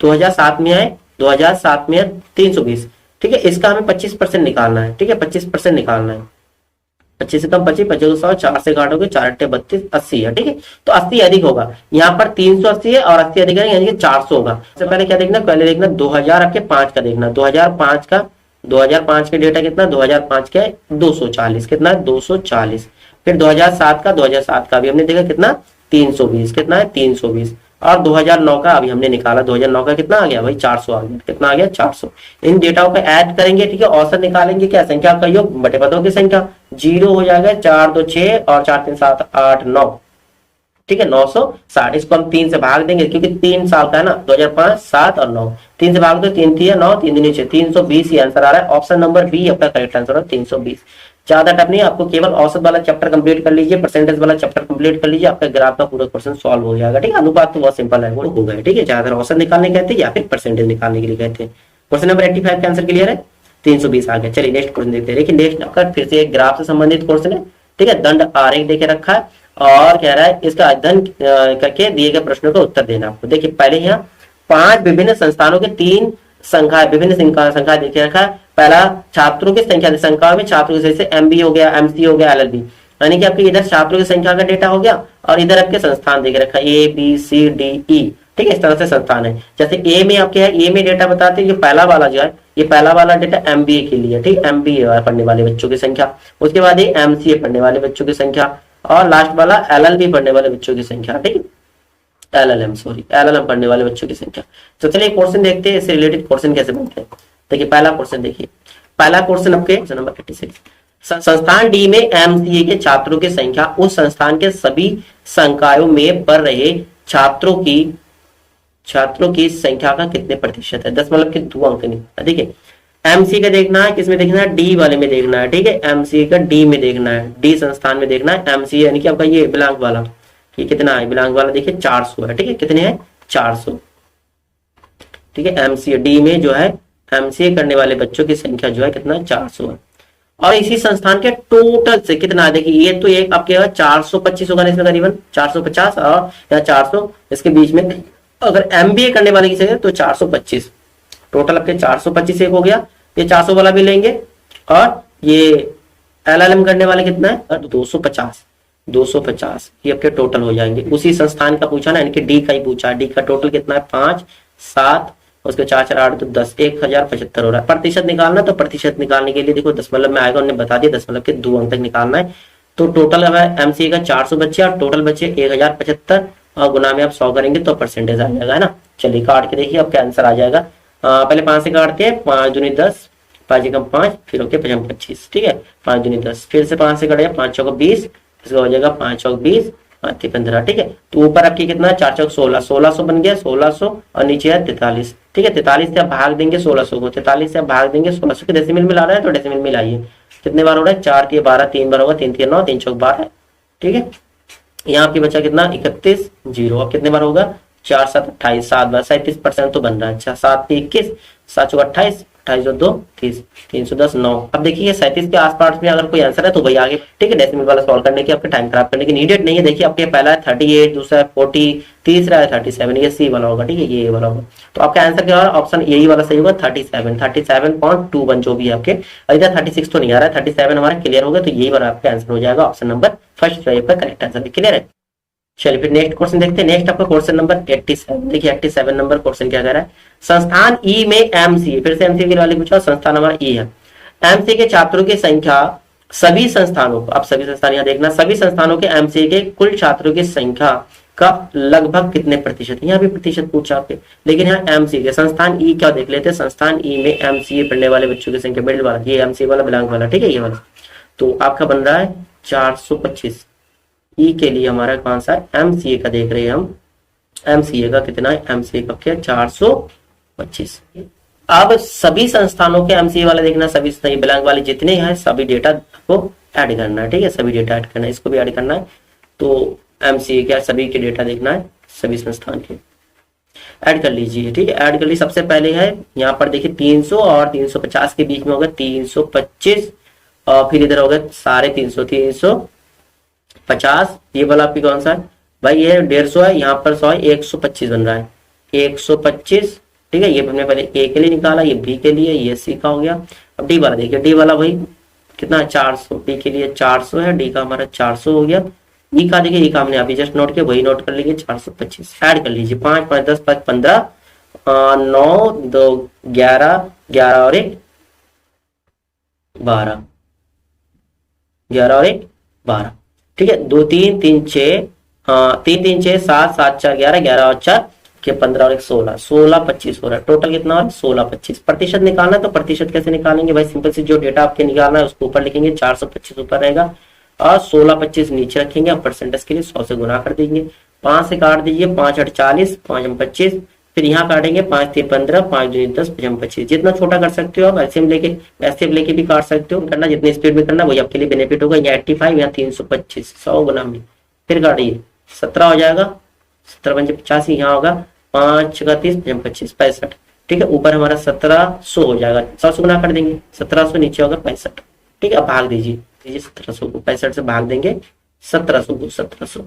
2007 में है, 2007 में है 320, ठीक है, इसका हमें 25% निकालना है, ठीक है, 25% निकालना है, 25 से कम 25, 25 100, 4 से काटोगे 4 8 32, 80 है, ठीक है, तो 80 अधिक होगा, यहाँ पर 380 है और 80 अधिक है, यानी कि 400 होगा। सबसे पहले क्या देखना, पहले देखना 2000 आपके 5 का देखना, 2005 का, 2005 के डेटा कितना, 2005 का 240, कितना है 240। फिर 2007 का, 2007 का भी हमने देखा कितना 320, कितना है 320, और 2009 का अभी हमने निकाला, 2009 का कितना आ गया भाई 400 आ गया, कितना आ गया 400। इन डेटाओं को ऐड करेंगे, ठीक है, औसत निकालेंगे, क्या संख्या का योग बटे पदों की संख्या, 0 हो जाएगा, 4 2 6 और 4 3 7 8 9, ठीक है 960। इसको हम 3 से भाग देंगे क्योंकि 3 साल का है ना, 2005 7 और 9, 3 से भाग दो, 3 3 9 3 2 6, 320 ही आंसर आ रहा है, ऑप्शन नंबर बी आपका करेक्ट आंसर है 320। ज्यादा टफ नहीं, आपको केवल औसत वाला चैप्टर कंप्लीट कर लीजिए, परसेंटेज वाला चैप्टर कंप्लीट कर लीजिए, आपका ग्राफ का पूरा क्वेश्चन सॉल्व हो जाएगा, ठीक है। अनुपात तो बहुत सिंपल है, वो हो गया, ठीक है, ज्यादा औसत निकालने कहते हैं या फिर परसेंटेज निकालने के लिए कहते हैं। क्वेश्चन नंबर 85 का आंसर क्लियर है, 320 आ गया। चलिए नेक्स्ट क्वेश्चन देखते हैं। लेकिन नेक्स्ट आपका फिर से एक ग्राफ से संबंधित क्वेश्चन है, ठीक है, दंड आरेख देके रखा है, और कह रहा है इसका अध्ययन करके दिए गए प्रश्नों का उत्तर देना आपको। देखिए पहले यहाँ 5 विभिन्न संस्थानों के 3 संख्या विभिन्न संख्या देखिए रखा है। पहला छात्रों की संख्या, संख्या में छात्रों की जैसे एमबी हो गया, एमसी हो गया, एलएलबी, यानी कि आपके इधर छात्रों की संख्या का डेटा हो गया और इधर आपके संस्थान देख रखा है A B C D E, ठीक है, इस तरह से संस्थान है। जैसे ए में आपके है, ए में डेटा बताते हैं, ये पहला वाला जो है, ये पहला वाला डेटा एमबीए के लिए, ठीक, एमबीए पढ़ने वाले बच्चों की संख्या, उसके बाद ये एमसीए पढ़ने वाले बच्चों की संख्या और लास्ट वाला एलएलबी पढ़ने वाले बच्चों की संख्या, ठीक, एलएलएम पढ़ने वाले बच्चों की संख्या। तो चलिए क्वेश्चन देखते हैं, इससे रिलेटेड क्वेश्चन कैसे बनते हैं। देखिए पहला क्वेश्चन देखिए, पहला क्वेश्चन आपके क्वेश्चन नंबर 86, संस्थान डी में एमसीए के छात्रों की संख्या उस संस्थान के सभी संकायों में पढ़ रहे छात्रों की संख्या का कितने प्रतिशत है। 10 मतलब कि 2 अंक नहीं। देखिए एमसी का देखना है, किसमें देखना है, डी वाले में देखना है, ठीक है, एमसी का डी में देखना है, डी संस्थान में देखना है। एमसी यानी कि आपका ये बिलांग वाला, ये कितना है, बिलांग वाला देखिए 400 है, ठीक है, कितने हैं 400, ठीक है। एमसीए डी में जो है एमसीए करने वाले बच्चों की संख्या जो है कितना 400 है। और इसी संस्थान के टोटल से कितना है, देखिए ये तो एक आपके 425 होगा इसमें करीबन 450 और या 400 इसके बीच में। अगर एमबीए करने वाले की संख्या तो 425, टोटल आपके 425 एक हो गया, ये 400 वाला भी लेंगे और ये एलएलएम करने वाले कितना है 250 ये आपके टोटल हो जाएंगे। उसी संस्थान का पूछा ना, इनके डी का ही पूछा, डी का टोटल कितना है 5 7 उसके 4 4 8 तो 10 1075 हो रहा है। प्रतिशत निकालना, तो प्रतिशत निकालने के लिए देखो दशमलव में आएगा, उन्होंने बता दिया दशमलव के 2 अंक तक निकालना है। तो टोटल एमसीए का 400 बच्चे और टोटल बच्चे 1075 और गुना में आप 100 करेंगे तो परसेंटेज आ जाएगा, है ना। चलिए काट के देखिए आपका आंसर आ जाएगा। पहले 5 से काटते हैं, 5 दूनी 10, 5 एकम 5, फिर ओके 5 25, ठीक है, 5 दूनी 10, फिर से 5 से कटेगा 5 चौक 20, इसका हो जाएगा 5 चौक 20, 5 15, ठीक है। तो ऊपर आपकी कितना 4 चौक 16, 1600 बन गया 1600 और नीचे है 43, ठीक है। 43 से आप भाग देंगे 1600 को, 43 से आप भाग देंगे 1600 के डेसिमल में ला रहा है तो डेसिमल में लाइए, कितने बार हो रहा है 4 3 12, 3 बार होगा 3 3 9, 3 चौक 12, ठीक है। यहाँ आपकी बचा कितना 31 0, अब कितने बार होगा 4 7 28, 7 बार 37% तो बन रहा है। अच्छा 7 21, 7 चौक 28, 28 2 30, 310 9। अब देखिए 37 के आसपास में अगर कोई आंसर है तो वही आगे, ठीक है। डेसिमल वाला सॉल्व करने की आपके टाइम खराब करने की नीडेड नहीं है। देखिए आपके पहला है 38, दूसरा है 40, तीसरा है 37, ये सी वाला होगा, ठीक है, ये वाला होगा। तो आपका आंसर क्या होगा, ऑप्शन यही वाला सही होगा 37.21 जो भी है आपके। इधर 36 तो नहीं आ रहा है, 37 हमारा क्लियर होगा, तो यही वाला आपका आंसर हो जाएगा, ऑप्शन नंबर फर्स्ट जो आपका करेक्ट आंसर क्लियर है। चलिए फिर नेक्स्ट क्वेश्चन देखते हैं। नेक्स्ट आपका क्वेश्चन नंबर 87, देखिए 87 नंबर क्वेश्चन क्या कह रहा है, संस्थान ई में एमसीए, फिर से एमसीए के वाले पूछा, संस्थान हमारा ई है, एमसीए के छात्रों की संख्या सभी संस्थानों को, आप सभी संस्थान यहाँ देखना, सभी संस्थानों के एमसीए के कुल छात्रों की संख्या का लगभग कितने प्रतिशत, यहाँ भी प्रतिशत पूछा आपके, लेकिन यहाँ एमसीए के संस्थान ई क्या देख लेते हैं, संस्थान ई में एमसीए पढ़ने वाले बच्चों की संख्या मिडिल वाला, ये एमसीए वाला बिलांग वाला, ठीक है, ये वाला। तो आपका बन रहा है 425, ई के लिए हमारा कौन सा एमसीए का देख रहे हैं हम, एमसीए का कितना है, एमसीए का क्या 425। अब सभी संस्थानों के एमसीए वाले देखना, सभी ब्लैंक वाले जितने हैं सभी डेटा को ऐड करना है, ठीक है, सभी डेटा ऐड करना है, इसको भी ऐड करना है। तो एमसीए क्या सभी के डेटा देखना है, सभी संस्थान के ऐड कर लीजिए, ठीक है, ऐड कर लीजिए। सबसे पहले है यहाँ पर देखिए 300 और 350 के बीच में होगा 325 और फिर इधर होगा 350, 350, ये वाला आपकी कौन सा है भाई, ये 150 है, यहाँ पर 100 है, 125 बन रहा है, 125, ठीक है। ये हमने पहले ए के लिए निकाला, ये बी के लिए, ये सी का हो गया। अब डी वाला देखिए, डी वाला भाई कितना है 400, डी के लिए 400 है, डी का हमारा 400 हो गया। ई का देखिए, ई का हमने अभी जस्ट नोट किया, वही नोट कर लीजिए 425, ऐड कर लीजिए 5 5 10 5 15 9 2 11 11 और 1 12, 11 और 1 12, ठीक है। 2 3 3 6, 3 3 6 7 7 4 11 11 और 4 के 15 और 1 16 16 25 हो रहा है, टोटल कितना है 16 25। प्रतिशत निकालना, तो प्रतिशत कैसे निकालेंगे भाई, सिंपल से जो डेटा आपके निकालना है उसको ऊपर लिखेंगे, 425 ऊपर रहेगा और 16 25 नीचे रखेंगे और परसेंटेज के लिए 100 से गुना कर देंगे। 5 से काट दीजिए, 5 8 40, 5 25, फिर यहाँ काटेंगे 5 3 15, 5 2 10, 5 25, जितना छोटा कर सकते हो आप, एलसीएम लेके भी काट सकते हो, करना जितने स्पीड में करना वही आपके लिए बेनिफिट होगा। यहाँ 85, यहाँ 325, 100 गुना में फिर काटिए 17 हो जाएगा, 17 5 85, यहाँ होगा 5 31 5 25 65, ठीक है। ऊपर हमारा 1700 हो जाएगा, 100 से गुना कर देंगे, 1700 नीचे होगा 65, ठीक है। अब भाग दीजिए 1700 को 65 से भाग देंगे 1700 को 1700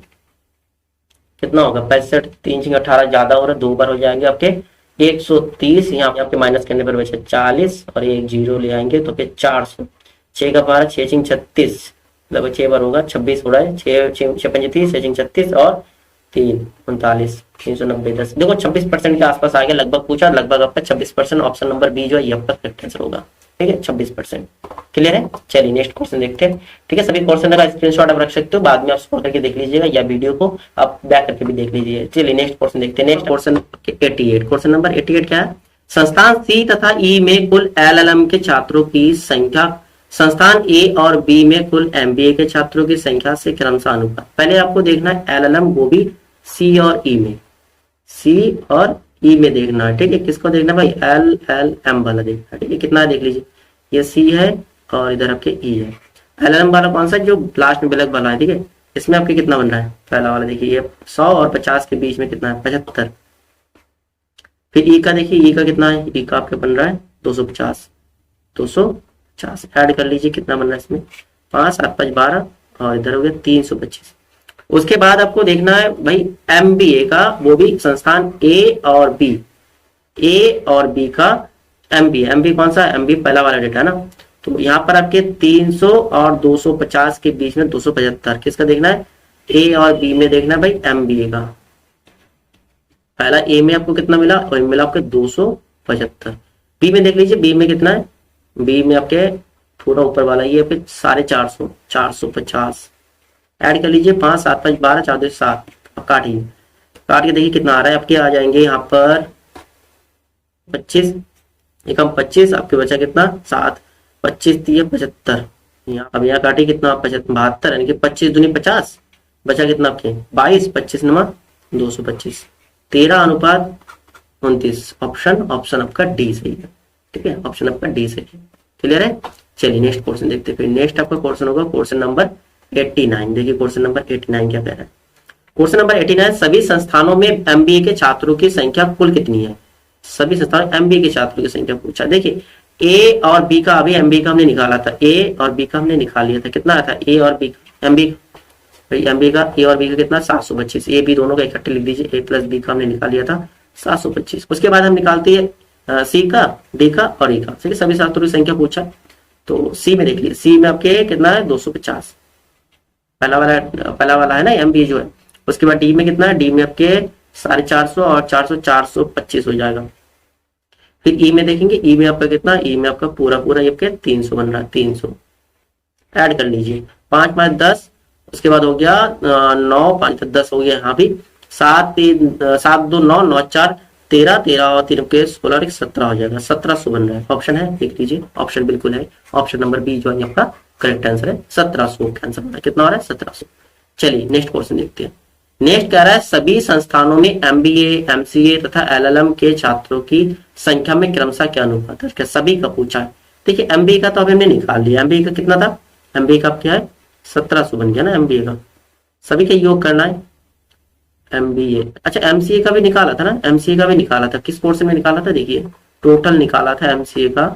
कितना होगा 65, 3×18 ज्यादा हो रहा है, 2 बार हो जाएंगे आपके 130, यहाँ पे आपके माइनस करने पर बचे 40 और एक जीरो ले आएंगे तो फिर 400, 6 का 12, 6×36 लगभग 6 बार होगा, 26 हो रहा है, 6×35, 6×36 और 3×39, 390, 10 देखो 26% के आसपास आ गया, लगभग पूछा, लगभग आपका 26%, ऑप्शन नंबर बी जो है ये आपका करेक्ट आंसर होगा। ठीक है 26%। क्लियर है। चलिए नेक्स्ट क्वेश्चन देखते हैं। ठीक है, सभी क्वेश्चन का स्क्रीनशॉट आप रख सकते हो, बाद में आप सॉल्व करके देख लीजिएगा या वीडियो को आप बैक करके भी देख लीजिए। चलिए नेक्स्ट क्वेश्चन देखते हैं। नेक्स्ट क्वेश्चन 88, क्वेश्चन नंबर 88 क्या है? संस्थान सी तथा ई में कुल एलएलएम के छात्रों की संख्या संस्थान ए और बी में कुल एमबीए के छात्रों की संख्या से क्रमशः अनुपात। पहले आपको देखना है एलएलएम, वो भी सी और ई में, सी और ई में देखना है। ठीक है, किसको देखना भाई? एल एल एम वाला देखना है। ठीक है, कितना है देख लीजिए, ये सी है और इधर आपके ई है। एल एल एम वाला कौन सा? जो लास्ट में ब्लैक वाला है। ठीक है, इसमें आपके कितना बन रहा है? पहला वाला देखिए, ये 100 और 50 के बीच में कितना है? 75। फिर ई का देखिए, ई का कितना है? ई का आपके बन रहा है 250, 250 ऐड कर लीजिए, कितना बन रहा है इसमें? 5 7 5 12 और इधर हो गया 325। उसके बाद आपको देखना है भाई एमबीए का, वो भी संस्थान ए और बी, ए और बी का एमबी। एमबी कौन सा? एमबी पहला वाला डेटा है ना, तो यहाँ पर आपके 300 और 250 के बीच में 275। किसका देखना है? ए और बी में देखना है भाई एमबीए का। पहला ए में आपको कितना मिला? और मिला आपके 275। बी में देख लीजिए, बी में कितना है? बी में आपके थोड़ा ऊपर वाला ये फिर 450, 450 ऐड कर लीजिए। 5 7 5 12 4 2 7, अब काटिए, काट के देखिए कितना आ रहा है आपके। आ जाएंगे यहाँ पर 25, एकम 25, आपके बचा कितना? 7, 25 दिए 75। अब यहाँ काटिए कितना? 72, यानी कि 25 दूनी 50, बचा कितना आपके? 22, 25 नमा 225, 13:29। ऑप्शन आपका डी सही है। ठीक है, ऑप्शन आपका डी सही है। क्लियर है। चलिए नेक्स्ट क्वेश्चन देखते हैं। फिर नेक्स्ट आपका क्वेश्चन होगा क्वेश्चन नंबर 89। देखिए क्वेश्चन नंबर 89 क्या कह रहा है? क्वेश्चन नंबर 89, सभी संस्थानों में एमबीए के छात्रों की संख्या कुल कितनी है? सभी संस्थानों एमबीए के छात्रों की संख्या पूछा। देखिए ए और बी का, अभी एमबी का हमने निकाला था, ए और बी का हमने निकाल लिया था। कितना आया था? ए और बी का, एमबी एमबी का, ए और बी का कितना? 725। ए बी दोनों का इकट्ठे लिख दीजिए, ए प्लस बी का हमने निकाल लिया था 725। उसके बाद हम निकालते हैं सी का, डी का और ई का। ठीक है, सभी छात्रों की संख्या पूछा, तो सी में देख लीजिए, सी में आपके कितना है? 250, पहला वाला है ना एमबी जो है। उसके बाद डी में कितना है? डी में आपके 450 और 400, 425 हो जाएगा। फिर ई में देखेंगे, ई में आपका कितना? ई में आपका पूरा ये आपके 300 बन रहा है, 300 ऐड कर लीजिए। 5 5 10, उसके बाद हो गया 9 5 10 हो गया यहाँ भी 7 3 7 2 9 9 4 13 13 और 3 के 16 और 17 हो जाएगा, 1700 बन रहा है। ऑप्शन है, देख लीजिए, ऑप्शन बिल्कुल है, ऑप्शन नंबर बी जो है आपका करेक्ट आंसर है। 1700 का आंसर होना कितना हो रहा है? 1700। चलिए नेक्स्ट क्वेश्चन देखते हैं। नेक्स्ट कह रहा है सभी संस्थानों में एमबीए, एमसीए तथा एलएलएम के छात्रों की संख्या में क्रमशः क्या अनुपात है? सभी का पूछा है। देखिए एमबीए का तो अभी हमने निकाल लिया, एमबीए का कितना था? एमबीए का क्या है? 1700 बन गया ना एमबीए का। सभी का योग करना है एमबीए। अच्छा एमसीए का भी निकाला था ना, एमसीए का भी निकाला था, किस पोर्शन में निकाला था? देखिए टोटल निकाला था एमसीए का,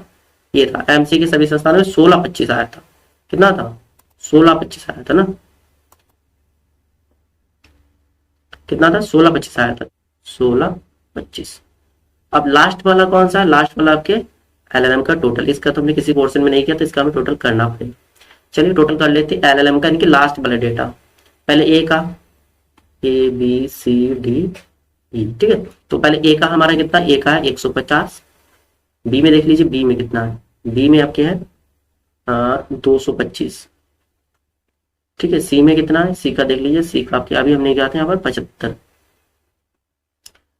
ये था एमसीए के सभी संस्थानों में 1625 आया था। कितना था? 1625 आया था ना, कितना था? 1625 आया था, 1625। अब लास्ट वाला कौन सा है? लास्ट वाला आपके एलएलएम का टोटल। इसका तो हमने किसी पोर्शन में नहीं किया, तो इसका हमें टोटल करना पड़ेगा। चलिए टोटल कर लेते हैं एलएलएम का, इनके लास्ट वाला डेटा। पहले ए का, A B C D E. ठीक है, तो पहले ए का हमारा कितना? ए का है 150। बी में देख लीजिए, बी में कितना है? बी में आपके है 225। ठीक है, सी में कितना है? सी का देख लीजिए, सी का आपके अभी हमने क्या थे यहाँ पर 75।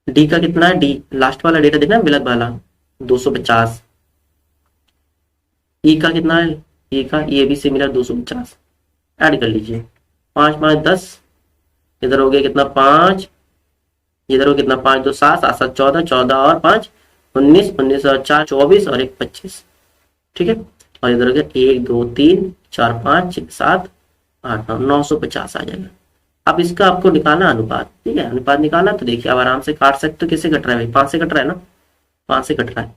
डी का कितना है? डी लास्ट वाला डेटा देखना, ब्लैक वाला 250। ई का कितना है? ई का ए बी से मिला 250, ऐड कर लीजिए। 5 5 10, इधर हो गया कितना? 5, इधर हो कितना? 5 2 7 7 7 14, 14 और 5 19, 19 और 4 24 और 1 25। ठीक है, और इधर हो गया 1 2 3 4 5 6 7 8 9, 950 आ जाएगा। अब इसका आपको निकालना अनुपात। ठीक है, अनुपात निकालना, तो देखिए आप आराम से काट सकते हो। किससे कट रहा है भाई? 5 से कट रहा है ना, 5 से कट रहा है।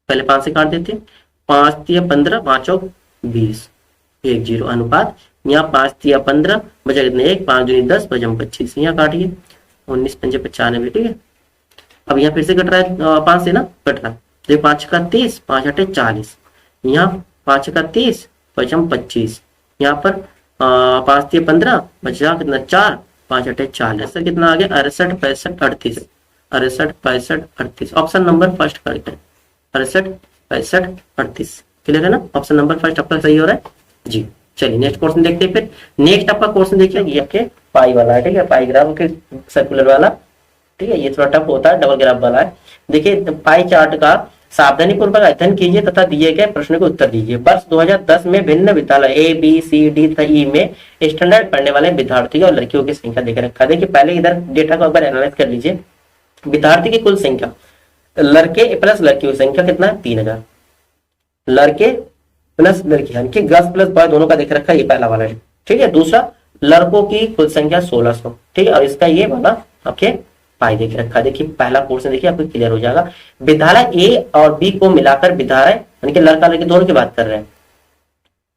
पहले 5 से काट देते हैं, 5 3 15, 5 और 20, 1:0 अनुपात, यहाँ 5 तिया 15 बचा कितने 1, 5 दूनी 10 बचा 25, यहाँ काटिए 19 पंजे 95, ठीक है। अब यहाँ फिर से कट रहा है 5 से ना कट रहा है, तो 5 का 30, 5 अटे 40, यहाँ 5 का 30 बचा 25, यहाँ पर 5 तिया 15 बचा कितना 4, 5 अटे 40, सर कितना आ गया 68 65 38, 68 65 38, ऑप्शन नंबर फर्स्ट करेक्ट है, 68 65 38, क्लियर है ना, ऑप्शन नंबर फर्स्ट आपका सही हो रहा है जी। चलिए नेक्स्ट क्वेश्चन देखते हैं। फिर नेक्स्ट आपका क्वेश्चन देखिए, ये आपके पाई वाला है, ठीक है, पाई ग्राफ के सर्कुलर वाला, ठीक है, ये थोड़ा टफ होता है, डबल ग्राफ वाला है। देखिए पाई चार्ट का सावधानी पूर्वक अध्ययन कीजिए तथा दिए गए प्रश्न को उत्तर दीजिए। वर्ष 2010 में भिन्न विद्यालय ए बी सी डी तथा ई में स्टैंडर्ड पढ़ने वाले विद्यार्थियों और लड़कियों की संख्या देकर रखा है। देखिए पहले इधर डेटा को अगर एनालाइज कर लीजिए, विद्यार्थी की कुल संख्या, लड़के प्लस लड़कियों की संख्या कितना है 3000, लड़के प्लस लड़की यानी कि गर्ल्स प्लस बॉय दोनों का देख रखा है, ये पहला वाला है, ठीक है। दूसरा लड़कों की कुल संख्या 1600, ठीक है, और इसका ये वाला आपके पाई देख रखा है। देखिए पहला पोर्शन देखिए आपको क्लियर हो जाएगा। विद्यालय ए और बी को मिलाकर विद्यालय यानी कि लड़का लड़की दोनों की बात कर रहे हैं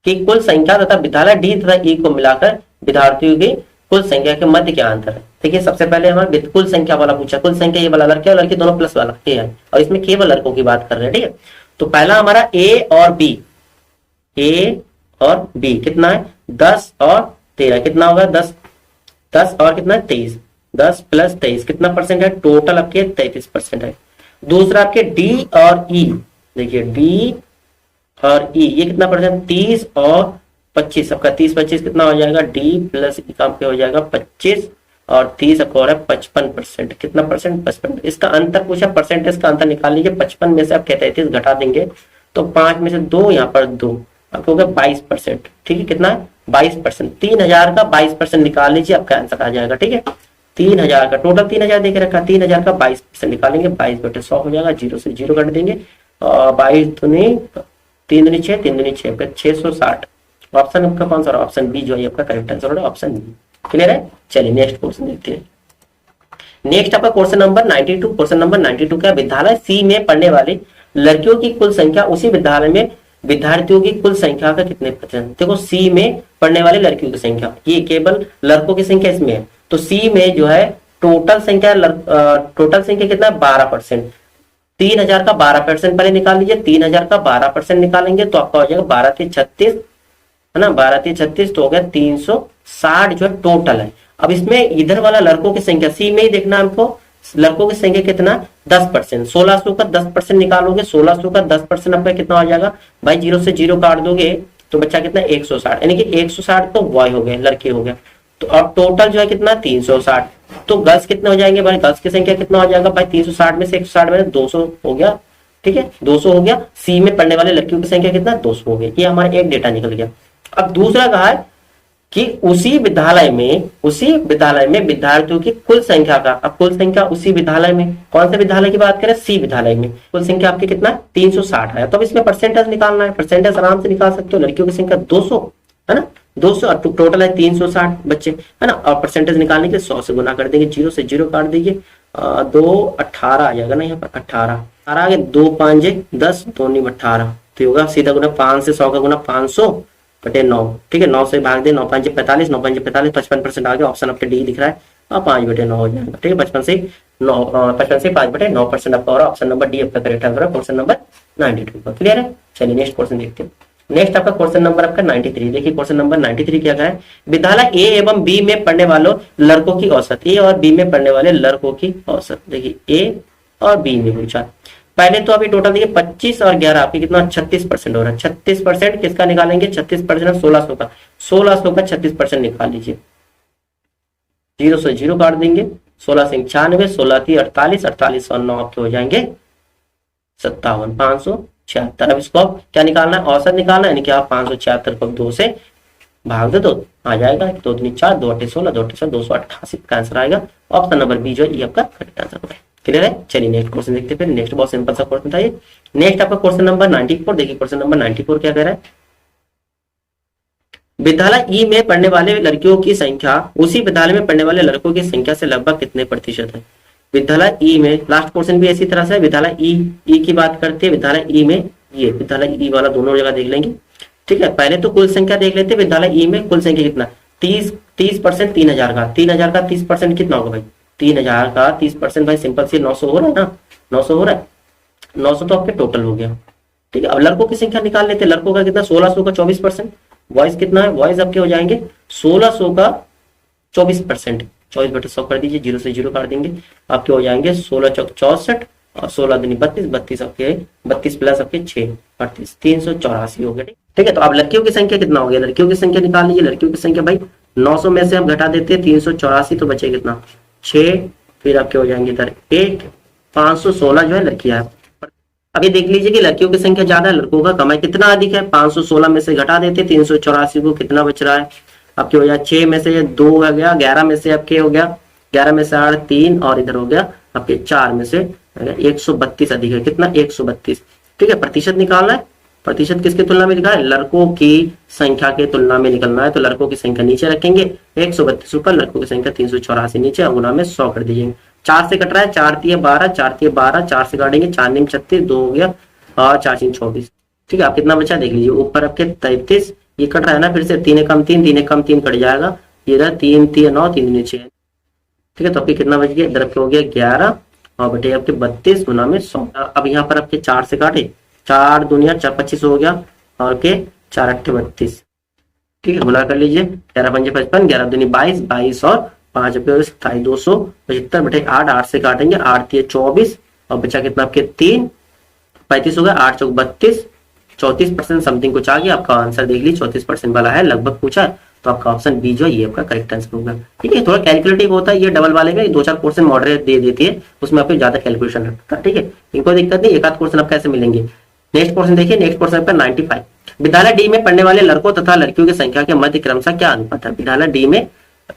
कि कुल संख्या तथा विद्यालय डी तथा ई को मिलाकर विद्यार्थियों की कुल संख्या के मध्य क्या अंतर है। देखिए सबसे पहले हमारे कुल संख्या वाला पूछा, कुल संख्या ये वाला लड़के और लड़की दोनों प्लस वाला ये है, और इसमें केवल लड़कों की बात कर रहे हैं, ठीक है। तो पहला हमारा ए और बी, ए और बी कितना है 10 और 13 कितना होगा 10, 10 और कितना है 23, 10 प्लस 23 कितना परसेंट है, टोटल आपके 33% है। दूसरा आपके डी और ई, देखिए डी और ई ये कितना परसेंट 30 और 25, आपका 30 25 कितना हो जाएगा, डी प्लस ई का हो जाएगा 25 और 30 आपका हो रहा है 55%, कितना परसेंट 55। इसका अंतर पूछा, परसेंटेज का अंतर निकाल लीजिए, 55 में से आप 33 घटा देंगे तो 5 में से 2 यहाँ पर 2 आपको होगा 22%, ठीक है, कितना है 22%, 3000 का 22% निकाल लीजिए आपका आंसर आ जाएगा, ठीक है। 3000 का टोटल 3000 देके रखा, 3000 का 22% निकालेंगे, 22/100 हो जाएगा, 0 से 0 कट देंगे, 22 दूनी 3 दूनी 6 3 दूनी 6 660, ऑप्शन आपका कौन सा, ऑप्शन बी जो है आपका करेक्ट आंसर हो रहा है, ऑप्शन बी, क्लियर है। चलिए नेक्स्ट क्वेश्चन देखते हैं। नेक्स्ट आपका क्वेश्चन नंबर 92, क्वेश्चन नंबर 92 क्या, विद्यालय सी में पढ़ने वाली लड़कियों की कुल संख्या उसी विद्यालय में विद्यार्थियों की कुल संख्या का कितने परसेंट। देखो सी में पढ़ने वाले लड़कियों की संख्या, ये केवल लड़कों की संख्या इसमें है, तो सी में जो है टोटल संख्या कितना है 12%, 3000 का 12% पहले निकाल लीजिए, 3000 का 12% निकालेंगे तो आपका हो जाएगा 12 3 36 है ना, 12 3 36 तो हो गया 360 जो है टोटल है। अब इसमें इधर वाला लड़कों की संख्या सी में ही देखना हमको, लड़कों की संख्या कितना 10%, 1600 का 10% निकालोगे, 1600 का 10% आपका कितना हो जाएगा भाई, 0 से 0 काट दोगे तो बच्चा कितना 160, यानी कि 160 तो बॉय हो गए, लड़के हो गए, तो अब टोटल जो है कितना 360, तो गर्ल्स कितने हो जाएंगे भाई, गर्ल्स की संख्या कितना हो जाएगा भाई 360 में से 160 में 200 हो गया, ठीक है 200 हो गया। सी में पढ़ने वाले लड़कियों की संख्या कितना 200 हो गई, ये हमारा एक डेटा निकल गया। अब दूसरा कहा है कि उसी विद्यालय में विद्यार्थियों की कुल संख्या का, अब कुल संख्या उसी विद्यालय में, कौन से विद्यालय की बात करें, सी विद्यालय में कुल संख्या आपकी कितना 360 है, तो अब इसमें परसेंटेज निकालना है, परसेंटेज आराम से निकाल सकते हो, लड़कियों की संख्या 200 है ना, 200 और टोटल है 360 बच्चे है ना, और परसेंटेज निकालने के 100 से गुना कर देंगे, 0 से 0 काट दीजिए, 2 18 आ जाएगा ना, यहाँ पर 18 आगे 2 5 10 2 9 18, तो होगा सीधा गुना 5 से 100 का गुना 500 बटे 9, ठीक है, 9 से भाग दे, 9 5 45, 9 5 45, 55% आ गया, ऑप्शन आपके डी दिख रहा है, और 5/9 हो जाएगा, ठीक है, 55 से 5/9 आपका और ऑप्शन नंबर डी आपका करेक्ट आंसर है, क्वेश्चन नंबर 92 का, क्लियर है। चलिए नेक्स्ट क्वेश्चन देखते हैं। नेक्स्ट आपका क्वेश्चन नंबर आपका 93, देखिए क्वेश्चन नंबर 93 क्या है, विद्यालय ए एवं बी में पढ़ने वालों लड़कों की औसत, ए और बी में पढ़ने वाले लड़कों की औसत, देखिए ए और बी में पूछा, पहले तो अभी टोटल देखिए 25 और 11 आपकी कितना 36% हो रहा है, 36% किसका निकालेंगे 36% 1600 का, 1600 का 36% निकाल लीजिए, 0 से 0 काट देंगे, 16 से 96, 16 थी 48, 48 और 9 आपके हो जाएंगे 57, 576। अब इसको क्या निकालना है, औसत निकालना है, यानी कि आप 576 को 2 से भाग दो आ जाएगा, 2 दूनी 4, 2 8 16, 2 8 16, 288 का आंसर आएगा, ऑप्शन नंबर बी जो है आपका करेक्ट आंसर होगा, क्लियर है। चलिए नेक्स्ट क्वेश्चन देखते हैं। फिर नेक्स्ट बहुत सिंपल सा क्वेश्चन था ये। नेक्स्ट आपका क्वेश्चन नंबर 94, देखिए क्वेश्चन नंबर 94 क्या कह रहा है, विद्यालय ई में पढ़ने वाले लड़कियों की संख्या उसी विद्यालय में पढ़ने वाले लड़कों की संख्या से लगभग कितने प्रतिशत है। विद्यालय ई में, लास्ट क्वेश्चन भी इसी तरह से विद्यालय ई की बात करते हैं, विद्यालय ई में ये विद्यालय ई वाला दोनों जगह देख लेंगे, ठीक है, पहले तो कुल संख्या देख लेते हैं। विद्यालय ई में कुल संख्या कितना, 30% 3000 का, 3000 का 30% कितना होगा भाई, 3000 का 30% भाई सिंपल से 900 हो रहा है ना, 900 हो रहा है, 900 तो आपके टोटल हो गया। ठीक है, अब लड़कों की संख्या निकाल लेते हैं। लड़कों का कितना, 1600 का 24%, बॉयज कितना है, बॉयज आपके हो जाएंगे 1600 का 24%, 24/100 कर दीजिए, 0 से 0 काट देंगे, आपके हो जाएंगे 16 चौक 64 और 16 दूनी 32, 32 आपके 32 प्लस आपके 6 38, 384 हो गए। ठीक है, तो अब लड़कियों की संख्या कितना हो गया, लड़कियों की संख्या निकाल लीजिए। लड़कियों की संख्या भाई 900 में से हम घटा देते हैं 384, तो बचे कितना 6, फिर आपके हो जाएंगे इधर 8, 516 जो है लड़कियां है। अभी देख लीजिए कि लड़कियों की संख्या ज्यादा है, लड़कों का कम है, कितना अधिक है, 516 में से घटा देते 384 को, कितना बच रहा है आपके हो जाए 6 में से 2 हो गया, 11 में से आपके हो गया 11 में से 8 3 और इधर हो गया आपके 4 में से 132 अधिक है, कितना 132। ठीक है, प्रतिशत निकालना है, प्रतिशत किसकी तुलना में लिखा है, लड़कों की संख्या के तुलना में निकलना है, तो लड़कों की संख्या नीचे रखेंगे 132 ऊपर, लड़कों की संख्या 384 नीचे, गुना में 100 कर दीजिए। 4 से कट रहा है, 4 तिये 12, 4 तिये 12, 4 से काटेंगे 4 नीम 36, 2 हो गया और 4 3 24। ठीक है, आप कितना बचा देख लीजिए, ऊपर आपके 33, ये कट रहा है ना, फिर से 3 कम 3, 3 कम 3 कट जाएगा, इधर 3 3 9, 3 नीचे। ठीक है, तो आपके कितना बच गया, इधर आपके हो गया 11 और बटे आपके 32 गुना में 100। अब यहाँ पर आपके 4 से काटे, 4 दुनिया 4 25 हो गया और के 4 8 32। ठीक है, गुना कर लीजिए, 11 5 55, 11 दूनी 22, 22 और 5 27, 275 बटे 8, 8 से काटेंगे 8 3 24 और बचा कितना आपके 3 35 हो गया, 8 चौक 32, 34% समथिंग कुछ आ गया। आपका आंसर देख लीजिए 34% वाला है, लगभग पूछा है, तो आपका ऑप्शन बी जो है ये आपका करेक्ट आंसर होगा। ठीक है, थोड़ा कैलकुलेटिव होता है ये डबल वाले में, 2-4 क्वेश्चन मॉडरेट दे देती है, उसमें आपको ज्यादा कैलकुलेशन रखता है। ठीक है, इनको दिक्कत नहीं, एक आध क्वेश्चन आप कैसे मिलेंगे। नेक्स्ट क्वेश्चन देखिए, नेक्स्ट क्वेश्चन आपका 95। विद्यालय डी में पढ़ने वाले लड़कों तथा लड़कियों की संख्या के मध्य क्रमशः क्या अनुपात है। विद्यालय डी में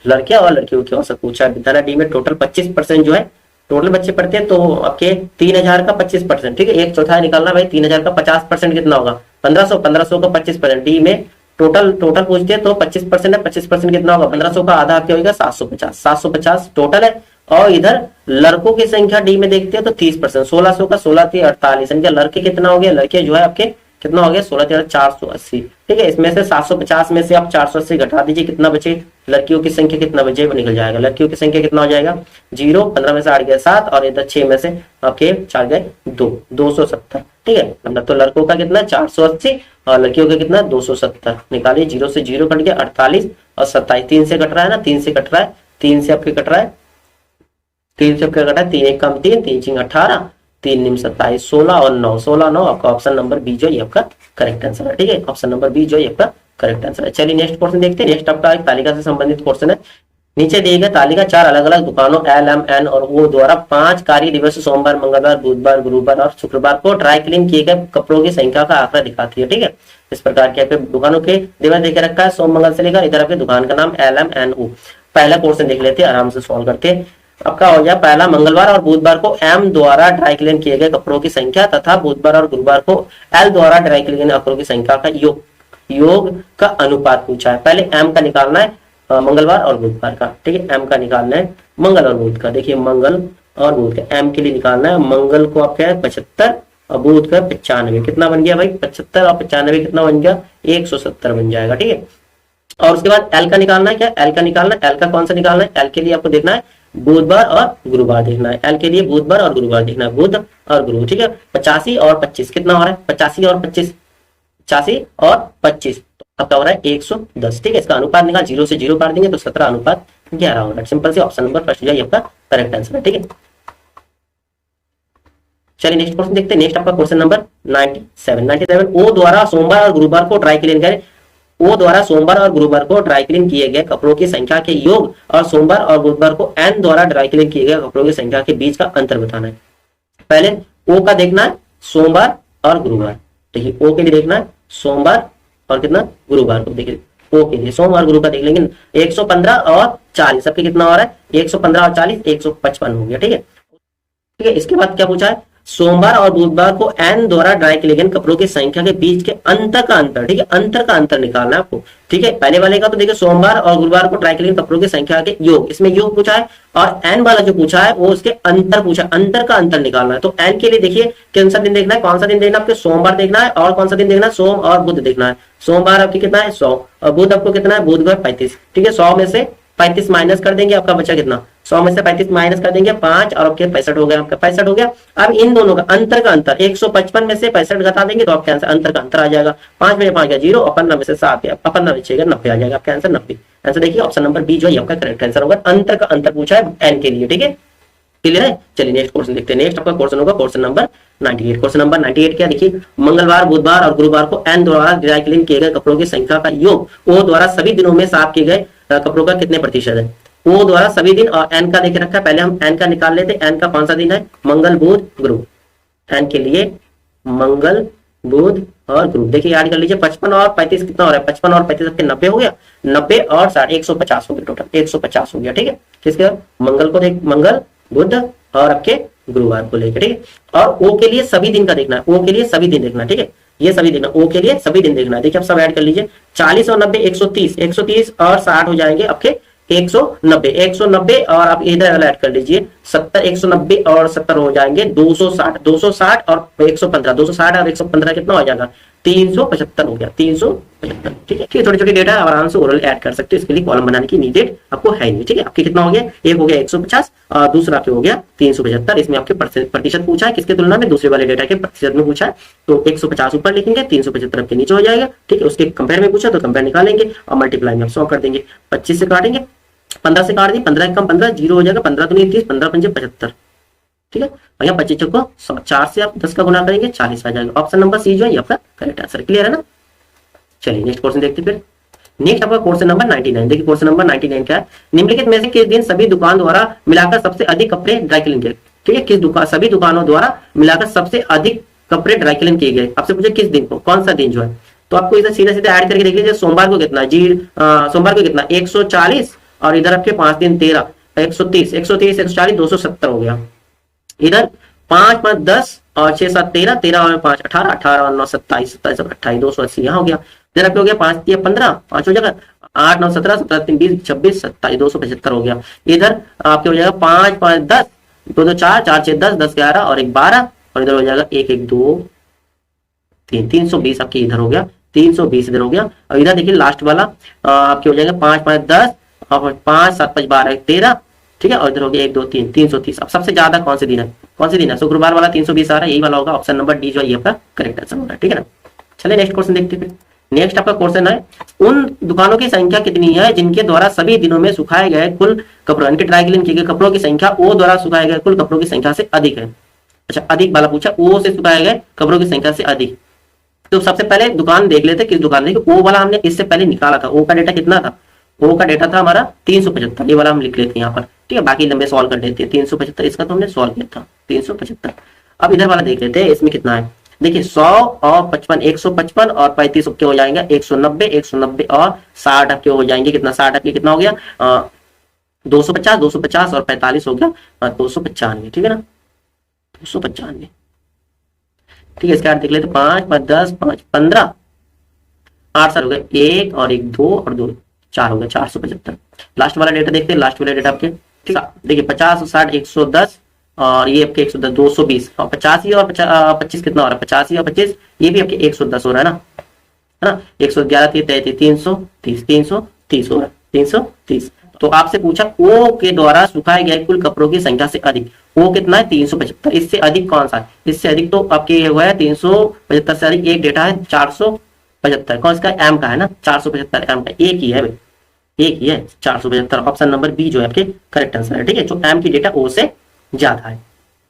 लड़कियां और लड़कियों की औसत पूछा है। विद्यालय डी में टोटल 25% जो है, टोटल बच्चे पढ़ते हैं, तो आपके 3000 का 25%। ठीक है, एक चौथाई निकालना भाई, 3000 का 50% कितना होगा, 1500, 1500 का 25%। डी में टोटल पूछते हैं तो 25% है, 25% कितना होगा, 1500 का आधा क्या होगा 750, 750 टोटल है। और इधर लड़कों की संख्या डी में देखते हैं तो 30%, 1600 का 16 3 48, लड़के कितना हो गया, लड़के जो है आपके कितना हो गया 16 3 480। ठीक है, इसमें से 750 में से आप 480 घटा दीजिए, कितना बचे, लड़कियों की संख्या कितना बचे वो निकल जाएगा। लड़कियों की संख्या कितना हो जाएगा 0, 15 में से 8 गए 7 और इधर 6 में से आपके 4 गए 2, 270। ठीक है, तो लड़कों का कितना 480 और लड़कियों का कितना 270। निकालिए, 0 से 0 कट गया 48 और 27, 3 से कट रहा है ना, 3 से कट रहा है, 3 से आपके कट रहा है, 3 से आपके कटा है, 3 1 कम 3, 3 6 18, 3 निम 27, 16 और 9, 16 9 आपका ऑप्शन नंबर बी जो ये आपका करेक्ट आंसर है। ठीक है, ऑप्शन नंबर बी जो ये आपका करेक्ट आंसर है। चलिए नेक्स्ट क्वेश्चन देखते हैं। नेक्स्ट आपका एक तालिका से संबंधित क्वेश्चन है। नीचे दिए गए तालिका 4 अलग अलग दुकानों एल एम एन और ओ द्वारा 5 कार्य दिवस सोमवार मंगलवार बुधवार गुरुवार और शुक्रवार को ड्राई क्लीन किए गए कपड़ों की संख्या का आंकड़ा दिखाती है। ठीक है, इस प्रकार के आपके दुकानों के दिवस देखे रखा है सोम मंगल से लेकर, इधर आपके दुकान का नाम एल एम एन ओ। पहला क्वेश्चन देख लेते हैं, आराम से सॉल्व करते हैं। आपका हो गया पहला, मंगलवार और बुधवार को एम द्वारा ड्राई क्लीन किए गए कपड़ों की संख्या तथा बुधवार और गुरुवार को एल द्वारा ड्राई क्लीन कपड़ों की संख्या का योग का अनुपात पूछा है। पहले एम का निकालना है मंगलवार और बुधवार का। ठीक है, एम का निकालना है मंगल और बुध का। देखिए मंगल और बुध का एम के लिए निकालना है, मंगल को आप क्या है 75 और बुध का 95। कितना बन गया भाई 75 और 95 कितना बन गया 170 बन जाएगा। ठीक है, और उसके बाद एल का निकालना है, क्या एल का निकालना है, एल का कौन सा निकालना है, एल के लिए आपको देखना है बुधवार और गुरुवार देखना है। एल के लिए बुधवार और गुरुवार देखना है, बुध और गुरु। ठीक है, 85 और 25 कितना हो रहा है 85 और 25, 85 और 25 तो आपका हो रहा है 110। ठीक है, इसका अनुपात निकाल, 0 से 0 काट देंगे तो 17 अनुपात 11 होगा। सिंपल से ऑप्शन नंबर फर्स्ट जो है आपका करेक्ट आंसर है। ठीक है, चलिए नेक्स्ट क्वेश्चन देखते हैं। नेक्स्ट आपका क्वेश्चन नंबर 97। ओ द्वारा सोमवार और गुरुवार को ड्राई क्लीन करें। ओ द्वारा सोमवार और गुरुवार को ड्राई क्लीन किए गए कपड़ों की संख्या के योग और सोमवार और बुधवार को एन द्वारा ड्राई क्लीन किए गए कपड़ों की संख्या के बीच का अंतर बताना है। पहले ओ का देखना है सोमवार और गुरुवार। देखिए ओ के लिए देखना है सोमवार और कितना गुरुवार को। देखिए ओ के लिए सोमवार गुरु का देख लेंगे 115 और 40, सबके कितना हो रहा है 115 और 40 155 हो गया। ठीक है, ठीक है, इसके बाद क्या पूछा है सोमवार और बुधवार को एन द्वारा ड्राई किए गए कपड़ों की संख्या के बीच के अंतर का अंतर, ठीक है, अंतर का अंतर निकालना है आपको। ठीक है, पहले वाले का तो देखिए सोमवार और गुरुवार को ड्राई किए गए कपड़ों की संख्या के योग, इसमें योग पूछा है, और एन वाला जो पूछा है वो उसके अंतर पूछा है, अंतर का अंतर निकालना है। तो एन के लिए देखिए कौन सा दिन देखना है, कौन सा दिन देखना है आपको, सोमवार देखना है, और कौन सा दिन देखना है, सोम और बुध देखना है। सोमवार आपकी कितना है 100, और बुध आपको कितना है, बुधवार 35। ठीक है, 100 में से 35 माइनस कर देंगे, आपका बचा कितना, 100 में से 35 माइनस कर देंगे 5, और आपके 65 हो गया, आपका 65 हो गया। अब इन दोनों का अंतर का अंतर 155 में से 65 घटा देंगे तो आपका आंसर अंतर का अंतर आ जाएगा। 5 में 5 का 0, और 15 में से 7 गया, 15 में 6 90 आ जाएगा, आपका आंसर 90। आंसर देखिए ऑप्शन नंबर बी जो है आपका करेक्ट आंसर होगा। अंतर का अंतर पूछा है एन के लिए। ठीक है, क्लियर है। चलिए नेक्स्ट क्वेश्चन देखते हैं। नेक्स्ट आपका क्वेश्चन होगा क्वेश्चन नंबर 98। क्वेश्चन नंबर 98 क्या, देखिए मंगलवार, बुधवार और गुरुवार को एन द्वारा ड्राई क्लीन किए गए कपड़ों की संख्या का योग ओ द्वारा सभी दिनों में साफ किए गए कपड़ों का कितने प्रतिशत है। ओ द्वारा सभी दिन और एन का देखे रखा है, पहले हम एन का निकाल लेते हैं। एन का कौन सा दिन है, मंगल, बुध, गुरु। एन के लिए मंगल, बुध और गुरु। देखिए याद कर लीजिए 55 और 35 कितना हो रहा है, 55 और 35 आपके 90 हो गया, 90 और 60 150 हो गया, टोटल 150 हो गया। ठीक है, किसके मंगल को देख, मंगल, बुध और आपके गुरुवार को लेकर। ठीक है, और ओ के लिए सभी दिन का देखना है, ओ के लिए सभी दिन देखना है। ठीक है, ये सभी देखना, ओ के लिए सभी दिन देखना है। देखिए आप सब ऐड कर लीजिए, 40 और 90 130, 130 और 60 हो जाएंगे आपके 190, 190 और आप इधर वाला ऐड कर लीजिए 70, 190 और 70 हो जाएंगे 260, 260 और 115, 260 और 115 कितना हो जाएगा 375 हो गया, 375। ठीक है, छोटी छोटी डेटा आराम से ओरल ऐड कर सकते हो, इसके लिए कॉलम बनाने की नीडेड आपको है नहीं। ठीक है, आपके कितना हो गया, एक हो गया 150 और दूसरा आपके हो गया 375। इसमें आपके प्रतिशत पूछा है, किसके तुलना में, दूसरे वाले डेटा के प्रतिशत में पूछा है। तो 150 ऊपर लिखेंगे, 375 आपके नीचे हो जाएगा। ठीक है, उसके कंपेयर में पूछा तो कंपेयर निकालेंगे और मल्टीप्लाई में आप 100 कर देंगे। 25 से काटेंगे, 15 से काट दी, 15 कम 15 जीरो हो जाएगा, 15 तो नहीं 30, 15 पंजे 75। ठीक है, और यहाँ 25 को 4 से आप 10 का गुना करेंगे 40 आ जाएगा। ऑप्शन नंबर सी जो है आपका करेक्ट आंसर। क्लियर है ना। चलिए नेक्स्ट क्वेश्चन देखते हैं। फिर नेक्स्ट आपका क्वेश्चन नंबर 99। देखिए क्वेश्चन नंबर 99 क्या है, निम्नलिखित में से किस दिन सभी दुकान द्वारा मिलाकर सबसे अधिक कपड़े ड्राई क्लीन किए। ठीक है, किस दुकान, सभी दुकानों द्वारा मिलाकर सबसे अधिक कपड़े ड्राई क्लीन किए गए। आपसे पूछे किस दिन को, कौन सा दिन जो है, तो आपको इधर सीधे सीधे ऐड करके देख लीजिए। सोमवार को कितना जी, सोमवार को कितना 140, और इधर आपके 5 दिन 13, 130, 130 140 270 हो गया। इधर 5 5 10 और 6 7 13, 13 और 5 18, 18 और 9 27, 27 और 28 280 यहाँ हो गया। इधर आपके हो गया 5 3 15, 5 हो जाएगा 8 9 17, 17 3 20 26 27 275 हो गया। इधर आपके हो जाएगा 5 5 10, 2 2 4, 4 6 10, 10 11 और 1 12, और इधर हो जाएगा 1 1 2 3, 320 आपके इधर हो गया, 320 इधर हो गया। और इधर देखिए लास्ट वाला आपके हो जाएगा 5 5 10 और 5 7 5 12 13। ठीक है, और इधर हो गया 1 2 3, 330। अब सबसे ज्यादा कौन से दिन है, कौन से दिन है, शुक्रवार वाला 320 आ रहा है, यही वाला होगा। ऑप्शन नंबर डी जो है ये आपका करेक्ट आंसर होगा। ठीक है ना। चलिए नेक्स्ट क्वेश्चन देखते हैं। नेक्स्ट आपका क्वेश्चन है, उन दुकानों की संख्या कितनी है जिनके द्वारा सभी दिनों में सुखाए गए कुल कपड़ों, इनके ड्राई क्लीन किए गए कपड़ों की संख्या ओ द्वारा सुखाए गए कुल कपड़ों की संख्या से अधिक है। अच्छा, अधिक वाला पूछा, ओ से सुखाए गए कपड़ों की संख्या से अधिक। तो सबसे पहले दुकान देख लेते किस दुकान, देखिए ओ वाला हमने इससे पहले निकाला था, ओ का डेटा कितना था, ओ का डेटा था हमारा 375, ये वाला हम लिख लेते हैं यहाँ पर। ठीक है, बाकी लंबे सॉल्व कर लेते हैं। 375 इसका तो हमने सॉल्व किया था 375। अब इधर वाला देख लेते हैं, इसमें कितना है। देखिए 100 और 55, 155 और 35 आपके हो जाएंगे 190, 190 और 60 आपके हो जाएंगे कितना, 60 आपके कितना हो गया 250, 250 और 45 हो गया 295। ठीक है ना, 295। ठीक है, इसका देख लेते 5 5 10 5 15 8 साल हो गए, 1 और 1 2 और 2 4 हो गया 475। लास्ट वाला डेटा देखते हैं, लास्ट वाला डेटा आपके। ठीक है, देखिए 50 60 110 और ये आपके 110 220 और 85 और 25 कितना हो रहा है, 85 और 25 ये भी आपके 110 हो रहा है ना 111 33 330, 330 हो रहा है 330। तो आपसे पूछा ओ के द्वारा सुखाए गए कुल कपड़ों की संख्या से अधिक, ओ कितना है 375, इससे अधिक कौन सा है, इससे अधिक तो आपके हुआ है 375 से अधिक एक डेटा है 475, कौन सा एम का है ना 475 एम का, एक ही है भाई, एक ही है 475। ऑप्शन नंबर बी जो है आपके करेक्ट आंसर है। ठीक है, जो एम की डेटा ओ से ज्यादा है।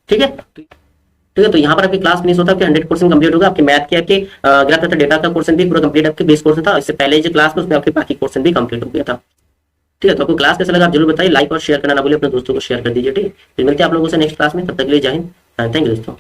ठीक है, तो यहाँ पर आपकी क्लास फिनिश होता है, आपके 100% कंप्लीट होगा। आपके मैथ के आपके ग्राफ तथा डेटा का कोर्स भी पूरा कंप्लीट आपके बेस कोर्स था। इससे पहले जो क्लास में उसमें आपके बाकी कोर्स भी कंप्लीट हो गया था। ठीक है, तो आपको क्लास कैसा लगा आप जरूर बताइए, लाइक और शेयर करना ना भूलिए, अपने दोस्तों को शेयर कर दीजिए। ठीक है, फिर मिलते हैं आप लोगों से नेक्स्ट क्लास में, तब तक के लिए जय हिंद, थैंक यू दोस्तों।